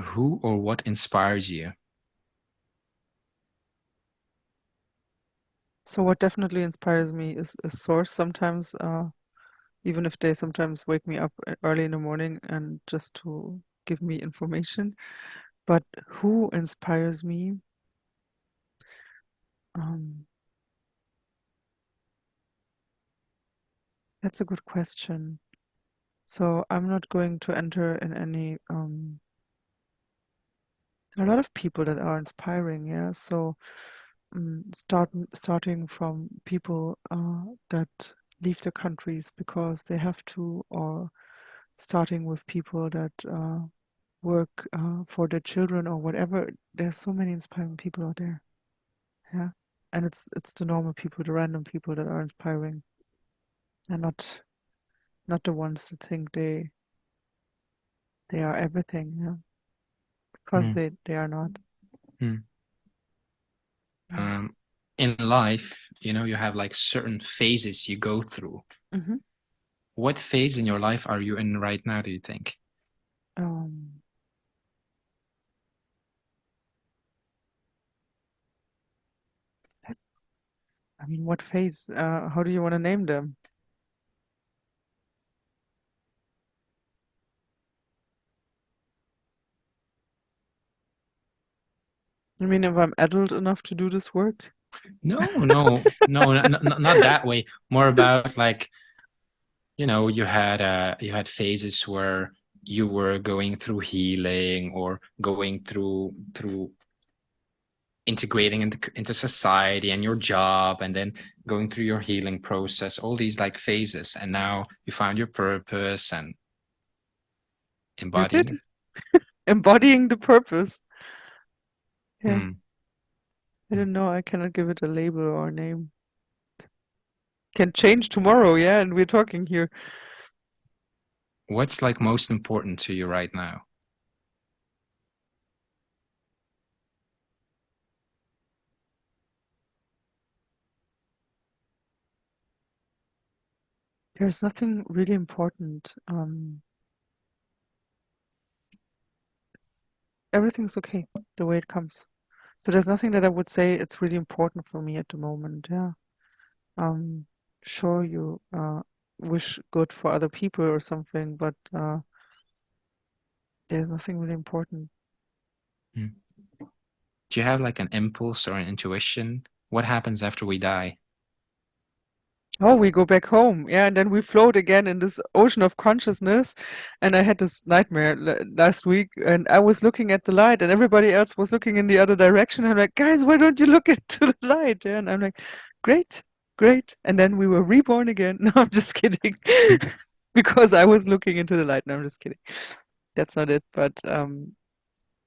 Who or what inspires you? So what definitely inspires me is a source sometimes, even if they sometimes wake me up early in the morning and just to give me information. But who inspires me? Um, that's a good question. So I'm not going to enter in any there are a lot of people that are inspiring, yeah. So starting from people that leave the countries because they have to, or starting with people that work for their children or whatever. There's so many inspiring people out there, yeah. And it's the normal people, the random people that are inspiring, and not the ones that think they are everything, yeah, because Mm. they are not. Mm. Yeah. Um, in life, you have like certain phases you go through. Hmm. What phase in your life are you in right now, do you think? Um, that, I mean, what phase? How do you want to name them? You mean if I'm adult enough to do this work? No, no, no, not that way. More about like, you had phases where you were going through healing or going through integrating into society and your job, and then going through your healing process, all these like phases, and now you found your purpose and That's it. embodying. Embodying the purpose. Yeah. Hmm. I don't know. I cannot give it a label or a name. Can change tomorrow, yeah, and we're talking here. What's like most important to you right now? There's nothing really important. It's, everything's okay the way it comes. So there's nothing that I would say it's really important for me at the moment. Yeah. Um, sure, you wish good for other people or something, but there's nothing really important. Hmm. Do you have like an impulse or an intuition? What happens after we die? Oh, we go back home. Yeah, and then we float again in this ocean of consciousness. And I had this nightmare last week, and I was looking at the light, and everybody else was looking in the other direction. I'm like, guys, why don't you look into the light? Yeah, and I'm like, great, great. And then we were reborn again. No, I'm just kidding. Hmm. Because I was looking into the light. No, I'm just kidding. That's not it. But um,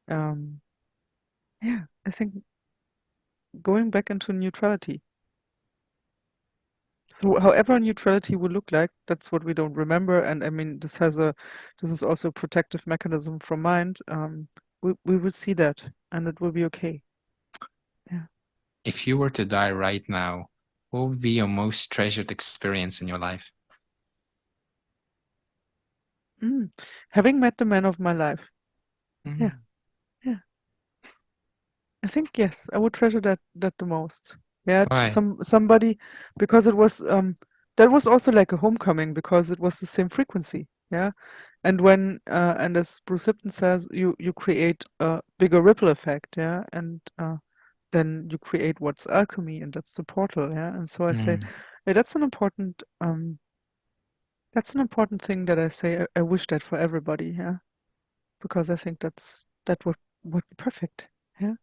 yeah, I think going back into neutrality. So however neutrality will look like, that's what we don't remember. And I mean, this is also a protective mechanism from mind. We will see that and it will be okay. Yeah. If you were to die right now, what would be your most treasured experience in your life? Mm. Having met the man of my life. Yeah. Mm. Yeah. I think yes, I would treasure that the most. Yeah, Why? somebody because it was that was also like a homecoming because it was the same frequency. Yeah. And when and as Bruce Lipton says, you create a bigger ripple effect, yeah, and then you create what's alchemy, and that's the portal, yeah. And so I say, Mm. hey, that's an important thing that I say. I wish that for everybody, yeah, because I think that would be perfect, yeah.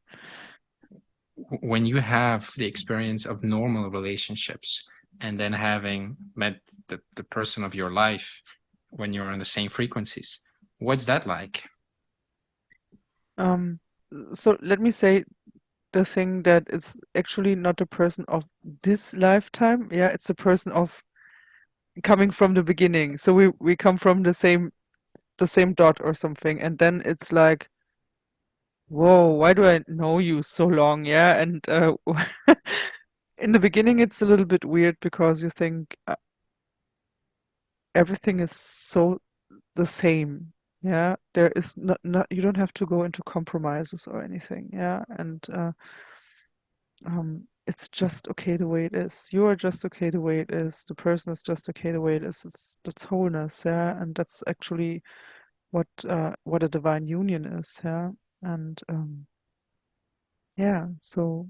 When you have the experience of normal relationships and then having met the person of your life when you're on the same frequencies, what's that like? Um, so let me say the thing that is actually not a person of this lifetime, yeah, it's a person of coming from the beginning. So we come from the same the same dot or something, and then it's like, whoa, why do I know you so long? Yeah, and in the beginning, it's a little bit weird because you think everything is so the same. Yeah, there is not you don't have to go into compromises or anything. Yeah, and it's just okay the way it is. You are just okay the way it is. The person is just okay the way it is. That's wholeness. Yeah, and that's actually what a divine union is. Yeah, and yeah, so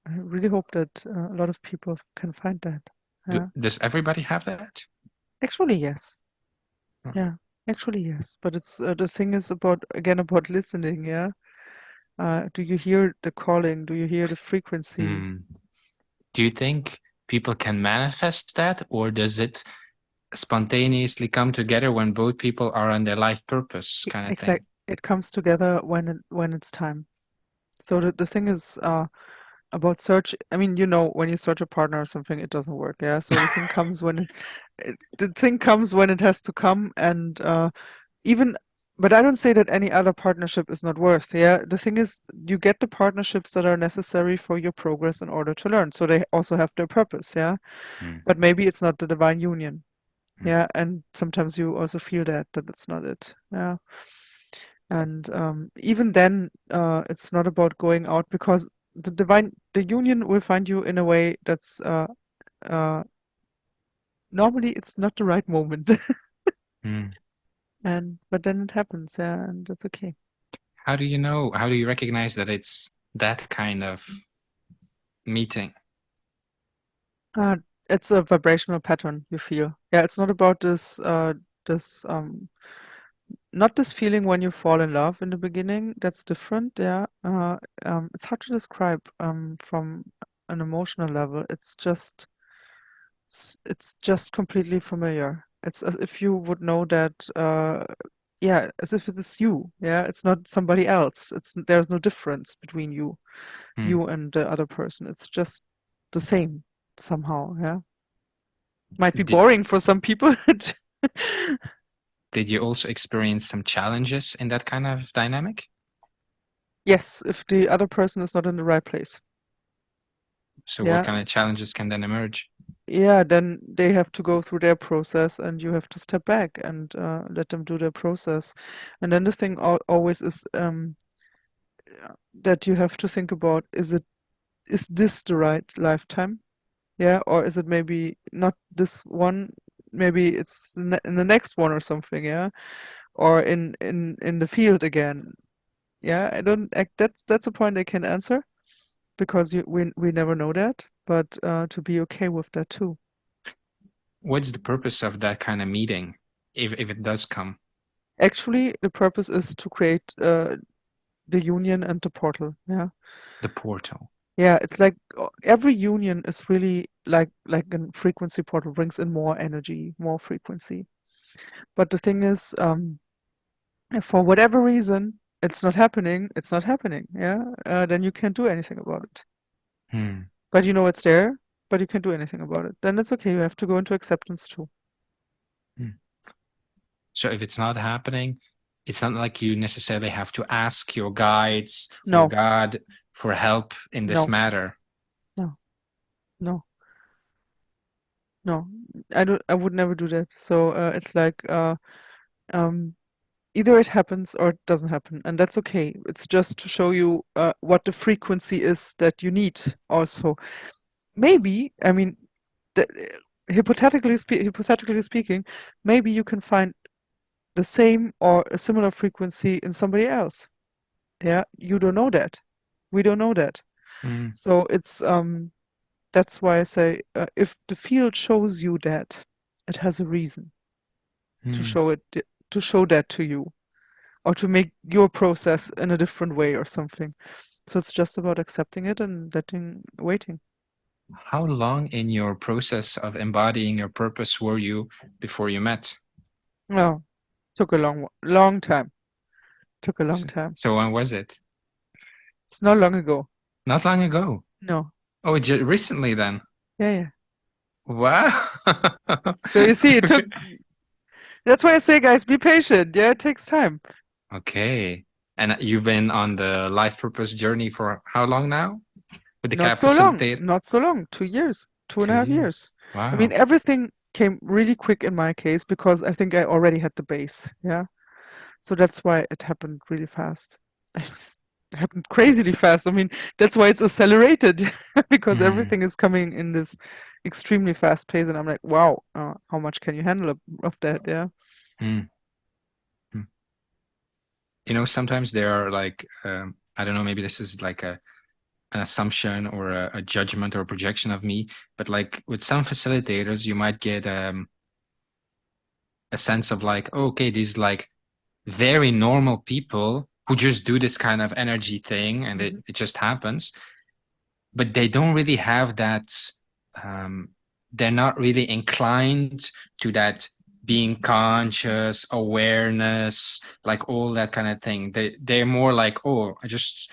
I really hope that a lot of people can find that. Yeah, Does everybody have that? actually, yes. Yeah, actually, yes. But it's the thing is about again about listening. Yeah, do you hear the calling? Do you hear the frequency? Hmm. Do you think people can manifest that, or does it spontaneously come together when both people are on their life purpose kind of thing? It comes together when it's time. So the thing is about search. I mean, when you search a partner or something, it doesn't work. Yeah. So the thing comes when the thing comes when it has to come, and even. But I don't say that any other partnership is not worth. Yeah. The thing is, you get the partnerships that are necessary for your progress in order to learn. So they also have their purpose. Yeah. Hmm. But maybe it's not the divine union. Hmm. Yeah. And sometimes you also feel that it's not it. Yeah. And even then, it's not about going out because the union will find you in a way that's uh, normally it's not the right moment, Hmm. and but then it happens, yeah, and that's okay. How do you know? How do you recognize that it's that kind of meeting? Uh, it's a vibrational pattern you feel. Yeah, it's not about this not this feeling when you fall in love in the beginning. That's different. Yeah, it's hard to describe from an emotional level. It's just completely familiar. It's as if you would know that, yeah, as if it is you. Yeah, it's not somebody else. There's no difference between Hmm. you and the other person. It's just the same somehow. Yeah, might be Did, boring for some people. did you also experience some challenges in that kind of dynamic? Yes, if the other person is not in the right place. So what Yeah, kind of challenges can then emerge? yeah, then they have to go through their process, and you have to step back and let them do their process. And then the thing always is that you have to think about, is this the right lifetime? Yeah, or is it maybe not this one? Maybe it's in the next one or something, yeah, or in the field again. Yeah, I don't act that's a point I can answer because we never know that, but to be okay with that too. What's the purpose of that kind of meeting, if it does come? Actually, the purpose is to create the union and the portal. Yeah. The portal. Yeah, it's like every union is really like a frequency portal, brings in more energy, more frequency. But the thing is, for whatever reason, it's not happening. Yeah, then you can't do anything about it. Hmm. But you know it's there, but you can't do anything about it. Then it's okay. You have to go into acceptance too. Hmm. So if it's not happening, it's not like you necessarily have to ask your guides or No, God for help in this no, matter. no, no, no. I don't. I would never do that. So it's like um, either it happens or it doesn't happen, and that's okay. It's just to show you what the frequency is that you need. Also, maybe I mean, the, hypothetically speaking, maybe you can find the same or a similar frequency in somebody else. Yeah, you don't know that. We don't know that. Hmm. So it's that's why I say if the field shows you that, it has a reason to Hmm. show it to show that to you or to make your process in a different way or something. So it's just about accepting it and waiting. How long in your process of embodying your purpose were you before you met? No, took a long time. Took a long So, time. so when was it? It's not long ago. Not long ago. No. Oh, recently then. Yeah, yeah. Wow. So you see, it took. That's why I say, guys, be patient. Yeah, it takes time. Okay. And you've been on the life purpose journey for how long now? With the Not so long, capacitator? not so long. 2 years, two and a Two half years. years. I mean, Wow. everything came really quick in my case because I think I already had the base. Yeah. So that's why it happened really fast. It's- It happened crazily fast. I mean, that's why it's accelerated because Hmm. everything is coming in this extremely fast pace. And I'm like, wow, how much can you handle of that? Yeah. Hmm. Hmm. Sometimes there are like, I don't know, maybe this is like an assumption or a judgment or a projection of me, but like with some facilitators, you might get a sense of like, oh, okay, these like very normal people who just do this kind of energy thing and it, Mhm. it just happens, but they don't really have that, um, they're not really inclined to that being conscious, awareness, like all that kind of thing. They're more like, oh, I just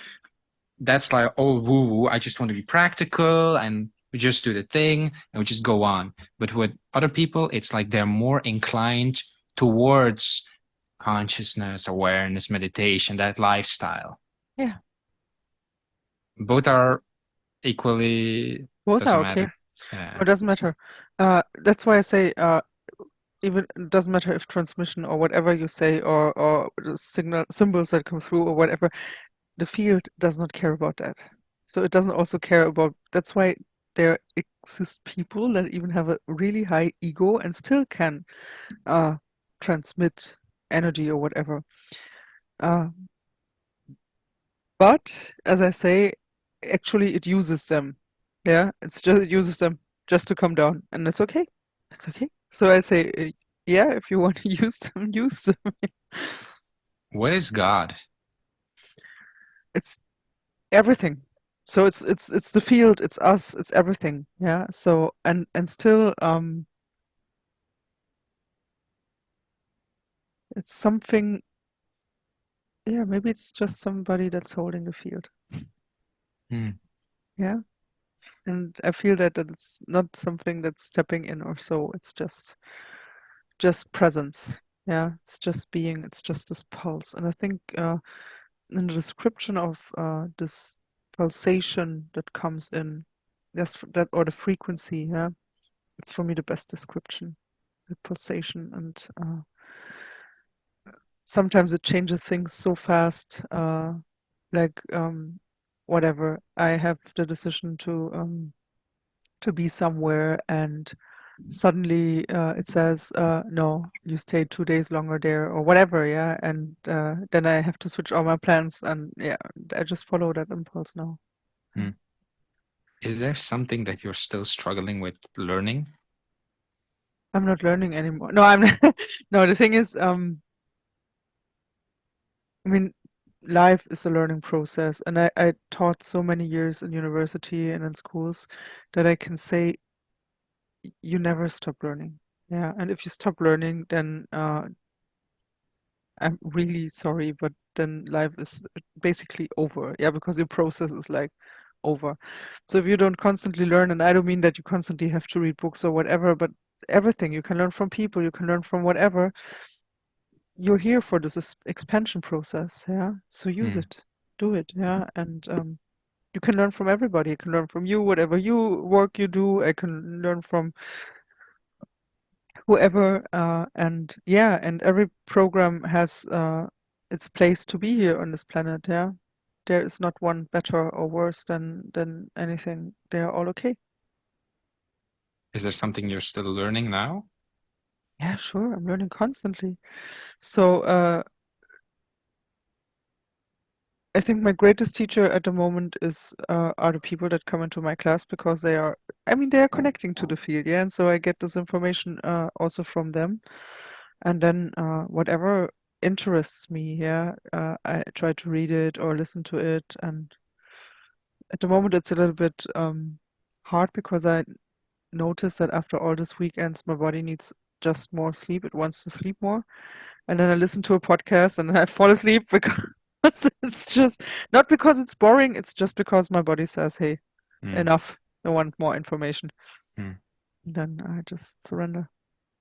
that's like all woo woo. I just want to be practical and we just do the thing and we just go on. But with other people, it's like they're more inclined towards consciousness, awareness, meditation, that lifestyle. Yeah. Both are equally, Both are doesn't okay. matter. It Yeah. doesn't matter. That's why I say, even it doesn't matter if transmission or whatever you say or the signal symbols that come through or whatever, the field does not care about that. So it doesn't also care about, that's why there exist people that even have a really high ego and still can uh transmit energy or whatever. Uh, but as I say, actually it uses them. Yeah, it uses them just to come down, and it's okay. It's okay. So I say, yeah, if you want to use them, use them. What is God? It's everything. So it's the field, it's us, it's everything. Yeah. So and still, it's something. Yeah, maybe it's just somebody that's holding the field. Hmm. Yeah. And I feel that it's not something that's stepping in or so. It's just presence. Yeah, it's just being. It's just this pulse. And I think in the description of this pulsation that comes in, that or the frequency. Yeah, it's for me the best description. The pulsation, and sometimes it changes things so fast. Like whatever. I have the decision to be somewhere and suddenly it says no, you stay 2 days longer there or whatever, yeah, and then I have to switch all my plans, and yeah, I just follow that impulse now. Yeah. Hmm. Is there something that you're still struggling with learning? I'm not learning anymore. No, I'm not. No, the thing is, I mean, life is a learning process, and I taught so many years in university and in schools that I can say you never stop learning. Yeah, and if you stop learning, then I'm really sorry, but then life is basically over. Yeah, because your process is like over. So if you don't constantly learn, and I don't mean that you constantly have to read books or whatever, but everything you can learn from people, you can learn from whatever. You're here for this expansion process. Yeah, so use Hmm. it, do it. Yeah, and you can learn from everybody. I can learn from you, whatever you work you do. I can learn from whoever, and yeah, and every program has its place to be here on this planet. Yeah, there is not one better or worse than anything. They are all okay. Is there something you're still learning now? Yeah, sure, I'm learning constantly. So I think my greatest teacher at the moment is are the people that come into my class, because they are, I mean, they are connecting to the field. Yeah, and so I get this information also from them. And then whatever interests me, yeah, I try to read it or listen to it. And at the moment, it's a little bit hard because I notice that after all these weekends, my body needs just more sleep. It wants to sleep more. And then I listen to a podcast and I fall asleep because it's just not because it's boring. It's just because my body says, "Hey, Hmm. enough. I want more information." Hmm. And then I just surrender.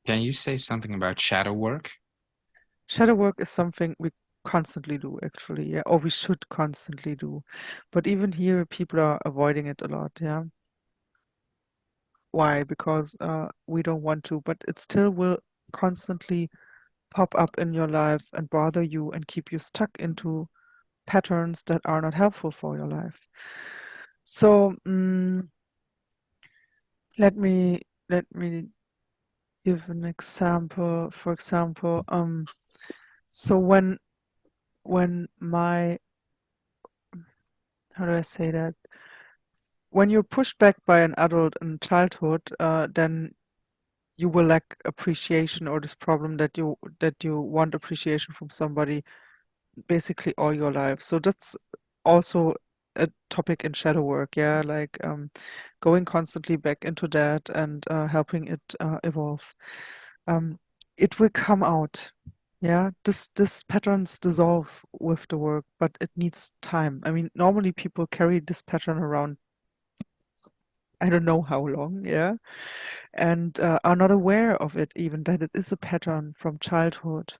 Can you say something about shadow work? Shadow work is something we constantly do, actually, yeah, or we should constantly do. But even here, people are avoiding it a lot, yeah. Why? Because we don't want to, but it still will constantly pop up in your life and bother you and keep you stuck into patterns that are not helpful for your life. So let me give an example. For example, so when my how do I say that? When you're pushed back by an adult in childhood, then you will lack appreciation or this problem that you want appreciation from somebody basically all your life. So that's also a topic in shadow work, yeah, like going constantly back into that and helping it evolve. Um, it will come out. Yeah, this patterns dissolve with the work, but it needs time. I mean, normally people carry this pattern around, I don't know how long, yeah, and are not aware of it even that it is a pattern from childhood.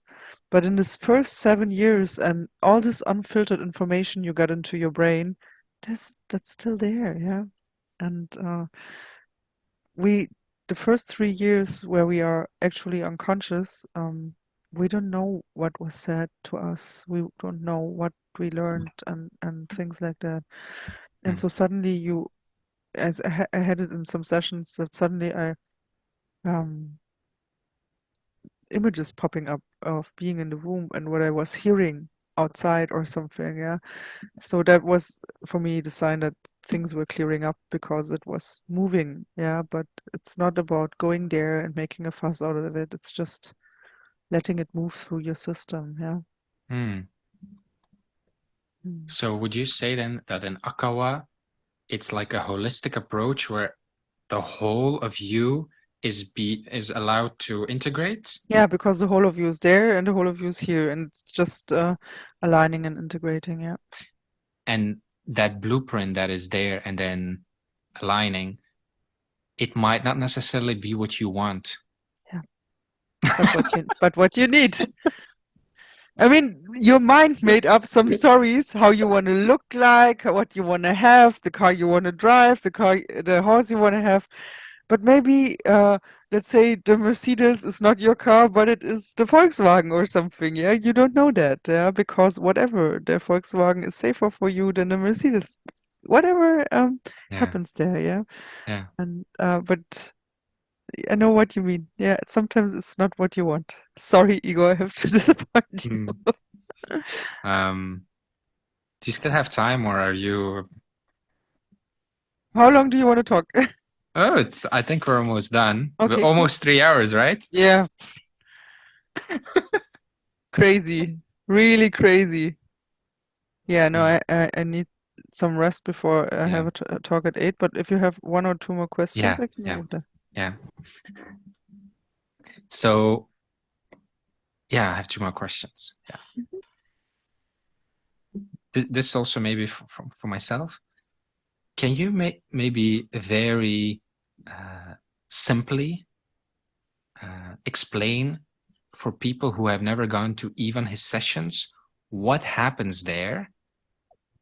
But in this first 7 years and all this unfiltered information you got into your brain, that's still there, yeah. And we the first 3 years where we are actually unconscious, we don't know what was said to us. We don't know what we learned and things like that. And Mm, so suddenly as I had it in some sessions that suddenly I um images popping up of being in the room and what I was hearing outside or something, yeah. So that was for me the sign that things were clearing up because it was moving, yeah. But it's not about going there and making a fuss out of it. It's just letting it move through your system, yeah. mm. Mm. So would you say then that in Akawa, it's like a holistic approach where the whole of you is allowed to integrate, Yeah, because the whole of you is there and the whole of you is here, and it's just aligning and integrating, yeah. and that blueprint that is there and then aligning, it might not necessarily be what you want. Yeah. But what you need. I mean, your mind made up some stories, how you want to look like, what you want to have, the car you want to drive, the horse you want to have. But maybe, let's say the Mercedes is not your car, but it is the Volkswagen or something. Yeah, you don't know that, yeah, because whatever, the Volkswagen is safer for you than the Mercedes. Whatever Yeah, happens there, yeah. yeah. And but I know what you mean. Yeah, sometimes it's not what you want. Sorry, Igor, I have to disappoint Mm. you. Do you still have time, or are you? How long do you want to talk? Oh, it's. I think we're almost done. We're Okay, cool. almost 3 hours, right? Yeah, crazy. Really crazy. Yeah, no, Mm. I need some rest before I Yeah, have a talk at 8, but if you have one or two more questions, yeah, I can yeah, move that. yeah. So, yeah, I have two more questions. Yeah, Mhm. this also maybe for myself. Can you maybe very uh, simply explain for people who have never gone to even his sessions what happens there?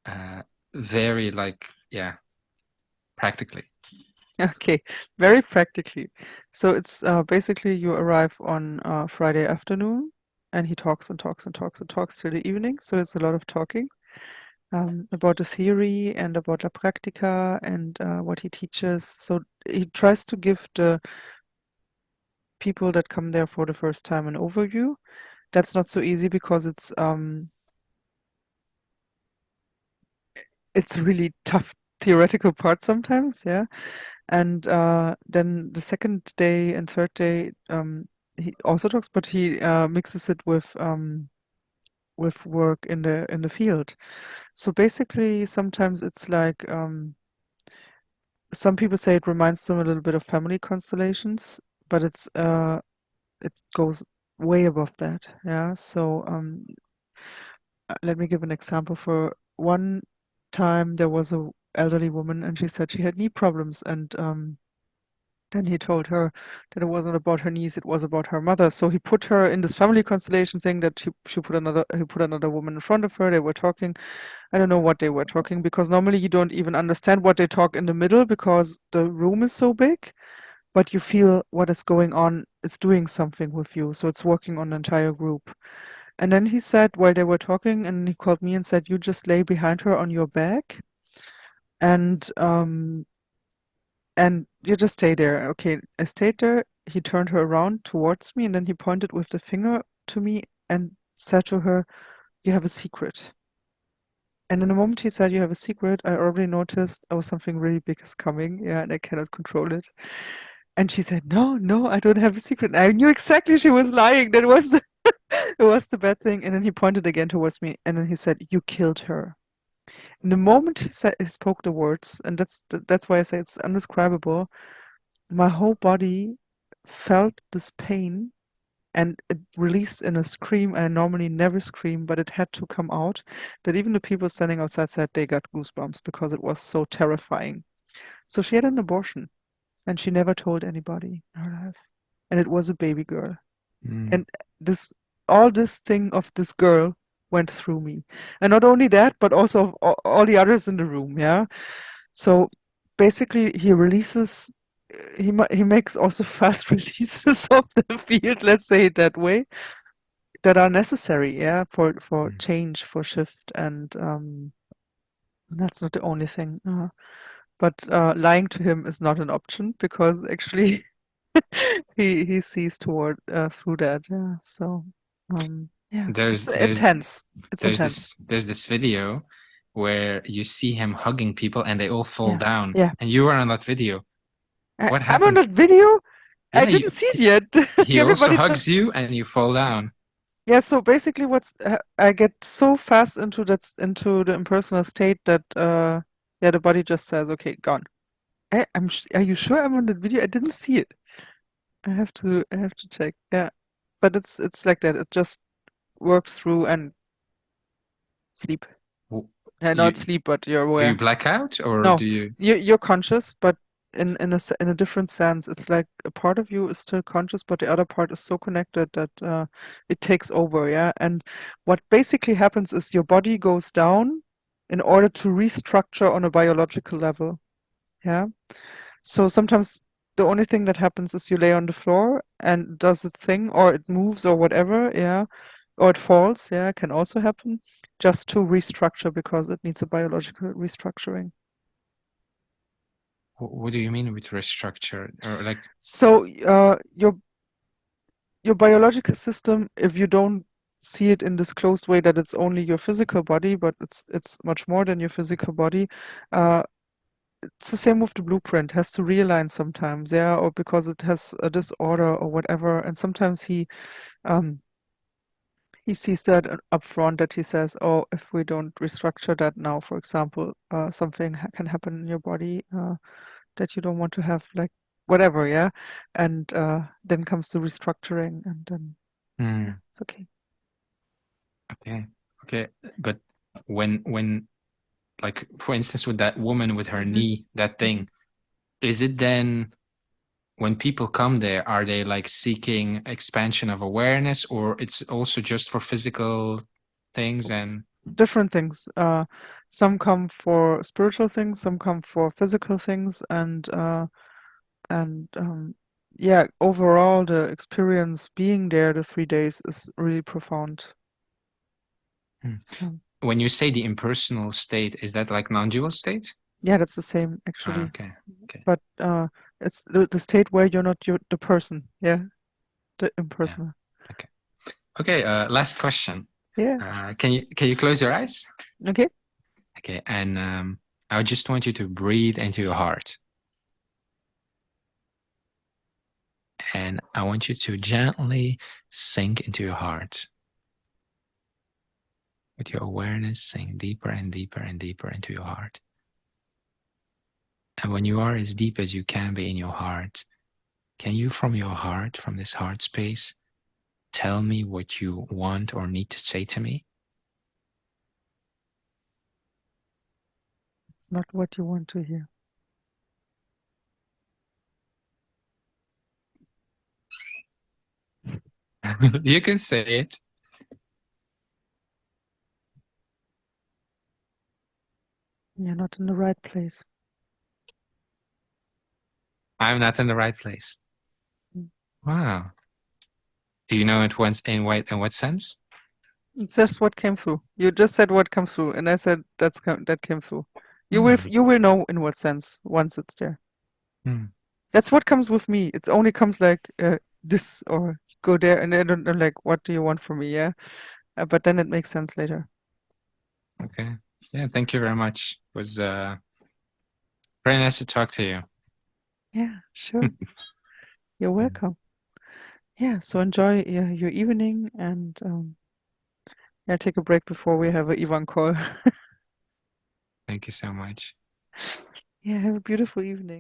Uh, very like, yeah, practically. Okay, very practically. So it's basically you arrive on Friday afternoon, and he talks and talks and talks and talks till the evening. So it's a lot of talking about the theory and about la practica and what he teaches. So he tries to give the people that come there for the first time an overview. That's not so easy because it's really tough theoretical part sometimes, yeah. And then the second day and third day, he also talks, but he mixes it with work in the field. So basically, sometimes it's like some people say it reminds them a little bit of family constellations, but it goes way above that. Yeah. So let me give an example. For one time, there was a elderly woman, and she said she had knee problems, and Then he told her that it wasn't about her niece, it was about her mother. So he put her in this family constellation thing that he put another woman in front of her. They were talking. I don't know what they were talking because normally you don't even understand what they talk in the middle because the room is so big, but you feel what is going on is doing something with you. So it's working on the entire group. And then he said, while they were talking, and he called me and said, "You just lay behind her on your back and you just stay there." Okay, I stayed there. He turned her around towards me and then he pointed with the finger to me and said to her, "You have a secret." And in the moment he said, "You have a secret," I already noticed, oh, something really big is coming. Yeah, and I cannot control it. And she said, "No, no, I don't have a secret." I knew exactly she was lying. That was it was the bad thing. And then he pointed again towards me and then he said, "You killed her." In the moment he spoke the words, and that's why I say it's indescribable. My whole body felt this pain and it released in a scream. I normally never scream, but it had to come out. That even the people standing outside said they got goosebumps because it was so terrifying. So she had an abortion and she never told anybody in her life. And it was a baby girl. Mm. And this all this thing of this girl went through me. And not only that, but also of all the others in the room, yeah. So basically he releases he makes also fast releases of the field, let's say it that way, that are necessary, yeah, for Mm. change, for shift, and that's not the only thing. But lying to him is not an option because actually he sees toward through that, yeah. So yeah, it's There's there's intense. It's intense. there's this video where you see him hugging people and they all fall Yeah, down, yeah. and you were on that video. What I'm on happens? that video. I Yeah, didn't see it yet. he also Everybody told. hugs you and you fall down. Yeah, so basically what's I get so fast into the impersonal state that yeah, the body just says, "Okay, gone." Are you sure I'm on that video? I didn't see it. I have to check. Yeah. But it's like that. It just works through and sleep. W- Yeah, not You sleep, but you're do you aware. black out or No, do you? you're conscious, but in a different sense. It's like a part of you is still conscious, but the other part is so connected that it takes over, yeah. And what basically happens is your body goes down in order to restructure on a biological level, yeah. So sometimes the only thing that happens is you lay on the floor and does its thing, or it moves or whatever, yeah, or it falls, yeah, can also happen, just to restructure because it needs a biological restructuring. What do you mean with restructure or like? So your biological system, if you don't see it in this closed way that it's only your physical body, but it's much more than your physical body, uh, it's the same with the blueprint, has to realign sometimes, yeah, or because it has a disorder or whatever. And sometimes um he sees that up front that he says, "Oh, if we don't restructure that now, for example, something can happen in your body that you don't want to have, like whatever, yeah." And then comes the restructuring, and then yeah, Hmm, it's okay. okay, okay, but when like for instance with that woman with her Hmm. knee, that Hmm. thing, is it then when people come there, are they like seeking expansion of awareness, or it's also just for physical things It's and different things. Some come for spiritual things, some come for physical things, and yeah, overall the experience being there the 3 days is really profound. Hmm. Um, When you say the impersonal state, is that like non-dual state? yeah, that's the same Ah, actually, okay, okay, but it's the state where you're not the person. Yeah, the yeah, impersonal. okay, okay. Last question. Yeah. Can you close your eyes? Okay. Okay, and I just want you to breathe into your heart, and I want you to gently sink into your heart with your awareness, sink deeper and deeper and deeper into your heart. And when you are as deep as you can be in your heart, can you, from your heart, from this heart space, tell me what you want or need to say to me? It's not what you want to hear. You can say it. You're not in the right place. I'm not in the right place. Mm. Wow. Do you know it once in what sense? It's just what came through. You just said what comes through, and I said that came through. Hmm. You will know in what sense once it's there. Hmm. That's what comes with me. It only comes like this or go there, and I don't know like what do you want from me, yeah. But then it makes sense later. Okay. Yeah, thank you very much. It was very nice to talk to you. Yeah, sure. You're welcome. Yeah, so enjoy your evening and yeah, take a break before we have a Ivan call. Thank you so much. Yeah, have a beautiful evening.